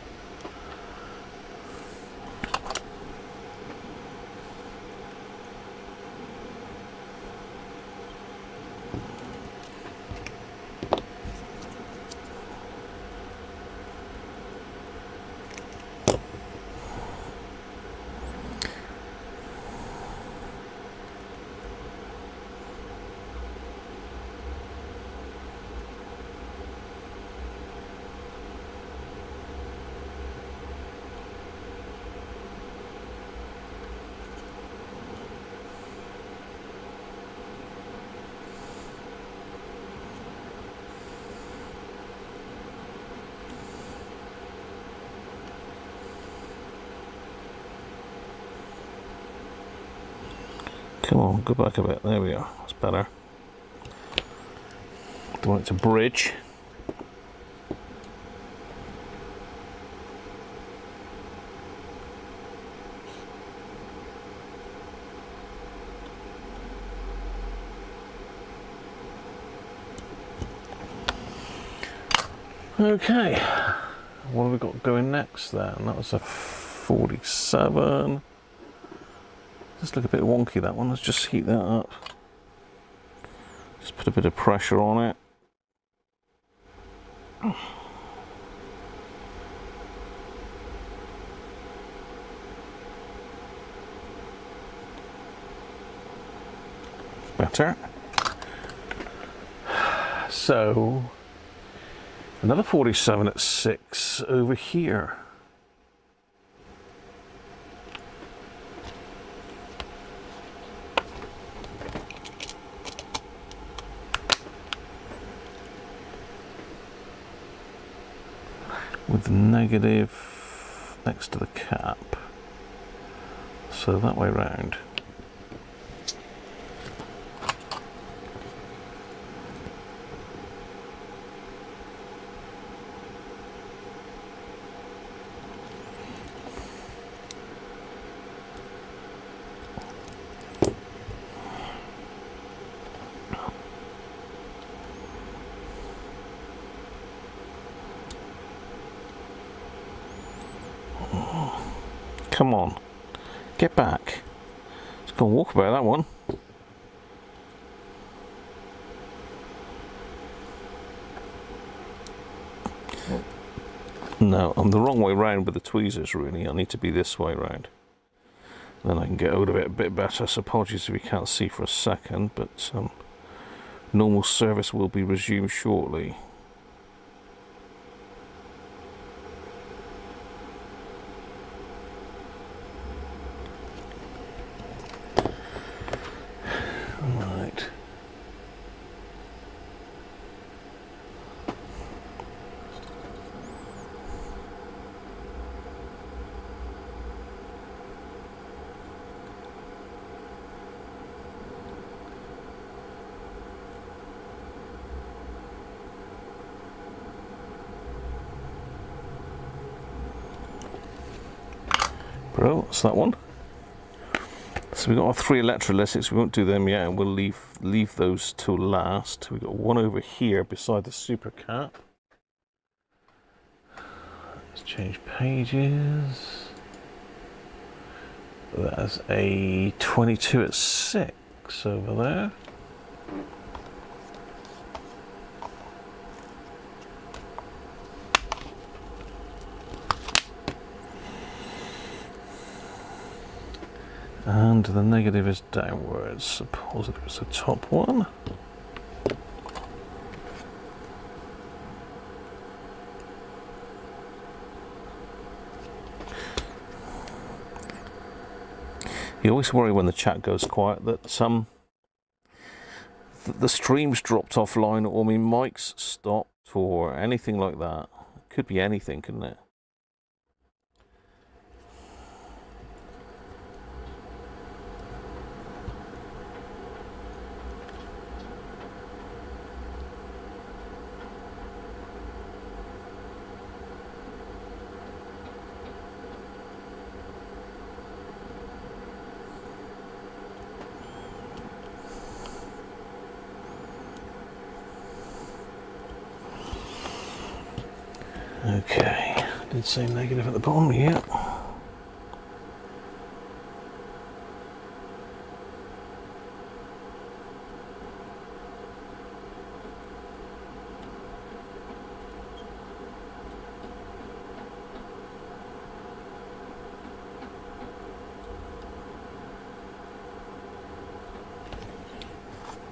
Come on, go back a bit. There we are. That's better. Don't want it to bridge. Okay, what have we got going next then? That was a 47. Just look a bit wonky, that one. Let's just heat that up. Just put a bit of pressure on it. Better. So, another 47 at 6 over here. With the negative next to the cap, so that way round. Come on, get back. It's gonna walk about that one. No, I'm the wrong way round with the tweezers really. I need to be this way round. Then I can get hold of it a bit better. So apologies if you can't see for a second, but normal service will be resumed shortly. Right. Bro, that's that one. So we've got our 3 electrolytics. We won't do them yet, and we'll leave those till last. We've got one over here beside the super cap. Let's change pages. That's a 22 at 6 over there. And the negative is downwards, the positive is the top one. You always worry when the chat goes quiet that the stream's dropped offline, or my mic's stopped, or anything like that. It could be anything, couldn't it? Okay, did say negative at the bottom, yeah.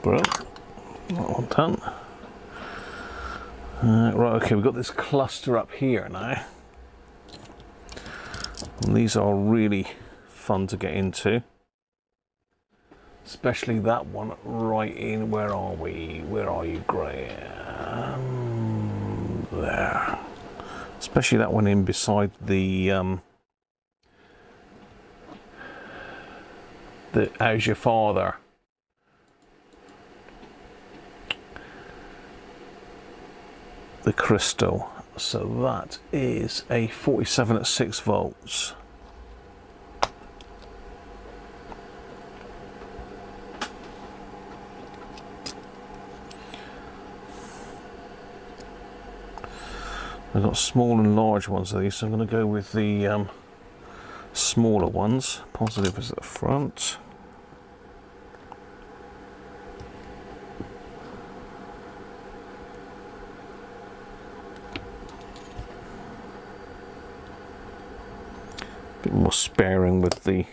Bro, that one done. Right, okay, we've got this cluster up here now. And these are really fun to get into. Especially that one right in, where are we? Where are you, Graham? There. Especially that one in beside the How's Your Father? The crystal. So that is a 47 at 6 volts. I've got small and large ones of these, so I'm going to go with the smaller ones. Positive is at the front. Bit more sparing with the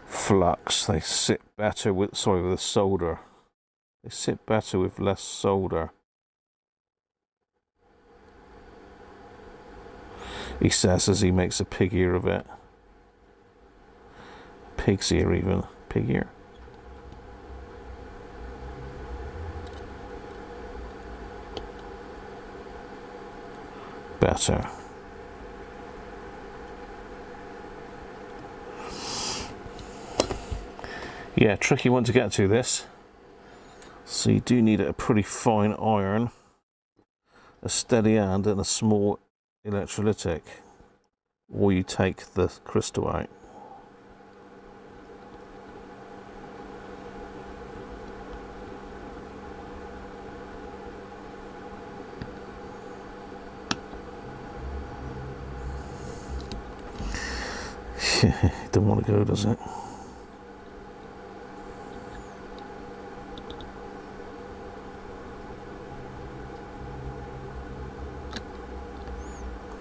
flux. They sit better with, with the solder. They sit better with less solder. He says as he makes a pig ear of it. Pig's ear even. Pig ear. Better. Yeah, tricky one to get to this. So you do need a pretty fine iron, a steady hand and a small electrolytic, or you take the crystal out. Don't want to go, does it?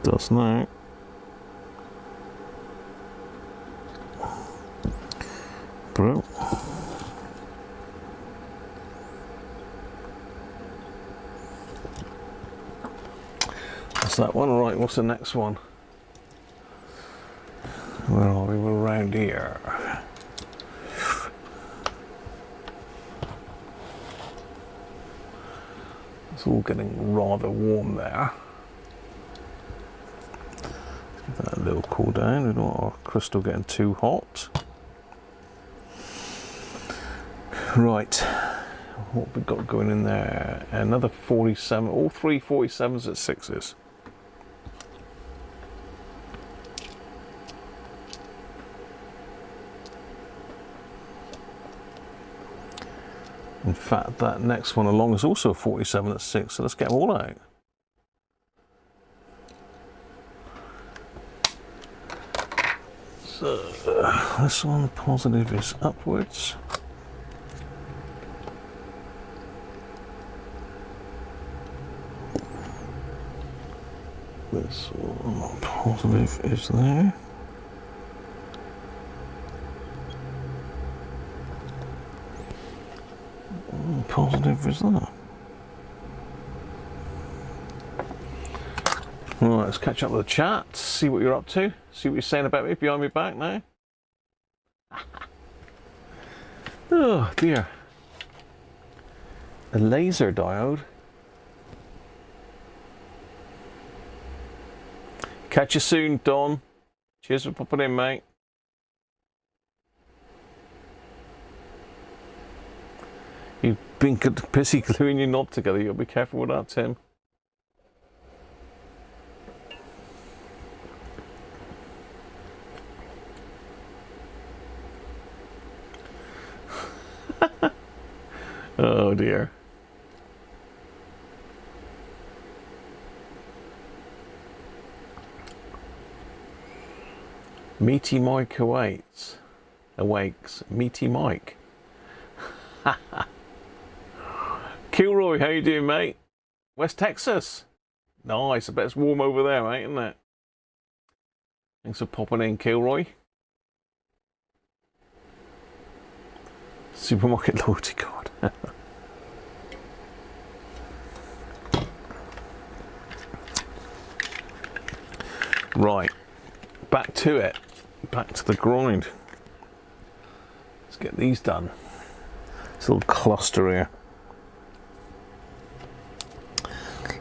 Does now. Bro. That's that one. Right, what's the next one? Where are we? We're around here. It's all getting rather warm there. Give that a little cool down. We don't want our crystal getting too hot. Right, what have we got going in there? Another 47, all three 47s at 6s. In fact, that next one along is also a 47 at 6, so let's get them all out. So, this one positive is upwards. This one positive is there. Positive is that. Right, let's catch up with the chat, see what you're up to, see what you're saying about me behind my back now. Oh dear. A laser diode. Catch you soon, Don. Cheers for popping in, mate. You've been busy gluing your knob together. You'll be careful with that, Tim. Oh dear. Meaty Mike awakes. Meaty Mike. Kilroy, how you doing, mate? West Texas. Nice. I bet it's warm over there, mate, isn't it? Thanks for popping in, Kilroy. Supermarket loyalty card. Right. Back to it. Back to the grind. Let's get these done. This little cluster here.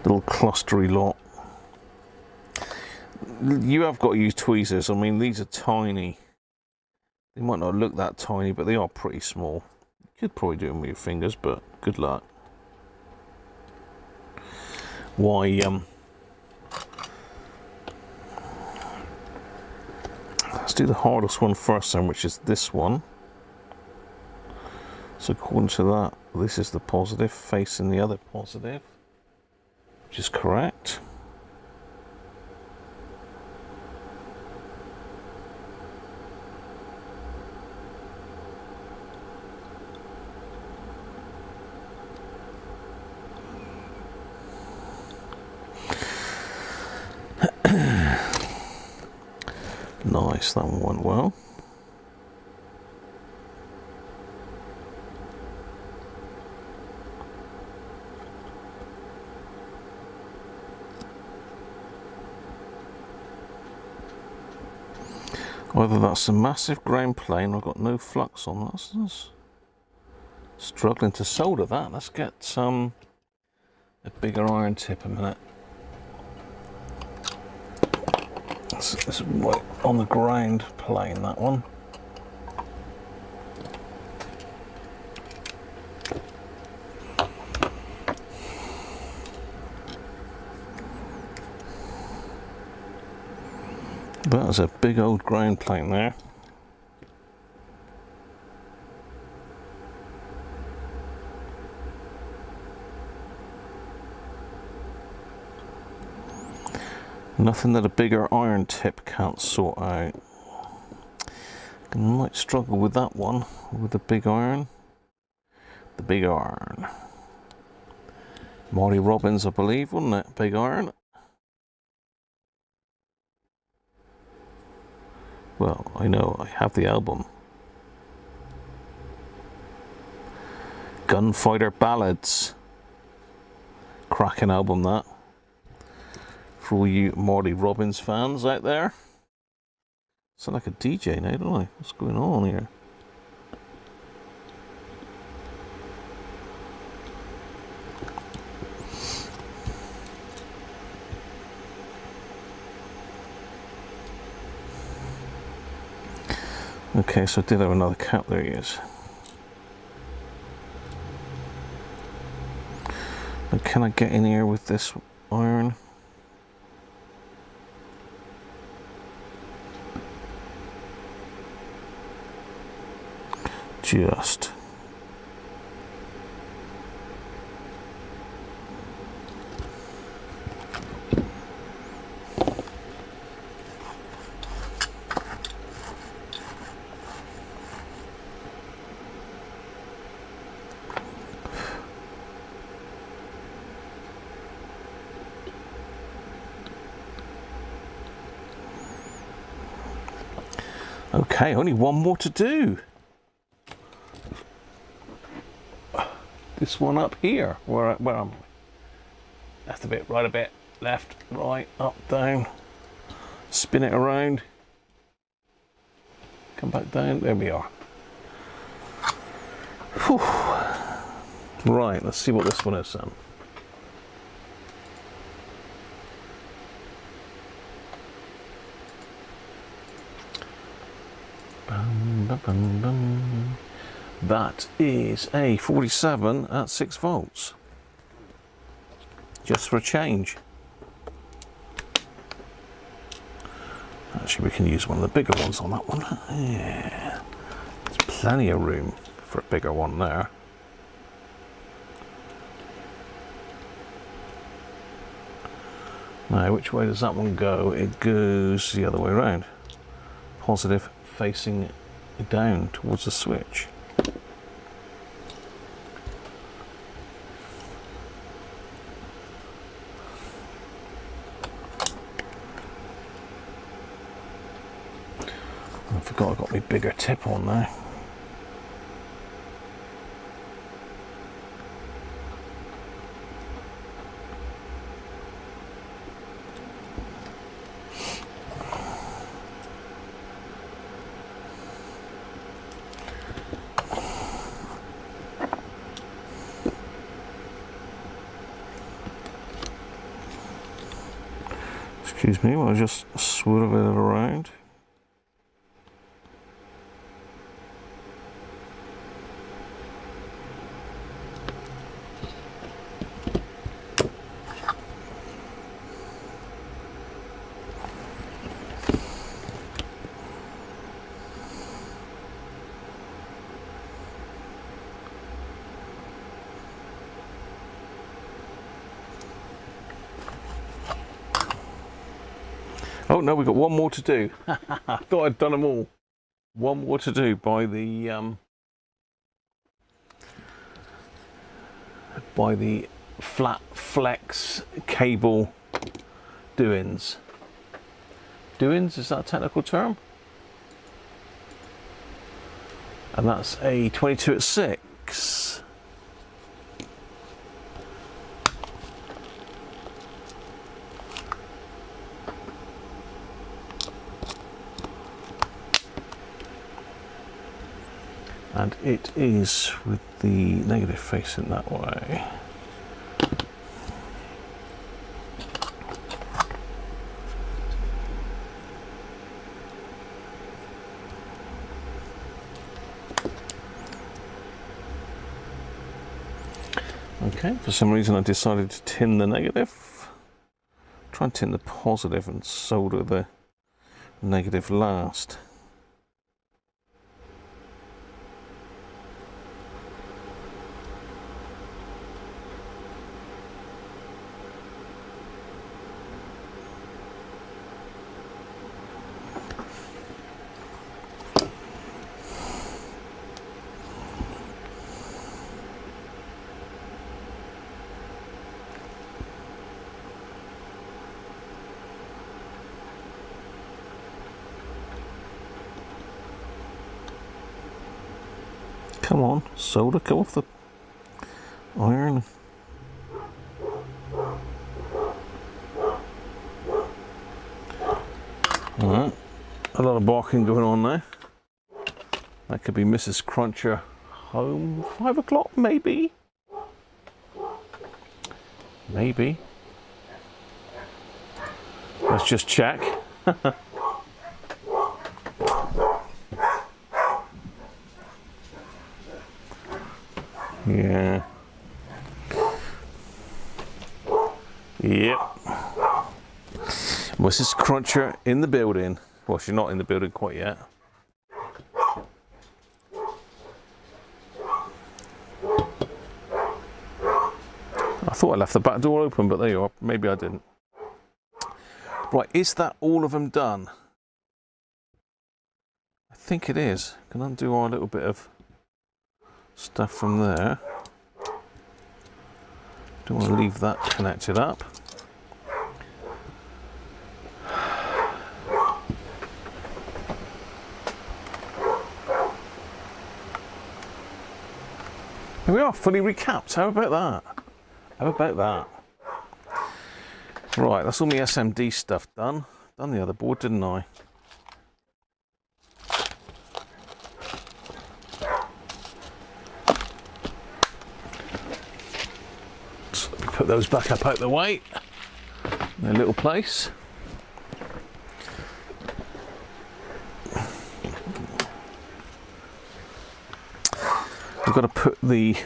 Little clustery lot. You have got to use tweezers. I mean, these are tiny. They might not look that tiny, but they are pretty small. You could probably do them with your fingers, but good luck. Why, let's do the hardest one first then, which is this one. So according to that, this is the positive facing the other positive, which is correct. Nice, that one went well. Either that's a massive ground plane or I've got no flux on that. That's struggling to solder that. Let's get a bigger iron tip a minute. It's right on the ground plane, that one. That is a big old ground plane there. Nothing that a bigger iron tip can't sort out. I might struggle with that one, with the big iron. The big iron. Marty Robbins, I believe, wasn't it? Big iron. Well, I know, I have the album. Gunfighter Ballads. Cracking album, that. For all you Marty Robbins fans out there. Sound like a DJ now, don't I? What's going on here? Okay, so I did have another cap. There he is. Now, can I get in here with this iron? Just. Okay, only one more to do. This one up here. Where am I? Left a bit, right a bit, left, right, up, down. Spin it around. Come back down. There we are. Whew. Right, let's see what this one is then. That is a 47 at 6 volts. Just for a change. Actually, we can use one of the bigger ones on that one. Yeah. There's plenty of room for a bigger one there. Now, which way does that one go? It goes the other way around. Positive facing down towards the switch. I forgot I got my bigger tip on now. Excuse me, I'll just swerve it around. Oh no, we've got one more to do. I thought I'd done them all. One more to do by the flat flex cable do-ins. Do-ins, is that a technical term? And that's a 22 at 6. And it is with the negative facing that way. Okay, for some reason I decided to tin the negative. Try and tin the positive and solder the negative last. Come on, solder, come off the iron. Alright, a lot of barking going on there. That could be Mrs. Cruncher home. 5 o'clock, maybe? Maybe. Let's just check. Yeah. Yep. Mrs. Cruncher in the building. Well, she's not in the building quite yet. I thought I left the back door open, but there you are. Maybe I didn't. Right, is that all of them done? I think it is. Can undo our little bit of stuff from there. Don't want to leave that connected up. Here we are, fully recapped. How about that? How about that? Right, that's all my SMD stuff done. Done the other board, didn't I? So put those back up out the way. Their little place. We've got to put the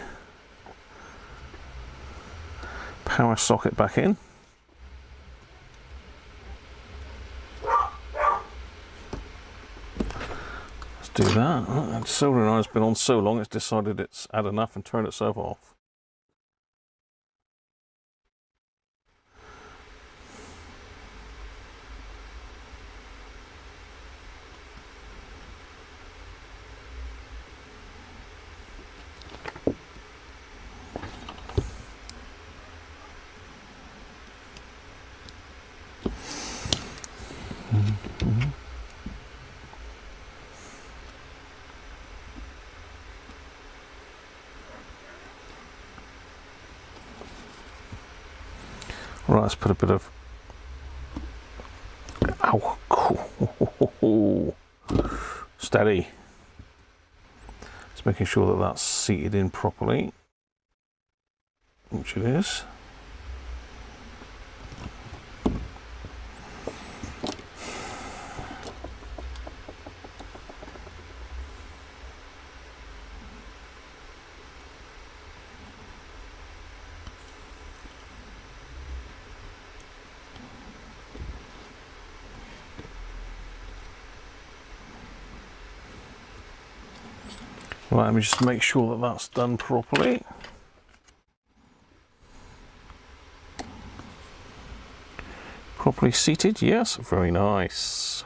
power socket back in. Let's do that. That soldering iron's been on so long it's decided it's had enough and turned itself off. Right, let's put a bit of... Ow! Steady. Just making sure that that's seated in properly, which it is. Right, let me just make sure that that's done properly. Properly seated, yes, very nice.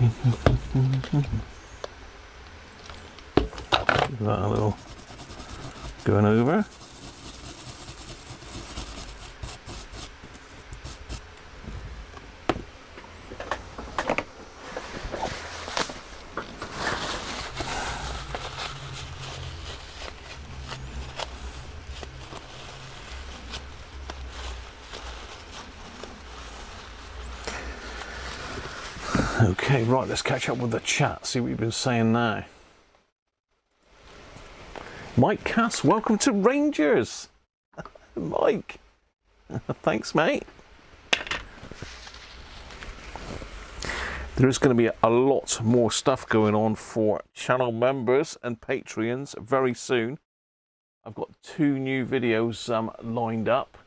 Give that a little going over. Okay, right, let's catch up with the chat, see what you've been saying now. Mike Cass, welcome to Rangers. Mike, thanks mate. There is going to be a lot more stuff going on for channel members and Patreons very soon. I've got 2 new videos lined up.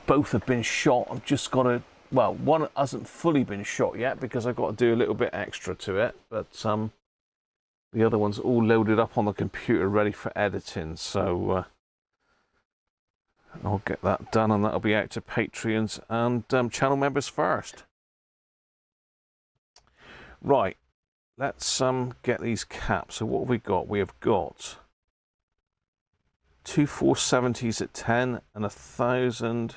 Both have been shot. I've just got to, well, one hasn't fully been shot yet because I've got to do a little bit extra to it, but the other one's all loaded up on the computer ready for editing, so I'll get that done and that'll be out to Patreons and channel members first. Right, let's get these caps. So what have we got? We have got Two 470s at 10 and 1,000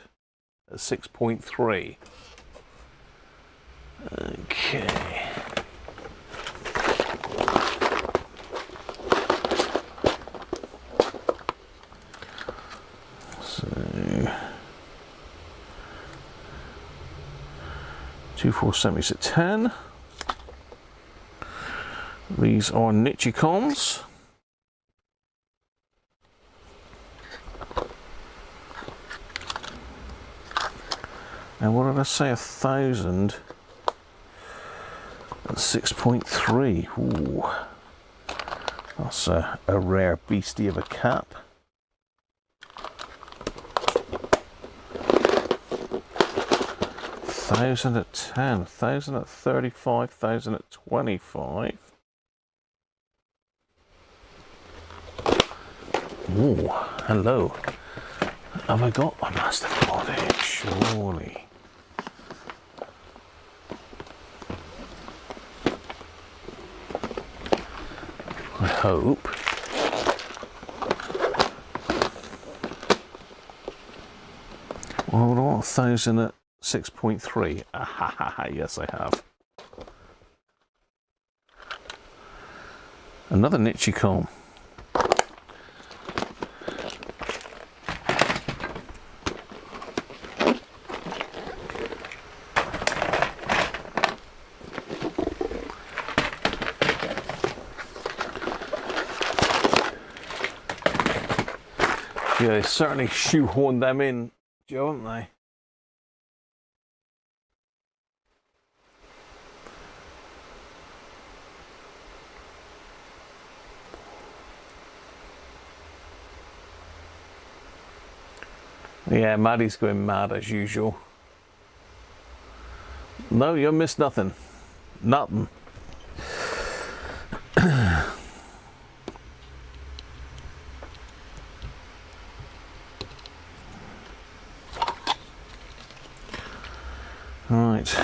at 6.3. Okay. So, two 470s at 10. These are Nichicons. And what did I say? 1,000 at 6.3. Ooh, that's a rare beastie of a cap. Thousand at 10, 1,000 at 35, 1,000 at 25. Ooh, hello. Have I got? I must have got it, surely. I hope. Well, hold on, 1,000 at 6.3. Ah, yes, I have. Another Nichicon. Yeah, they certainly shoehorned them in, Joe, haven't they? Yeah, Maddie's going mad as usual. No, you missed nothing. Nothing. Right.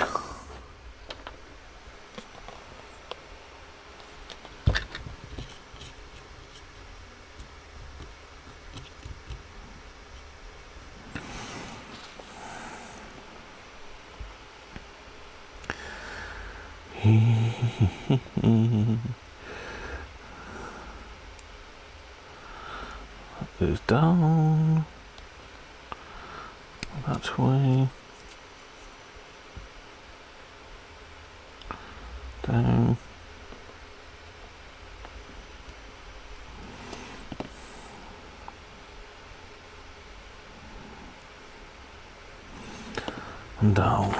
Goes down that way, down, and down.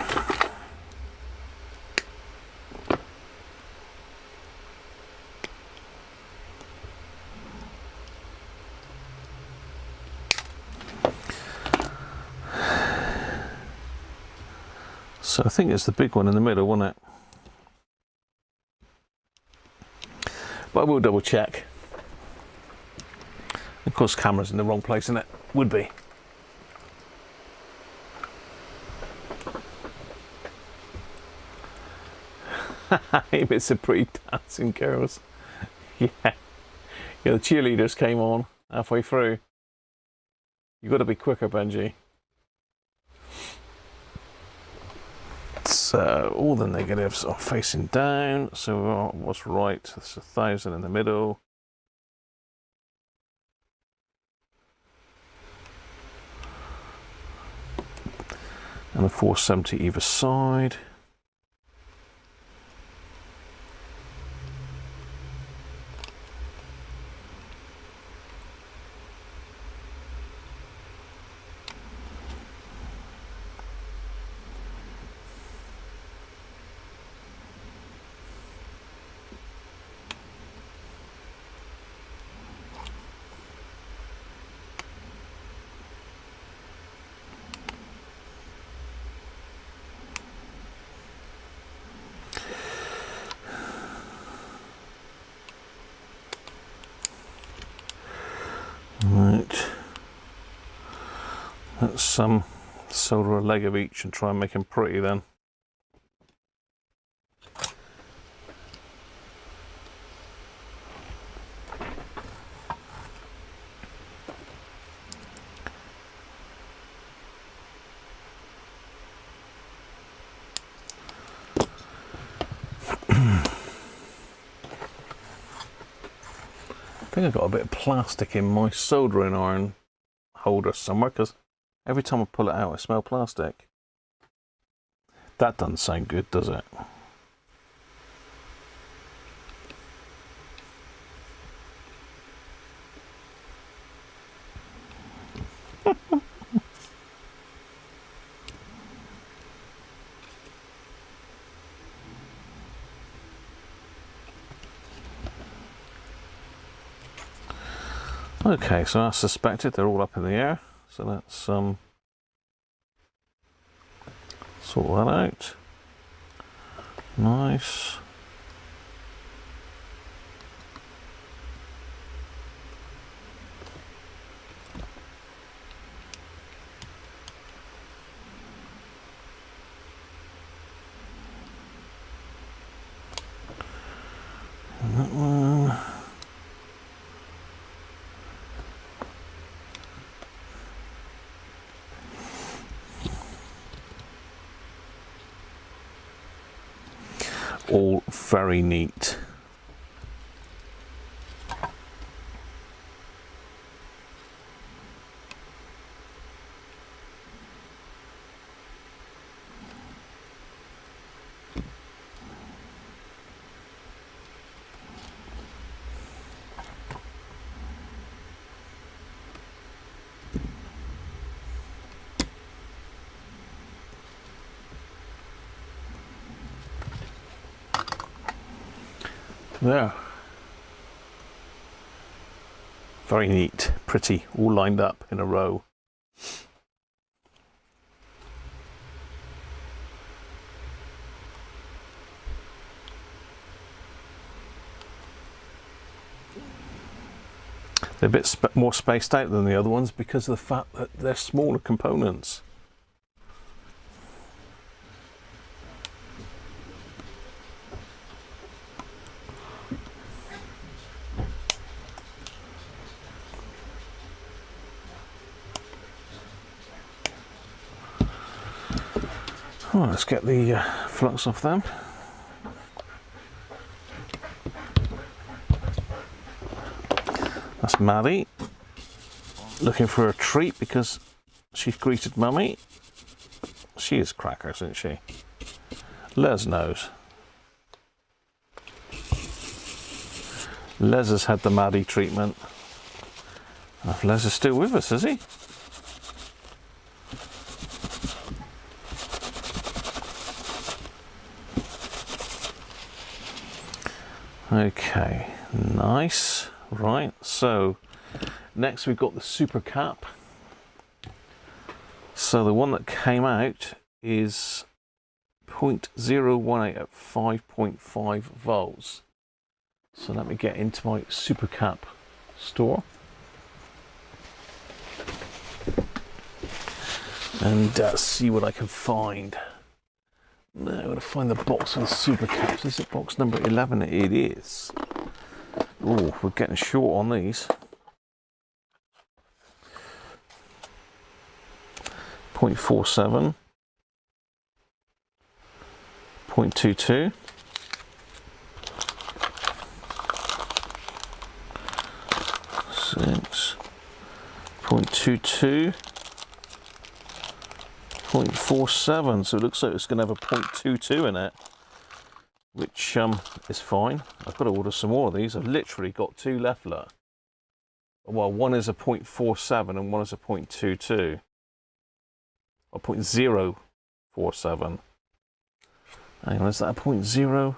So I think it's the big one in the middle, wasn't it? But I will double check. Of course, camera's in the wrong place, isn't it? Would be. It's a pretty dancing girls. Yeah. Yeah, the cheerleaders came on halfway through. You've got to be quicker, Benji. So all the negatives are facing down. So what's right? There's 1,000 in the middle. And a 470 either side. Right, let's solder a leg of each and try and make them pretty then. think I've got a bit of plastic in my soldering iron holder somewhere, because every time I pull it out I smell plastic. That doesn't sound good, does it? Okay, so as suspected, they're all up in the air. So let's sort that out. Nice. And that one. All very neat. There. Very neat, pretty, all lined up in a row. They're a bit more spaced out than the other ones because of the fact that they're smaller components. Oh, let's get the flux off them. That's Maddie looking for a treat because she's greeted Mummy. She is crackers, isn't she? Les knows. Les has had the Maddie treatment. Les is still with us, is he? Okay, nice. Right, so next we've got the super cap. So the one that came out is 0.018 at 5.5 volts. So let me get into my super cap store and see what I can find. Now I'm going to find the box with the super caps. Is it box number 11? It is. Oh, we're getting short on these. 0.47, 0.22, 6, 0.22, 0.47, so it looks like it's going to have a 0.22 in it, which is fine. I've got to order some more of these. I've literally got 2 left. Well, one is a 0.47 and one is a 0.22, or 0.047. Hang on, is that a 0.0?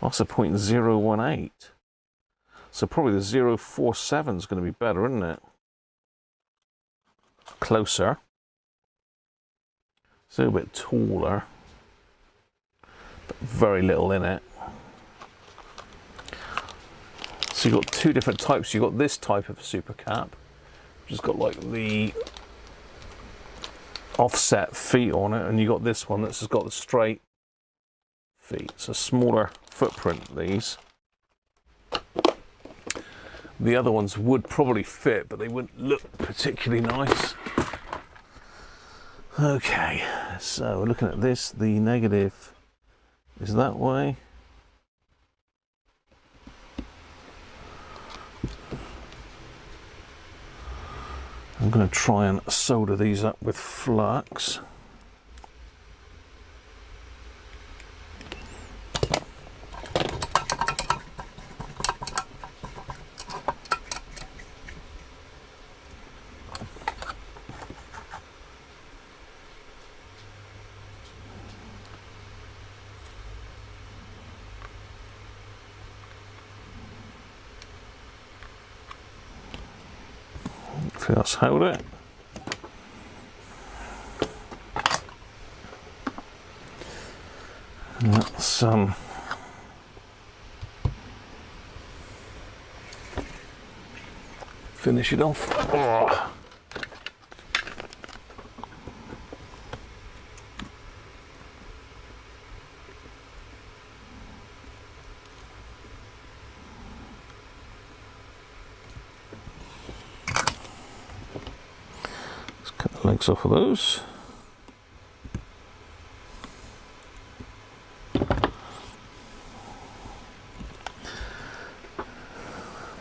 That's a 0.018. So probably the 0.47 is going to be better, isn't it? Closer. It's a little bit taller, but very little in it. So you've got 2 different types. You've got this type of super cap, which has got like the offset feet on it, and you got this one that's just got the straight feet. It's a smaller footprint, these. The other ones would probably fit, but they wouldn't look particularly nice. Okay, so we're looking at this. The negative is that way. going to try and solder these up with flux. Let's hold it. Let's finish it off. Oh. Legs off of those.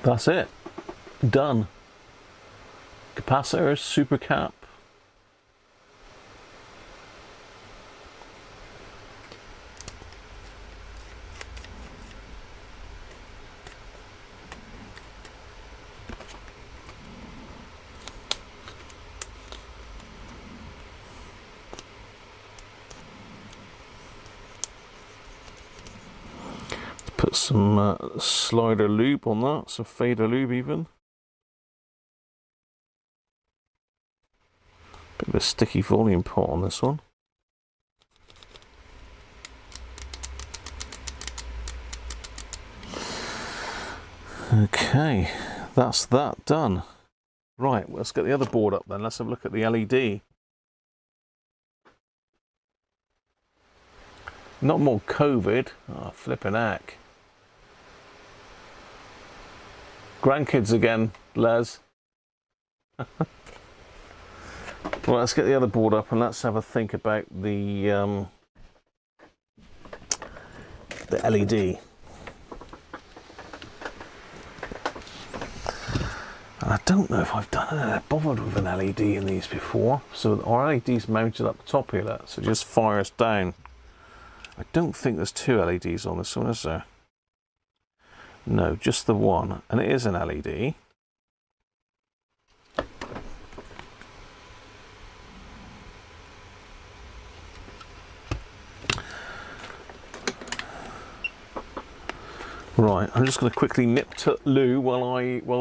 That's it. Done. Capacitors, super cap. Put some slider lube on that, some fader lube even. Bit of a sticky volume pot on this one. Okay, that's that done. Right, let's get the other board up then. Let's have a look at the LED. Not more COVID. Oh, flipping heck. Grandkids again, Les. Well, let's get the other board up and let's have a think about the LED. I don't know if I've bothered with an LED in these before. So our LED's mounted up the top here, look, so it just fires down. I don't think there's two LEDs on this one, is there? No, just the one, and it is an LED. Right, I'm just going to quickly nip to Lou while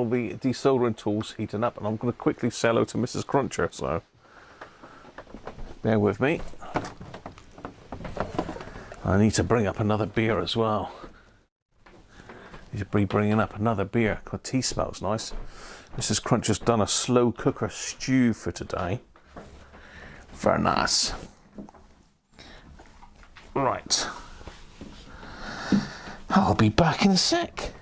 the desoldering tool's heating up, and I'm going to quickly say hello to Mrs. Cruncher, so bear with me. I need to bring up another beer as well. Need to be bringing up another beer. The tea smells nice. Mrs. Cruncher's done a slow cooker stew for today. Very nice. Right. I'll be back in a sec.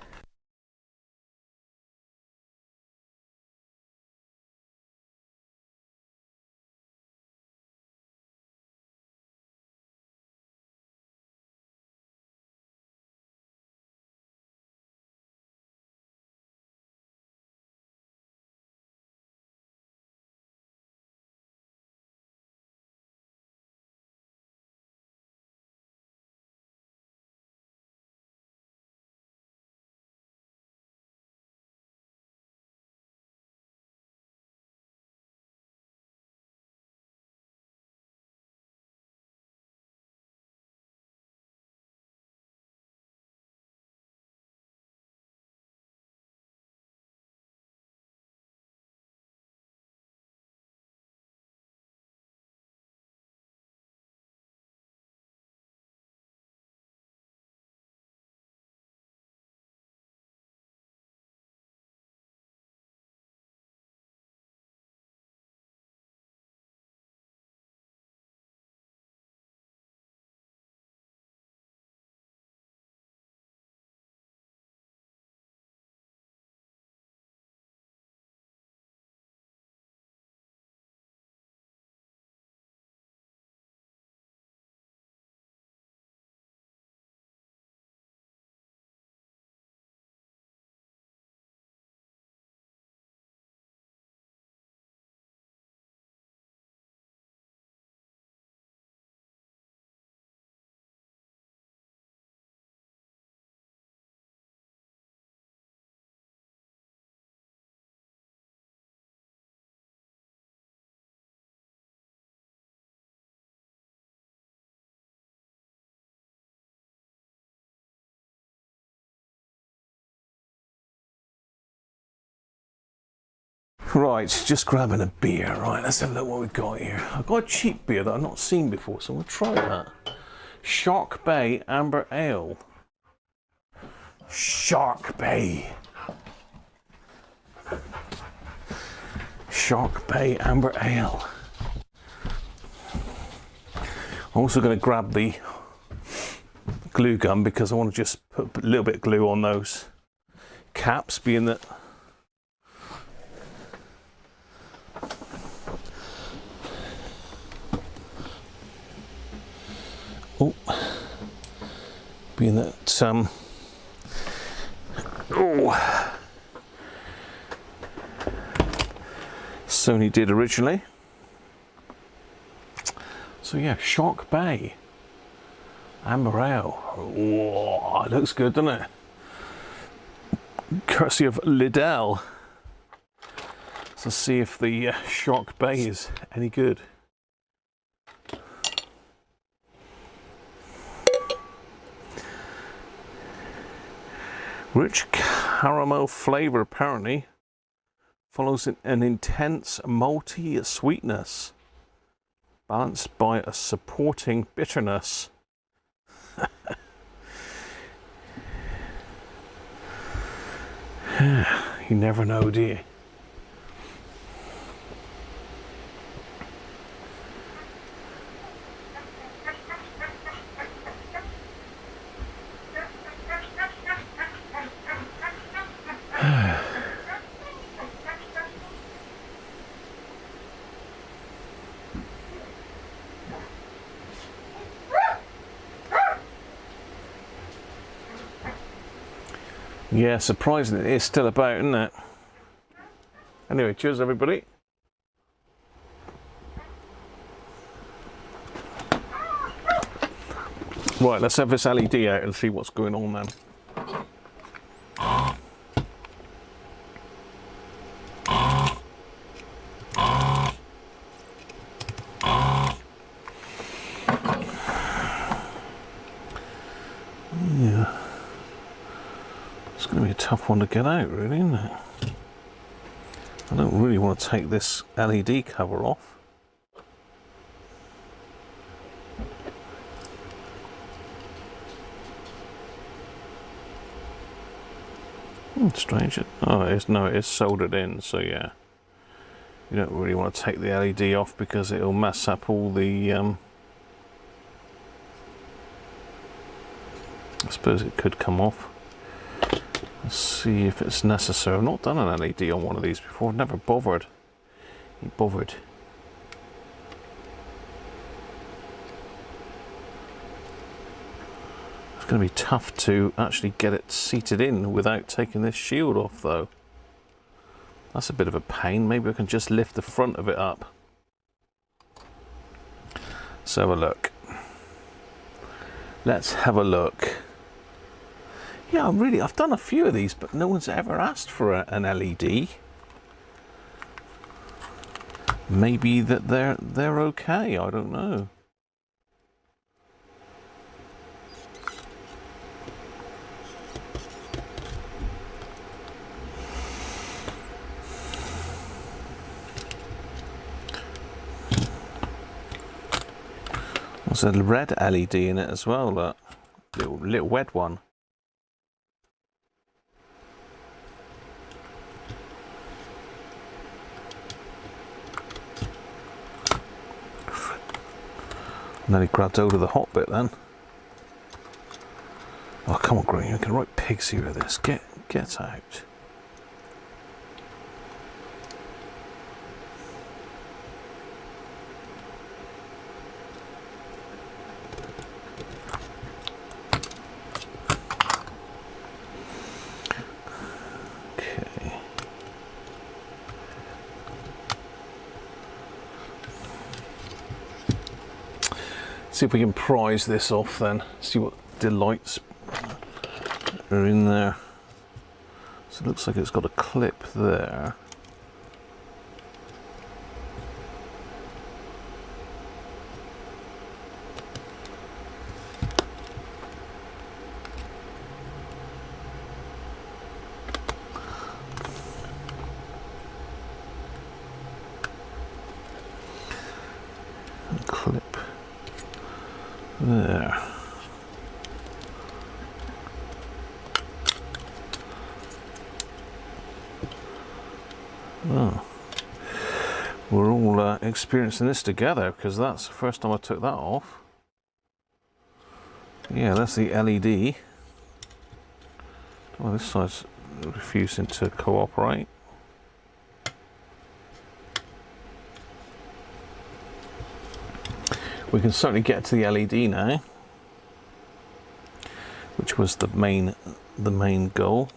Right, just grabbing a beer. Right, let's have a look what we've got here. I've got a cheap beer that I've not seen before, so we'll try that. Shark Bay Amber Ale. Shark Bay. Shark Bay Amber Ale. I'm also going to grab the glue gun because I want to just put a little bit of glue on those caps, being that Sony did originally. So yeah, Shark Bay Amber Ale. Whoa, it looks good, doesn't it? Courtesy of Liddell. So see if the Shark Bay is any good. Rich caramel flavour apparently follows an intense malty sweetness, balanced by a supporting bitterness. You never know, do you? Yeah, surprisingly, it's still about, isn't it? Anyway, cheers everybody. Right, let's have this LED out and see what's going on then. Yeah. It's going to be a tough one to get out, really, isn't it? I don't really want to take this LED cover off. Strange. Oh, it is, no, it is soldered in, so yeah. You don't really want to take the LED off because it'll mess up all the... I suppose it could come off. Let's see if it's necessary. I've not done an LED on one of these before. I've never bothered. It's going to be tough to actually get it seated in without taking this shield off, though. That's a bit of a pain. Maybe I can just lift the front of it up. Let's have a look. Let's have a look. Yeah, I've done a few of these, but no one's ever asked for an LED. Maybe that they're okay, I don't know. There's a red LED in it as well, that little red one. Nearly grabbed hold of the hot bit then. Oh, come on, Green, you can write pigs here with this. Get out. See if we can prise this off then, see what the lights are in there. So it looks like it's got a clip there. There. Oh. We're all experiencing this together, because that's the first time I took that off. Yeah, that's the LED. Oh, this side's refusing to cooperate. We can certainly get to the LED now, which was the main goal.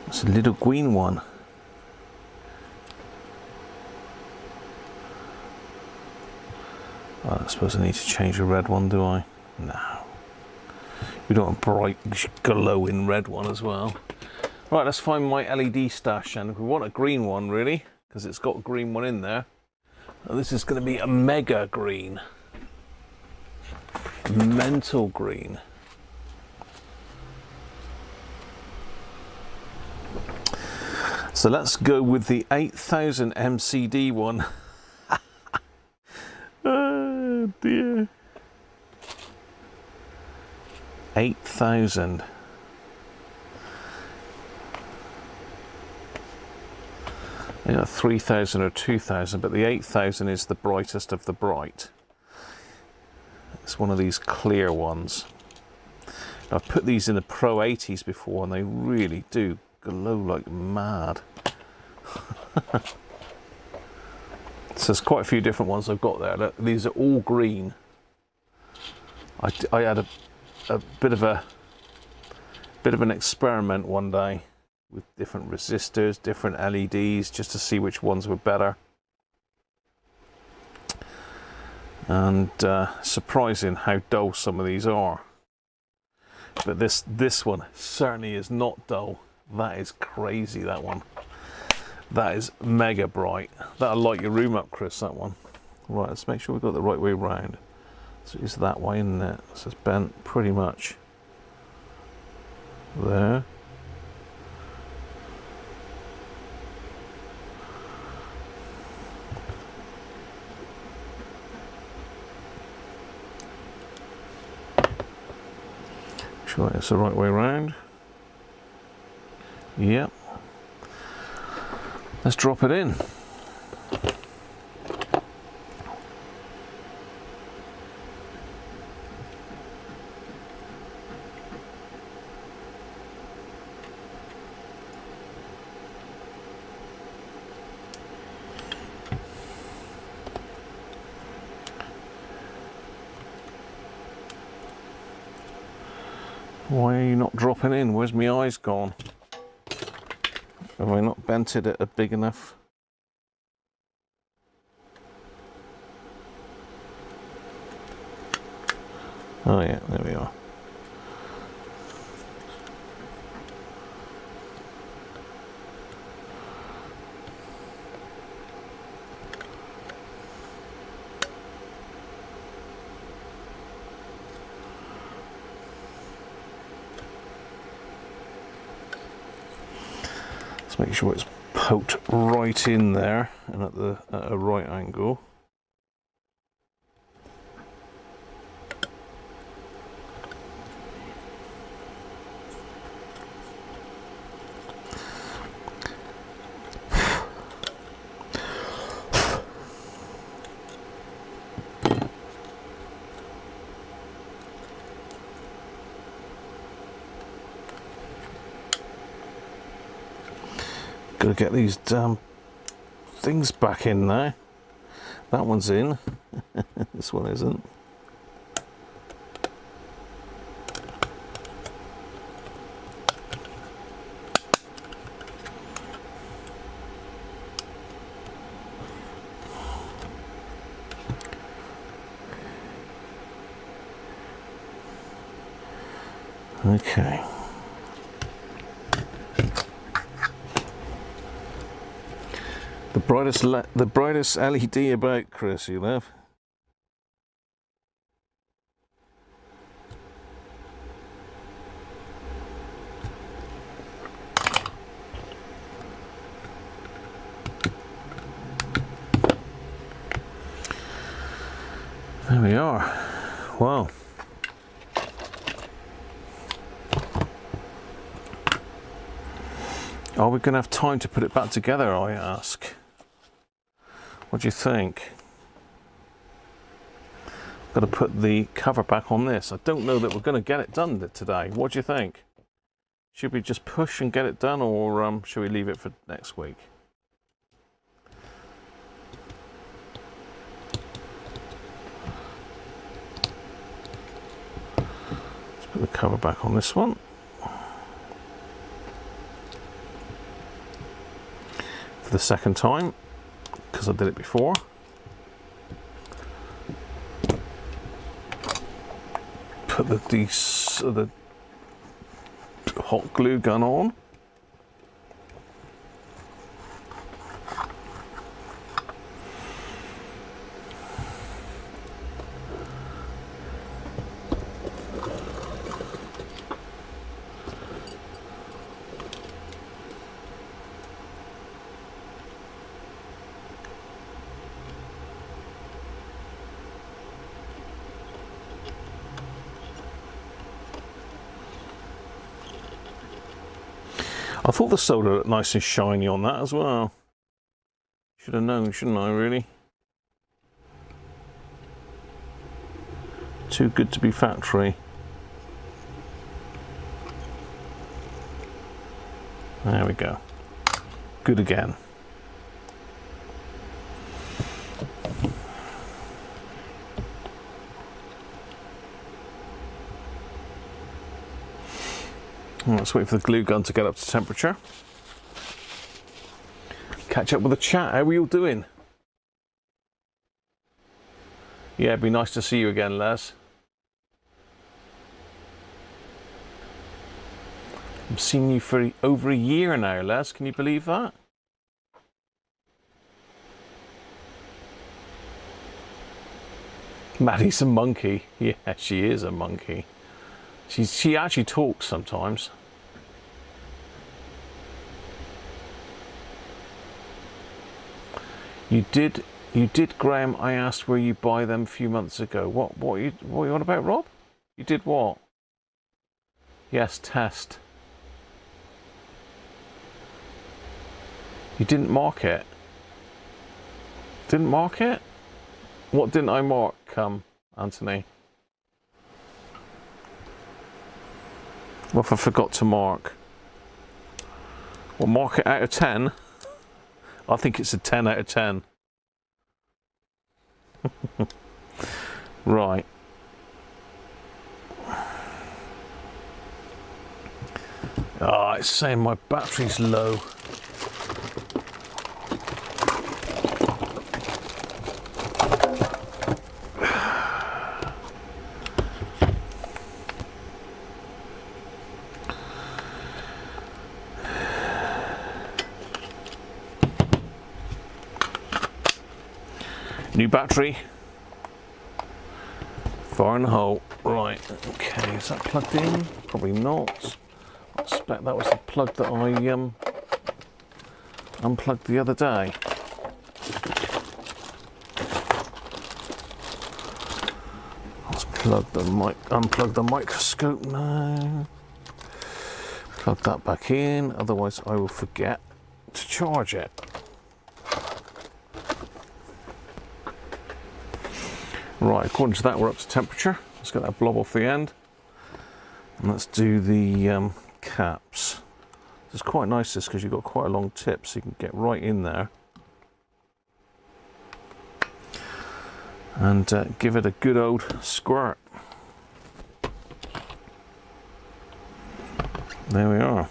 It's a little green one. I suppose I need to change the red one, do I? No. We don't want a bright, glowing red one as well. Right, let's find my LED stash, and we want a green one really, because it's got a green one in there. And this is going to be a mega green. Mental green. So let's go with the 8000 MCD one. Oh dear. 8000. I got 3000 or 2000, but the 8000 is the brightest of the bright. It's one of these clear ones. I've put these in the Pro 80s before, and they really do glow like mad. So there's quite a few different ones I've got there. Look, these are all green. I had a bit of an experiment one day with different resistors, different LEDs, just to see which ones were better. And surprising how dull some of these are. But this one certainly is not dull. That is crazy, that one. That is mega bright. That'll light your room up, Chris, that one. Right, let's make sure we've got the right way round. So it's that way, isn't it? So it's bent pretty much there. Sure it's the right way round. Yep. Let's drop it in. Why are you not dropping in? Where's my eyes gone? Have I not bent it at a big enough? Oh yeah, there we are. Make sure it's poked right in there and at a right angle. Gotta get these damn things back in now. That one's in. This one isn't. Okay. The brightest LED about, Chris, you love. There we are. Wow. Are we going to have time to put it back together, I ask? What do you think? Got to put the cover back on this. I don't know that we're going to get it done today. What do you think? Should we just push and get it done, or should we leave it for next week? Let's put the cover back on this one. For the second time, because I did it before. Put the hot glue gun on. I thought the solder looked nice and shiny on that as well. Should have known, shouldn't I, really? Too good to be factory. There we go. Good again. Let's wait for the glue gun to get up to temperature. Catch up with the chat. How are you all doing? Yeah, it'd be nice to see you again, Les. I've seen you for over a year now, Les. Can you believe that? Maddie's a monkey. Yeah, she is a monkey. She actually talks sometimes. You did, Graham. I asked where you buy them a few months ago. What are you on about, Rob? You did what? Yes, test. You didn't mark it. Didn't mark it? What didn't I mark, Anthony? What if I forgot to mark? Well, mark it out of 10. I think it's a 10 out of 10. Right. Ah, it's saying my battery's low. New battery. Fire in the hole. Right, okay, is that plugged in? Probably not. I expect that was the plug that I unplugged the other day. Let's unplug the microscope now. Plug that back in, otherwise I will forget to charge it. Right, according to that, we're up to temperature. Let's get that blob off the end. And let's do the caps. It's quite nice this, because you've got quite a long tip, so you can get right in there. And give it a good old squirt. There we are.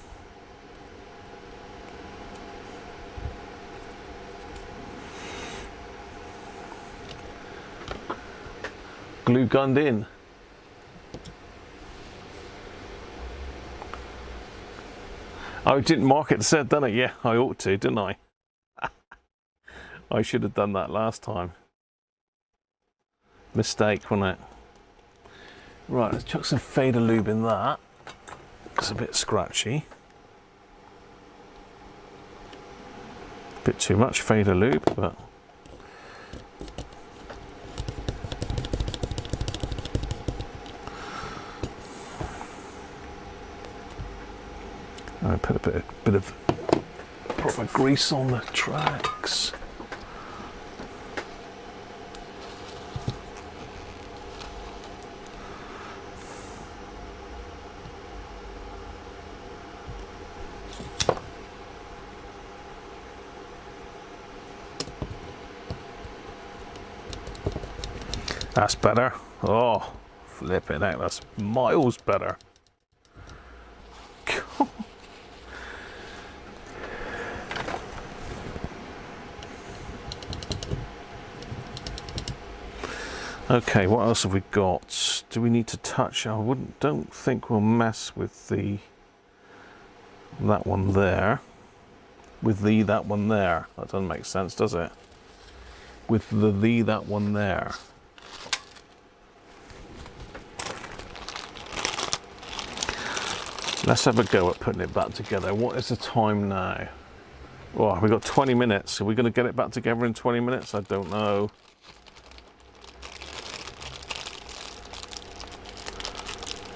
Glue gunned in. I didn't mark it, said, didn't it? Yeah, I ought to, didn't I? I should have done that last time. Mistake, wasn't it? Right, let's chuck some fader lube in that. It's a bit scratchy. A bit too much fader lube, but I put a bit of proper grease on the tracks. That's better. Oh, flipping out, that's miles better. Okay, what else have we got? Do we need to touch? Don't think we'll mess with that one there. With that one there. That doesn't make sense, does it? With that one there. Let's have a go at putting it back together. What is the time now? Oh, we've got 20 minutes. Are we going to get it back together in 20 minutes? I don't know.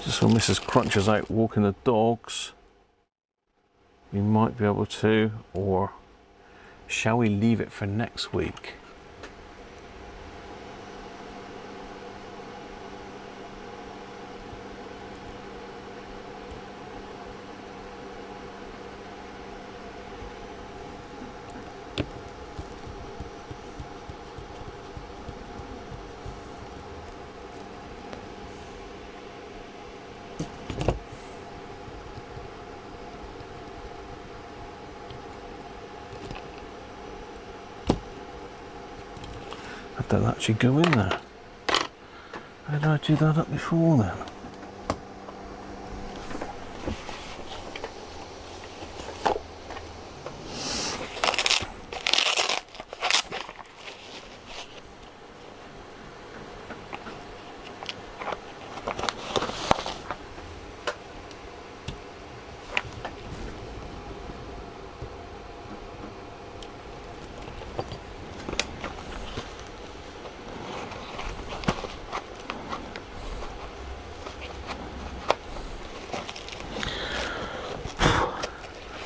Just when Mrs. Cruncher's out walking the dogs, we might be able to, or shall we leave it for next week? Don't actually go in there. How did I do that up before then?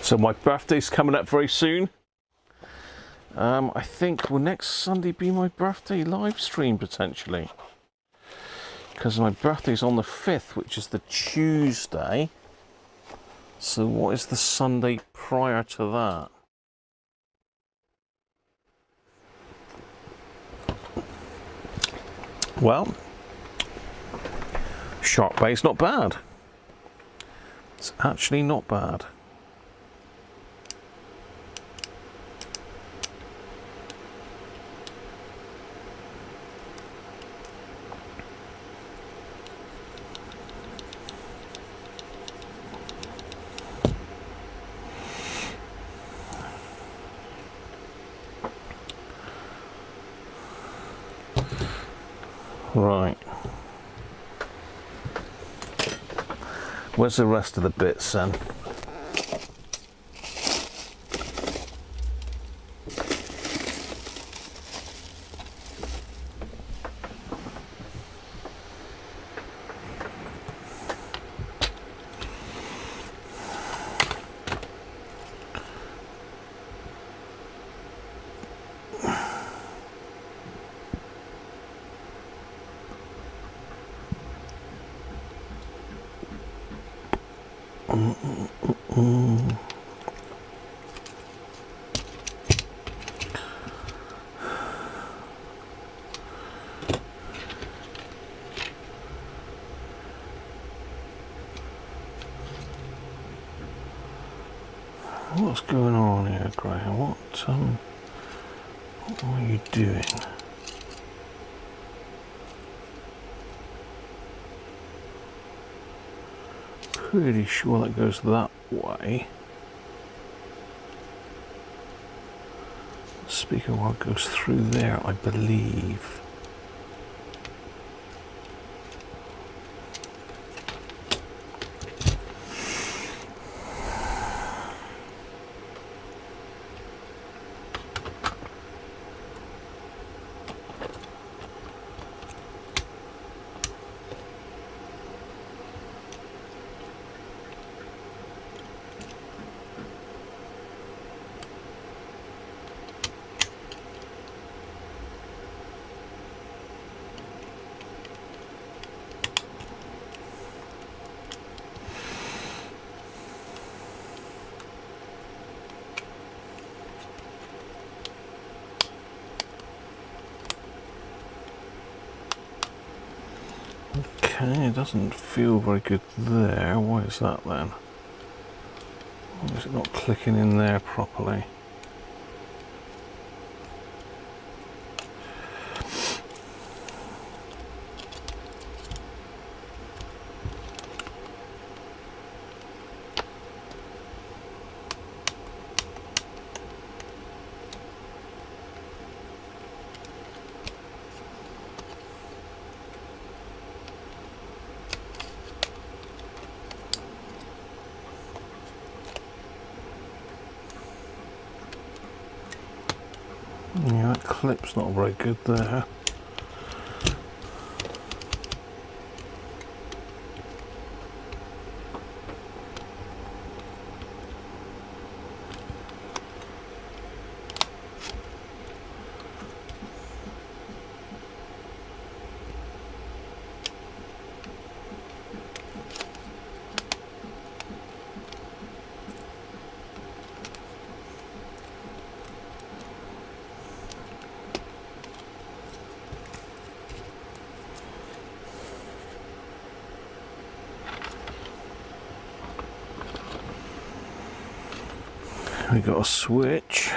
So my birthday's coming up very soon. I think will next Sunday be my birthday live stream potentially, because my birthday's on the 5th, which is the Tuesday. So what is the Sunday prior to that? Well, Shark Bay's not bad. It's actually not bad. Right. Where's the rest of the bits then? What's going on here, Graham? What are you doing? Pretty sure that goes that way. The speaker wire goes through there, I believe. Okay, it doesn't feel very good there. Why is that then? Why is it not clicking in there properly? Yeah, that clip's not very good there. We got a switch.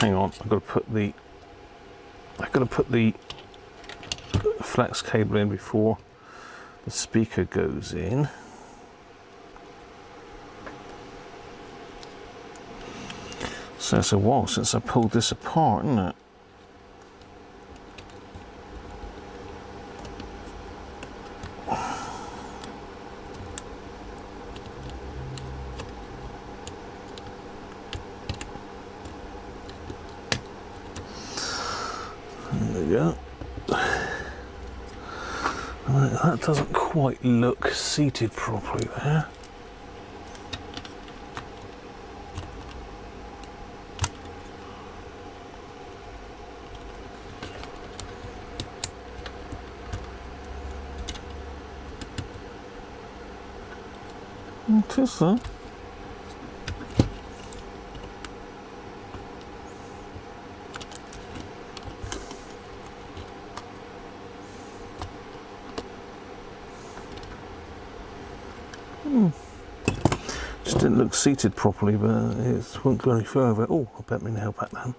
Hang on, I've got to put the flex cable in before the speaker goes in. So it's a while since I pulled this apart, isn't it? There we go. That doesn't quite look seated properly there. What is that? Just didn't look seated properly, but it won't go any further. Oh, I bet me nail back then.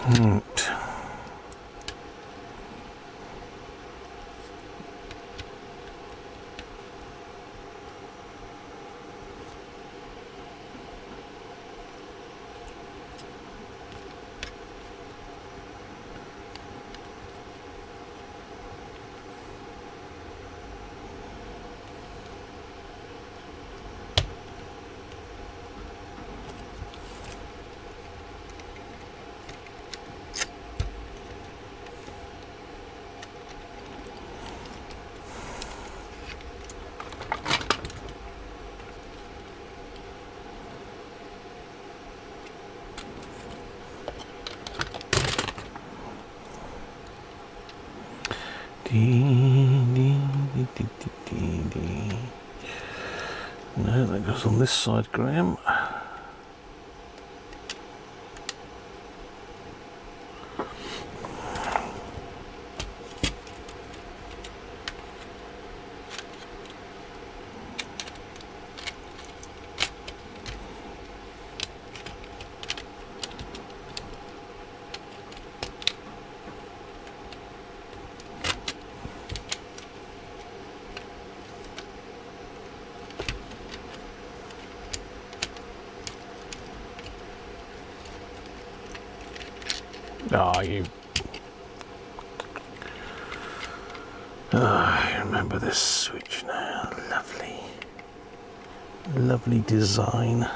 Right. No, that goes on this side, Graham. Ah, you. I remember this switch now. Lovely. Lovely design.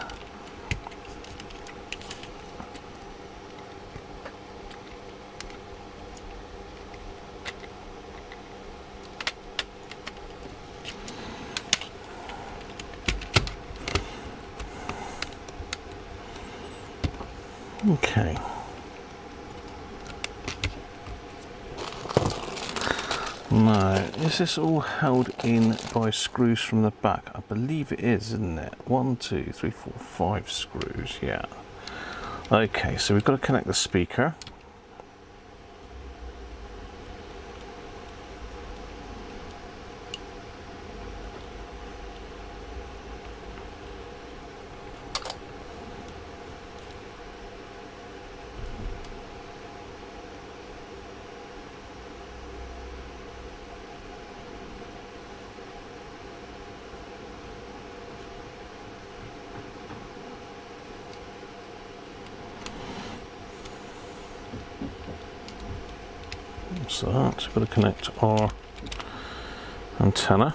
Okay. Now, is this all held in by screws from the back? I believe it is, isn't it? 1, 2, 3, 4, 5 screws, yeah. Okay, so we've got to connect the speaker. So that's got to connect our antenna.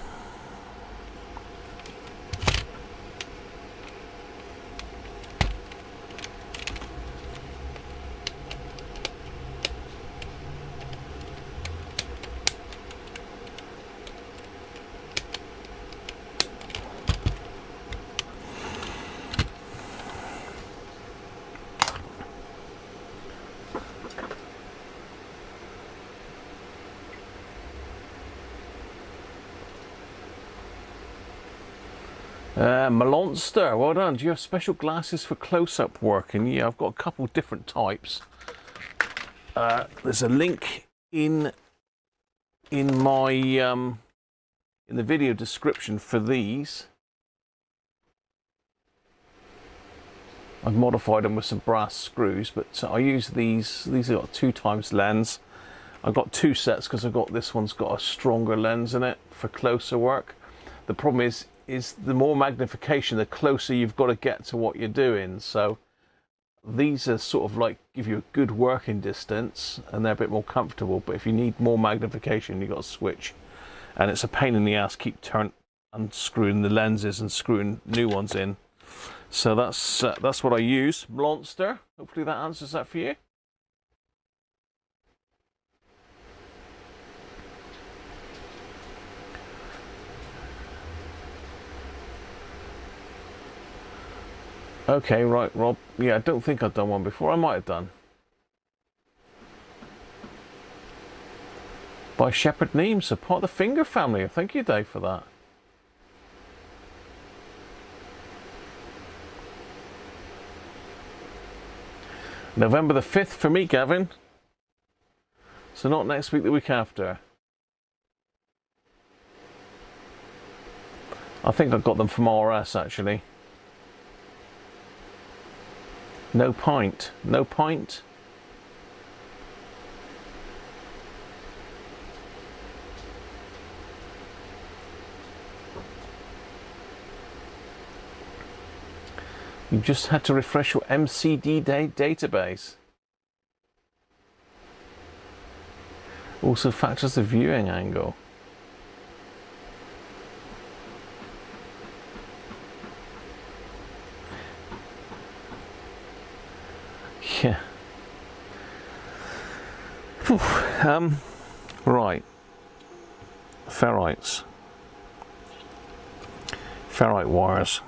Malonster, well done. Do you have special glasses for close-up work? And yeah, I've got a couple different types. There's a link in my in the video description for these. I've modified them with some brass screws, but I use these. These have got 2 times lens. I've got 2 sets because I've got this one's got a stronger lens in it for closer work. The problem is the more magnification, the closer you've got to get to what you're doing. So these are sort of like give you a good working distance and they're a bit more comfortable, but if you need more magnification, you've got to switch, and it's a pain in the ass keep unscrewing the lenses and screwing new ones in. So that's what I use. Monster, hopefully that answers that for you. Okay, right, Rob. Yeah, I don't think I've done one before. I might have done. By Shepherd Neems, so part of the Finger family. Thank you, Dave, for that. November the 5th for me, Gavin. So not next week, the week after. I think I got them from RS, actually. No pint. No pint. You just had to refresh your MCD database. Also factors the viewing angle. Yeah. Right. Ferrites. Ferrite wires.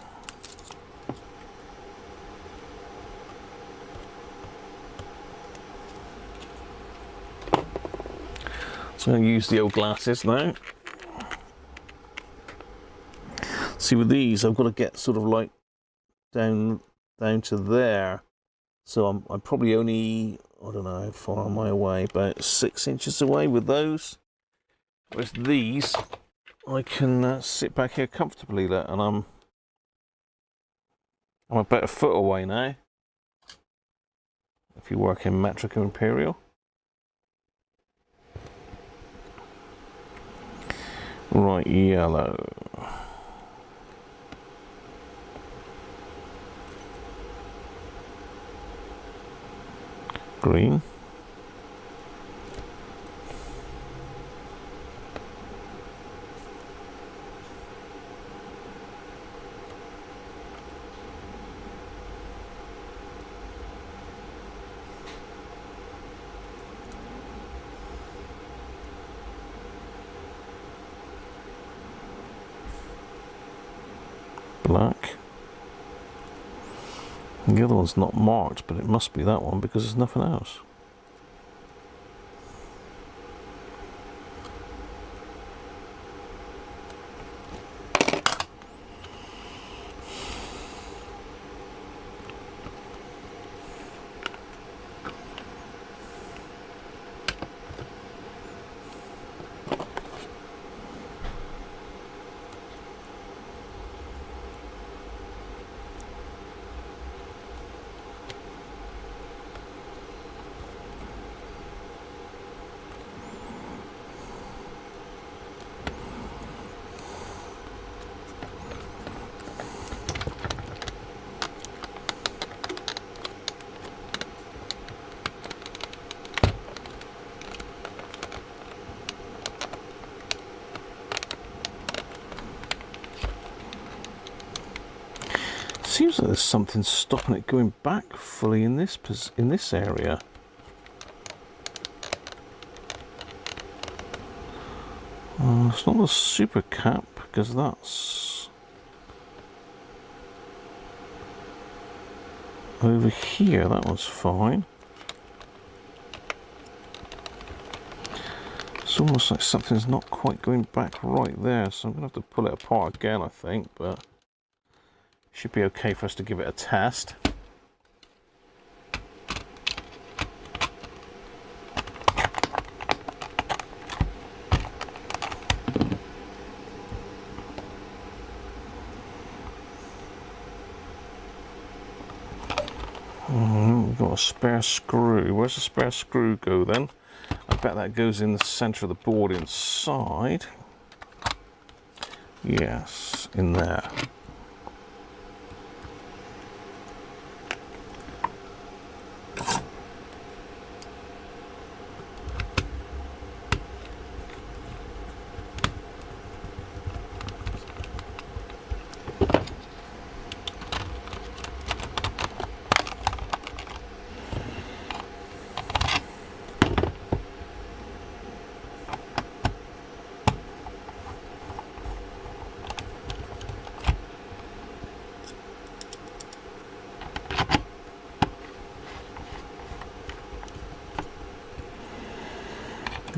So I'm going to use the old glasses now. See, with these, I've got to get sort of like down to there. So I'm probably only, I don't know how far am I away, about 6 inches away with those. Whereas these, I can sit back here comfortably, and I'm about a foot away now. If you work in metric or imperial. Right, yellow. Green. black. And the other one's not marked, but it must be that one because there's nothing else. Seems like there's something stopping it going back fully in this area. It's not a super cap because that's over here. That one's fine. It's almost like something's not quite going back right there, so I'm gonna have to pull it apart again, I think, but should be okay for us to give it a test. We've got a spare screw. Where's the spare screw go then? I bet that goes in the center of the board inside. Yes, in there.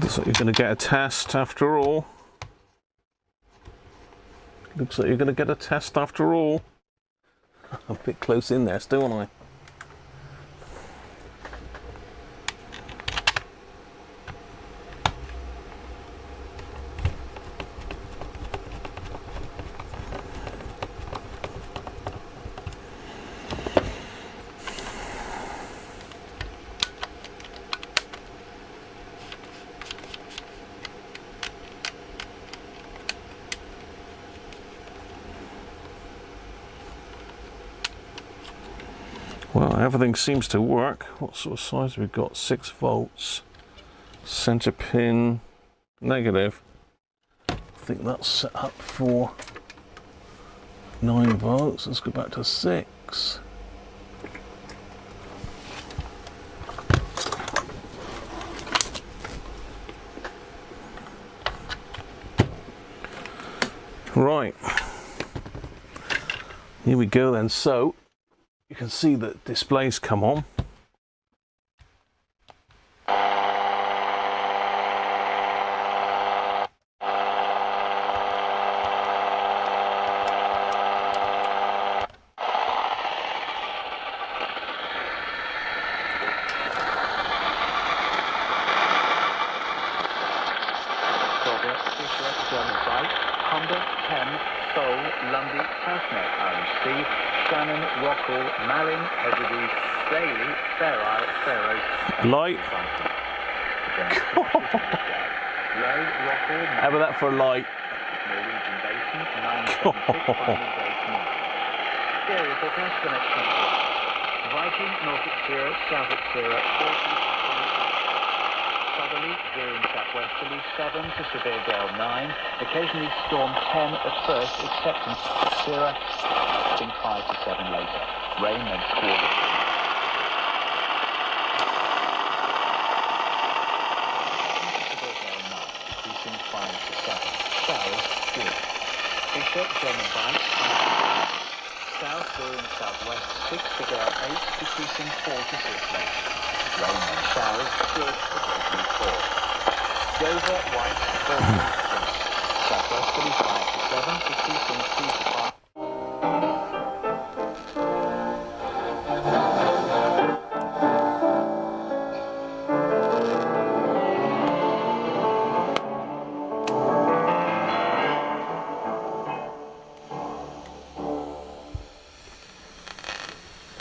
Looks like you're going to get a test after all. Looks like you're going to get a test after all. I'm a bit close in there still, aren't I? Well, everything seems to work. What sort of size have we got? 6 volts. Center pin negative. I think that's set up for 9 volts. Let's go back to 6. Right. Here we go then. So you can see that displays come on. Light. How about that for a light? Viking, Norfolk Sierra, Southwark Sierra, 40, southerly, veering southwesterly, 7 to severe gale 9, occasionally storm 10 at first, except in Sierra, 5 to 7 later. Rain and squall. Showers, good. Fisher, German bike. south, veering southwest 6 to gale 8, decreasing 4 to 6 knots. Rain and showers good, occasionally 4. Dover, white, 14 to 6. Southwesterly 5 to 7, decreasing 2 to 5.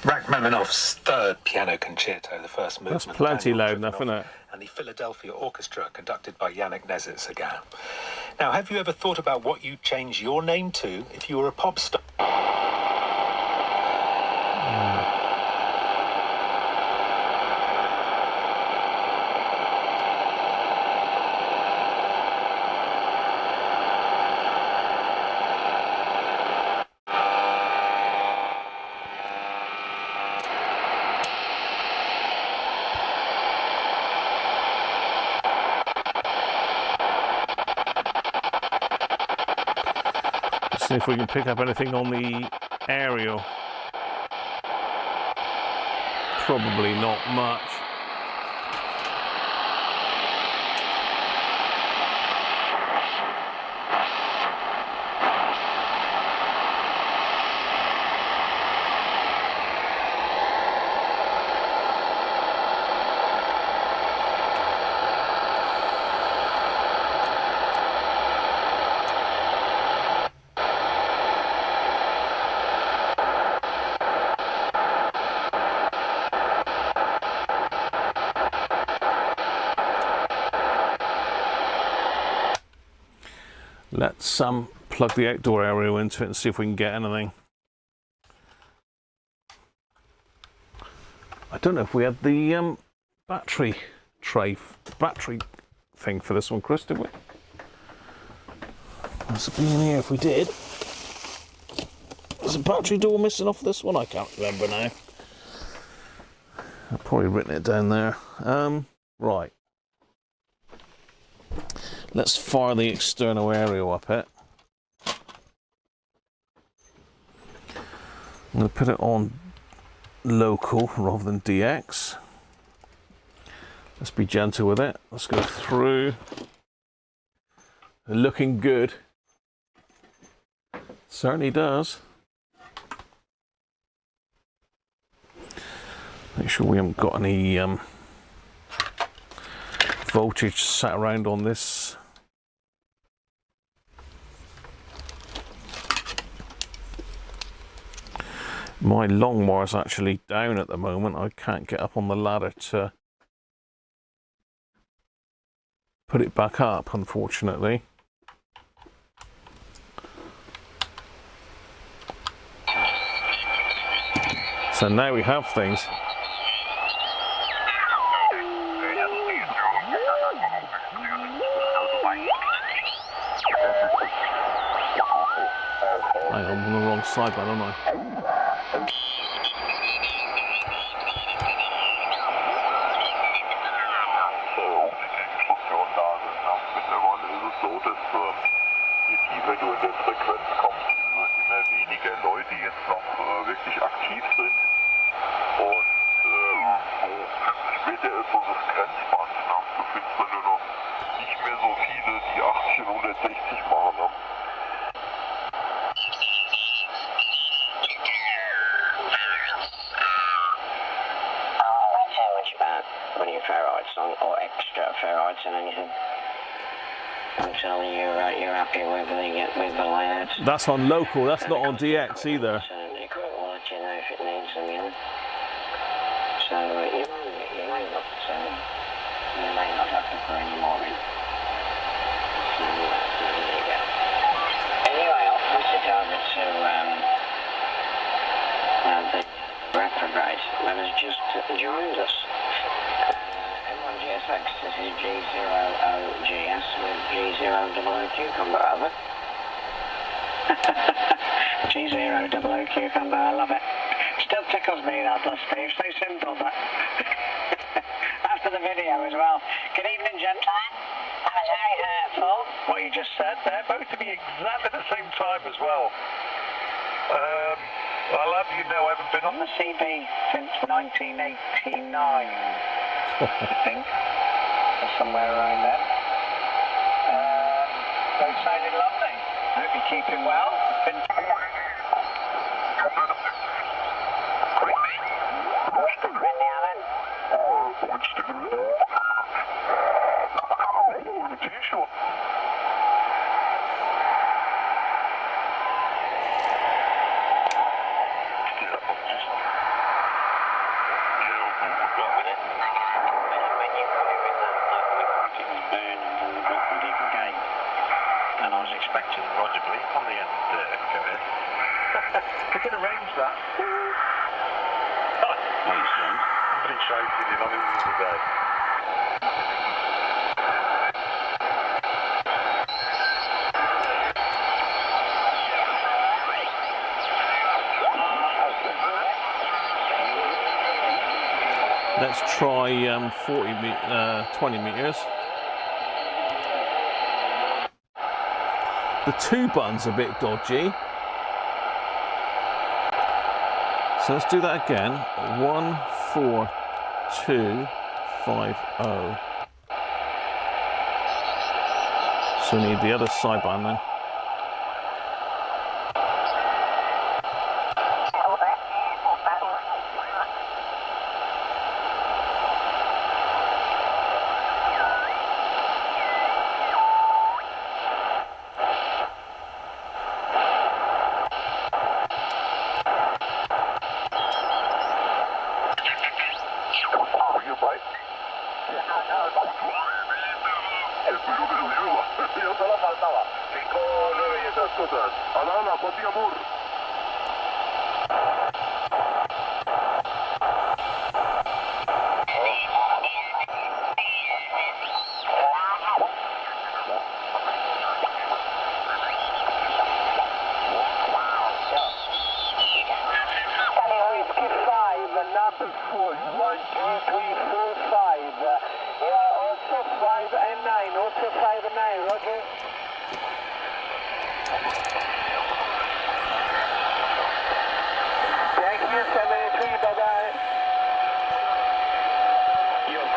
Rachmaninoff's third piano concerto, the first movement. That's plenty Daniel loud enough, isn't Trifonov, it? And the Philadelphia Orchestra, conducted by Yannick Nézet-Séguin. Now, have you ever thought about what you'd change your name to if you were a pop star? See if we can pick up anything on the aerial. Probably not much. Let's plug the outdoor aerial into it and see if we can get anything. I don't know if we had the battery thing for this one, Chris, did we? Must be in here if we did. Is a battery door missing off this one? I can't remember now. I've probably written it down there. Right. Let's fire the external aerial up it. I'm going to put it on local rather than DX. Let's be gentle with it. Let's go through. Looking good. Certainly does. Make sure we haven't got any voltage sat around on this. My long wire's actually down at the moment. I can't get up on the ladder to put it back up, unfortunately. So now we have things. Hang on, I'm on the wrong side, but don't I? That's on local, that's not on DX either. So we'll let you know if it needs them, you know. So you may not have to put any more in. So there you go. Anyway, I'll pass it over to the retrograde that has just joined us. M1GSX, this is G00GS with G000 cucumber, over. G000 cucumber, I love it. Still tickles me that does, Steve, so simple that. After the video as well. Good evening, gentlemen. That was very hurtful. What you just said there, both to be exactly the same time as well. Well, I'll have you know I haven't been on the CB since 1989, I think, or somewhere around there. Both sounded lovely. Hope you're keeping well. Been... And I was expecting Roger Bleak on the end there. We can arrange that. Thanks, John. Somebody shouted in on him the other day. Let's try 20 meters. The 2 button's a bit dodgy. So let's do that again. 1, 4, 2, 5, 0. So we need the other side button then.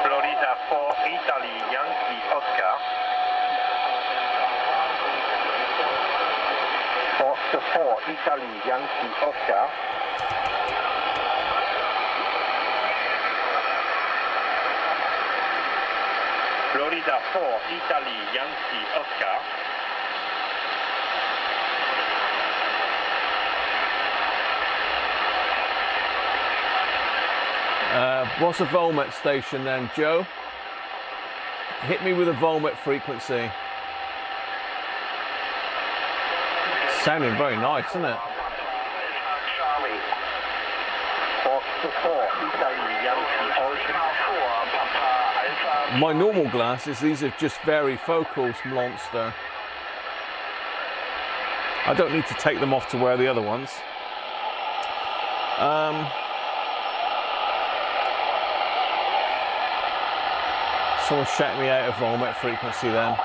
Florida 4, Italy, Yankee, Oscar. Oscar 4, Italy, Yankee, Oscar. Florida 4, Italy, Yankee, Oscar. What's a volmet station then, Joe? Hit me with a volmet frequency. Sounding very nice, isn't it? My normal glasses, these are just varifocals, monster. I don't need to take them off to wear the other ones. Someone shout me out of volmet frequency then.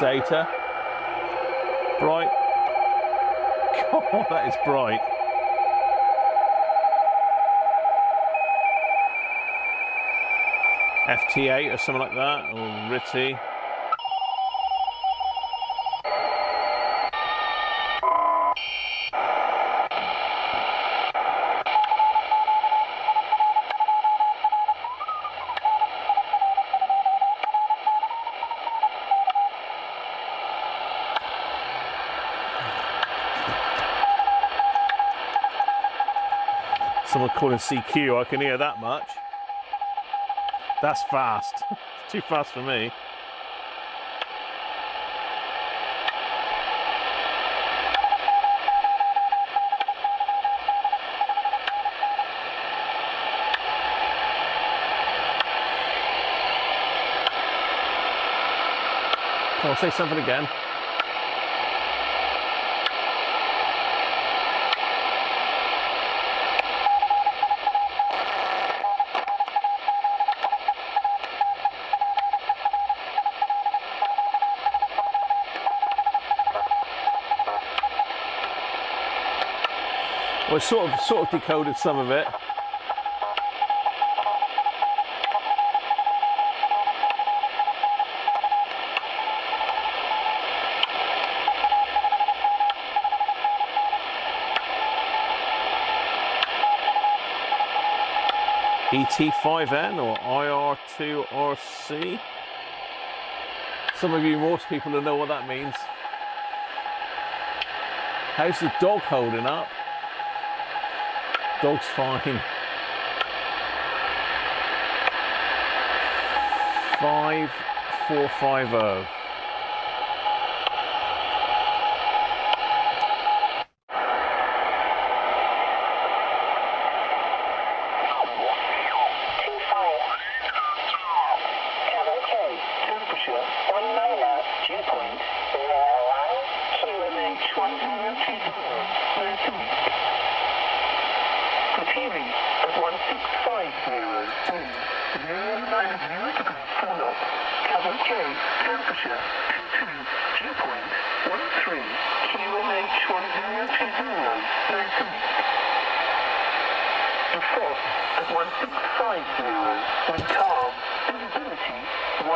Data. Bright. God, that is bright. FT8 or something like that, or RITI. Someone calling CQ, I can hear that much. That's fast. Too fast for me. Come on, say something again. Well, sort of decoded some of it. ET5N or IR2RC. Some of you Morse people will know what that means. How's the dog holding up? Dog's fine. 5450. Appearing at 1650, 090 degrees follow. Cabin K, temperature 22, dew point 13, QMH 1020, defrost at 1650, wind calm, visibility 10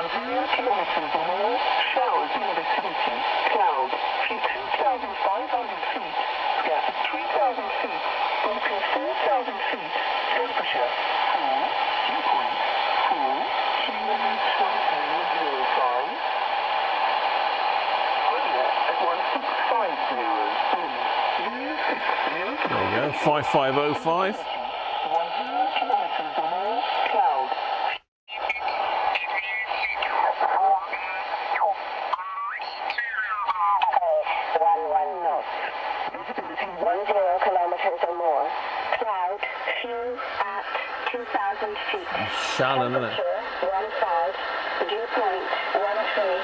kilometers or more, showers in the vicinity, cloud, few 2,500 feet, scattered 3,000 feet, open 4,000 feet, temperature 4, dew point 4, QMH 1005, radio at 1650, 06 There you go, 5505. 10 kilometers or more, cloud. Visibility 10 kilometers or more. Cloud, few at 2,000 feet. Shannon, isn't it? Temperature 15, dew point 13,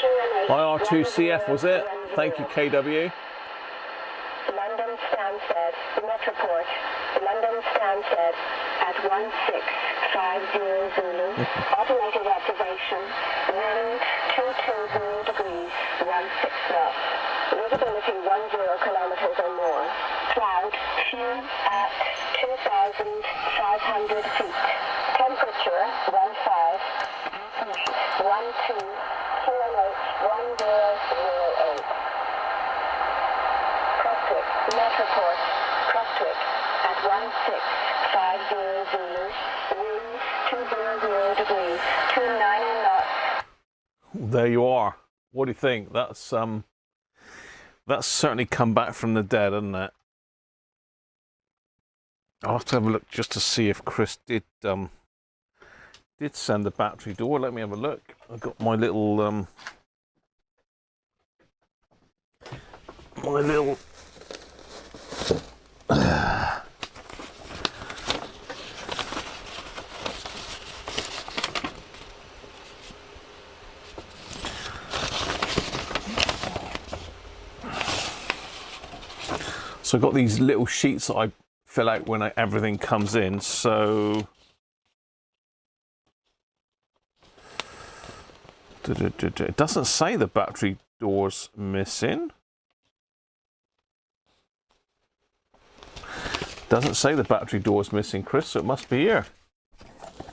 QMH IR2CF was it? Thank you, KW. London Stansted, Metroport, London Stansted at 1650 Zulu. Automated observation, wind 220 degrees, 16 knots. Visibility 10 kilometers or more. Cloud, few at 2,500 feet. Temperature 15, 12, QMH 1008. Prestwick, Metroport, Prestwick at 1650 Zulu, wind 200 degrees, 290 knots. There you are. What do you think? That's certainly come back from the dead, hasn't it? I'll have to have a look just to see if Chris did send the battery door. Let me have a look. I've got my little so I've got these little sheets that I fill out when everything comes in. So it doesn't say the battery door's missing. Doesn't say the battery door's missing, Chris, so it must be here.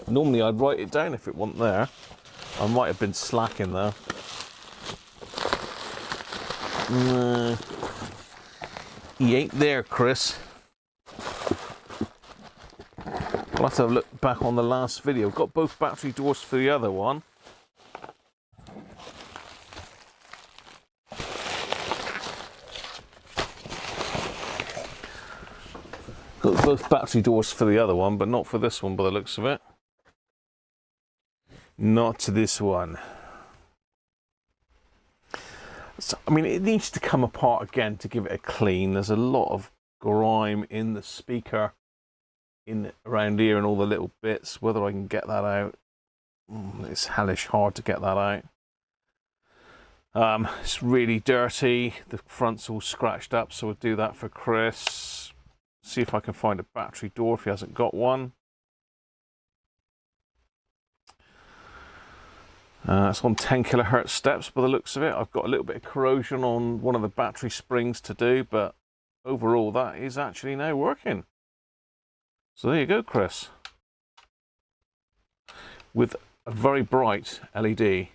Normally I'd write it down if it wasn't there. I might have been slacking though. He ain't there, Chris. I'll have to have a look back on the last video. Got both battery doors for the other one. Got both battery doors for the other one, but not for this one by the looks of it. Not this one. So, I mean, it needs to come apart again to give it a clean. There's a lot of grime in the speaker, around here and all the little bits. Whether I can get that out, it's hellish hard to get that out. It's really dirty. The front's all scratched up, so we'll do that for Chris. See if I can find a battery door if he hasn't got one. It's on 10 kilohertz steps by the looks of it. I've got a little bit of corrosion on one of the battery springs to do, but overall that is actually now working. So there you go, Chris. With a very bright LED.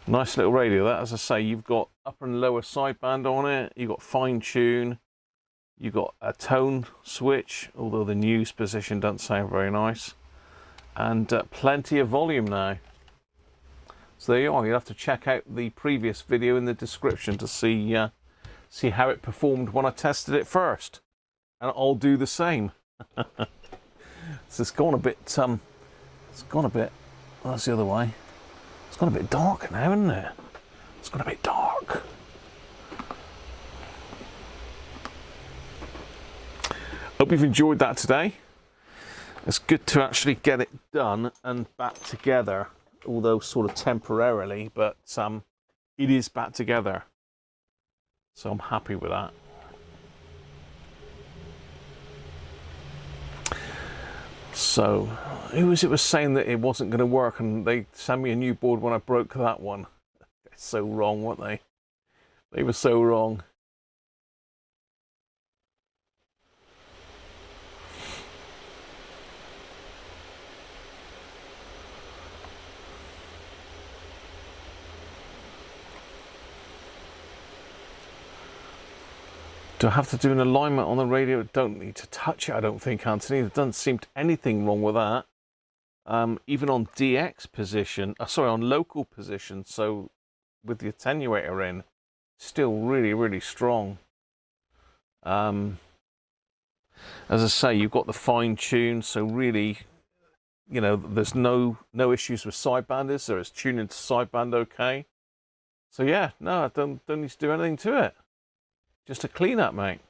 Nice little radio that. As I say, you've got upper and lower sideband on it. You've got fine tune. You've got a tone switch, although the news position doesn't sound very nice. And plenty of volume now. So there you are. You'll have to check out the previous video in the description to see how it performed when I tested it first. And I'll do the same. So it's gone a bit, well, that's the other way. It's gone a bit dark now, isn't it? It's gone a bit dark. Hope you've enjoyed that today. It's good to actually get it done and back together, although sort of temporarily, but it is back together. So I'm happy with that. So, who was saying that it wasn't going to work and they sent me a new board when I broke that one? They're so wrong, weren't they? They were so wrong. Do I have to do an alignment on the radio? Don't need to touch it, I don't think, Anthony. There doesn't seem to anything wrong with that. Even on DX position, sorry, on local position, so with the attenuator in, still really, really strong. As I say, you've got the fine tune, so really, you know, there's no issues with sideband, is there? It's tuned into sideband okay. So yeah, no, I don't need to do anything to it. Just a clean up, mate.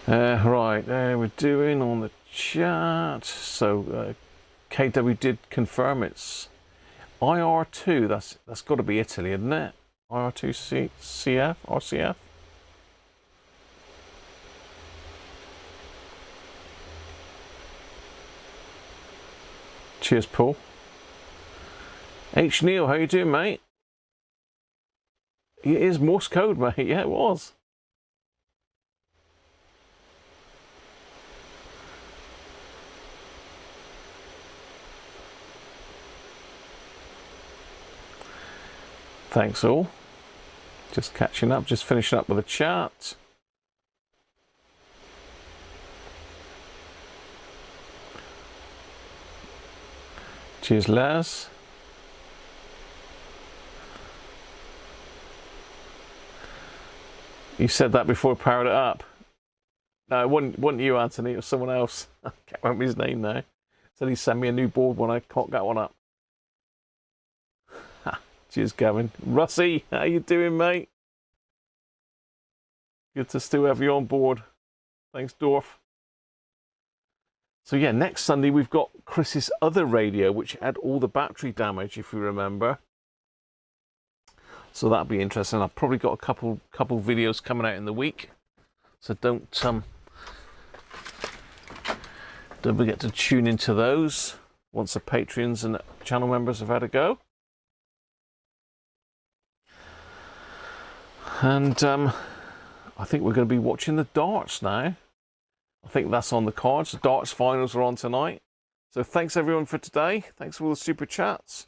Right, we're doing on the chat. So KW did confirm it's IR2. That's got to be Italy, isn't it? IR2 CF, RCF. Cheers, Paul. H. Neil, how you doing, mate? It is Morse code, mate. Yeah, it was. Thanks all. Just catching up, just finishing up with a chat. Cheers, Les. You said that before I powered it up. No, it wasn't you, Anthony, it was someone else. I can't remember his name now. Said he sent me a new board when I got that one up. Cheers, Gavin. Russie, how you doing, mate? Good to still have you on board. Thanks, Dorf. So yeah, next Sunday we've got Chris's other radio, which had all the battery damage, if you remember. So that'll be interesting. I've probably got a couple videos coming out in the week. So don't forget to tune into those once the Patreons and channel members have had a go. And I think we're going to be watching the darts now. I think that's on the cards. The darts finals are on tonight. So thanks everyone for today. Thanks for all the super chats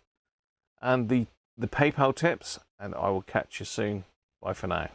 and the PayPal tips. And I will catch you soon. Bye for now.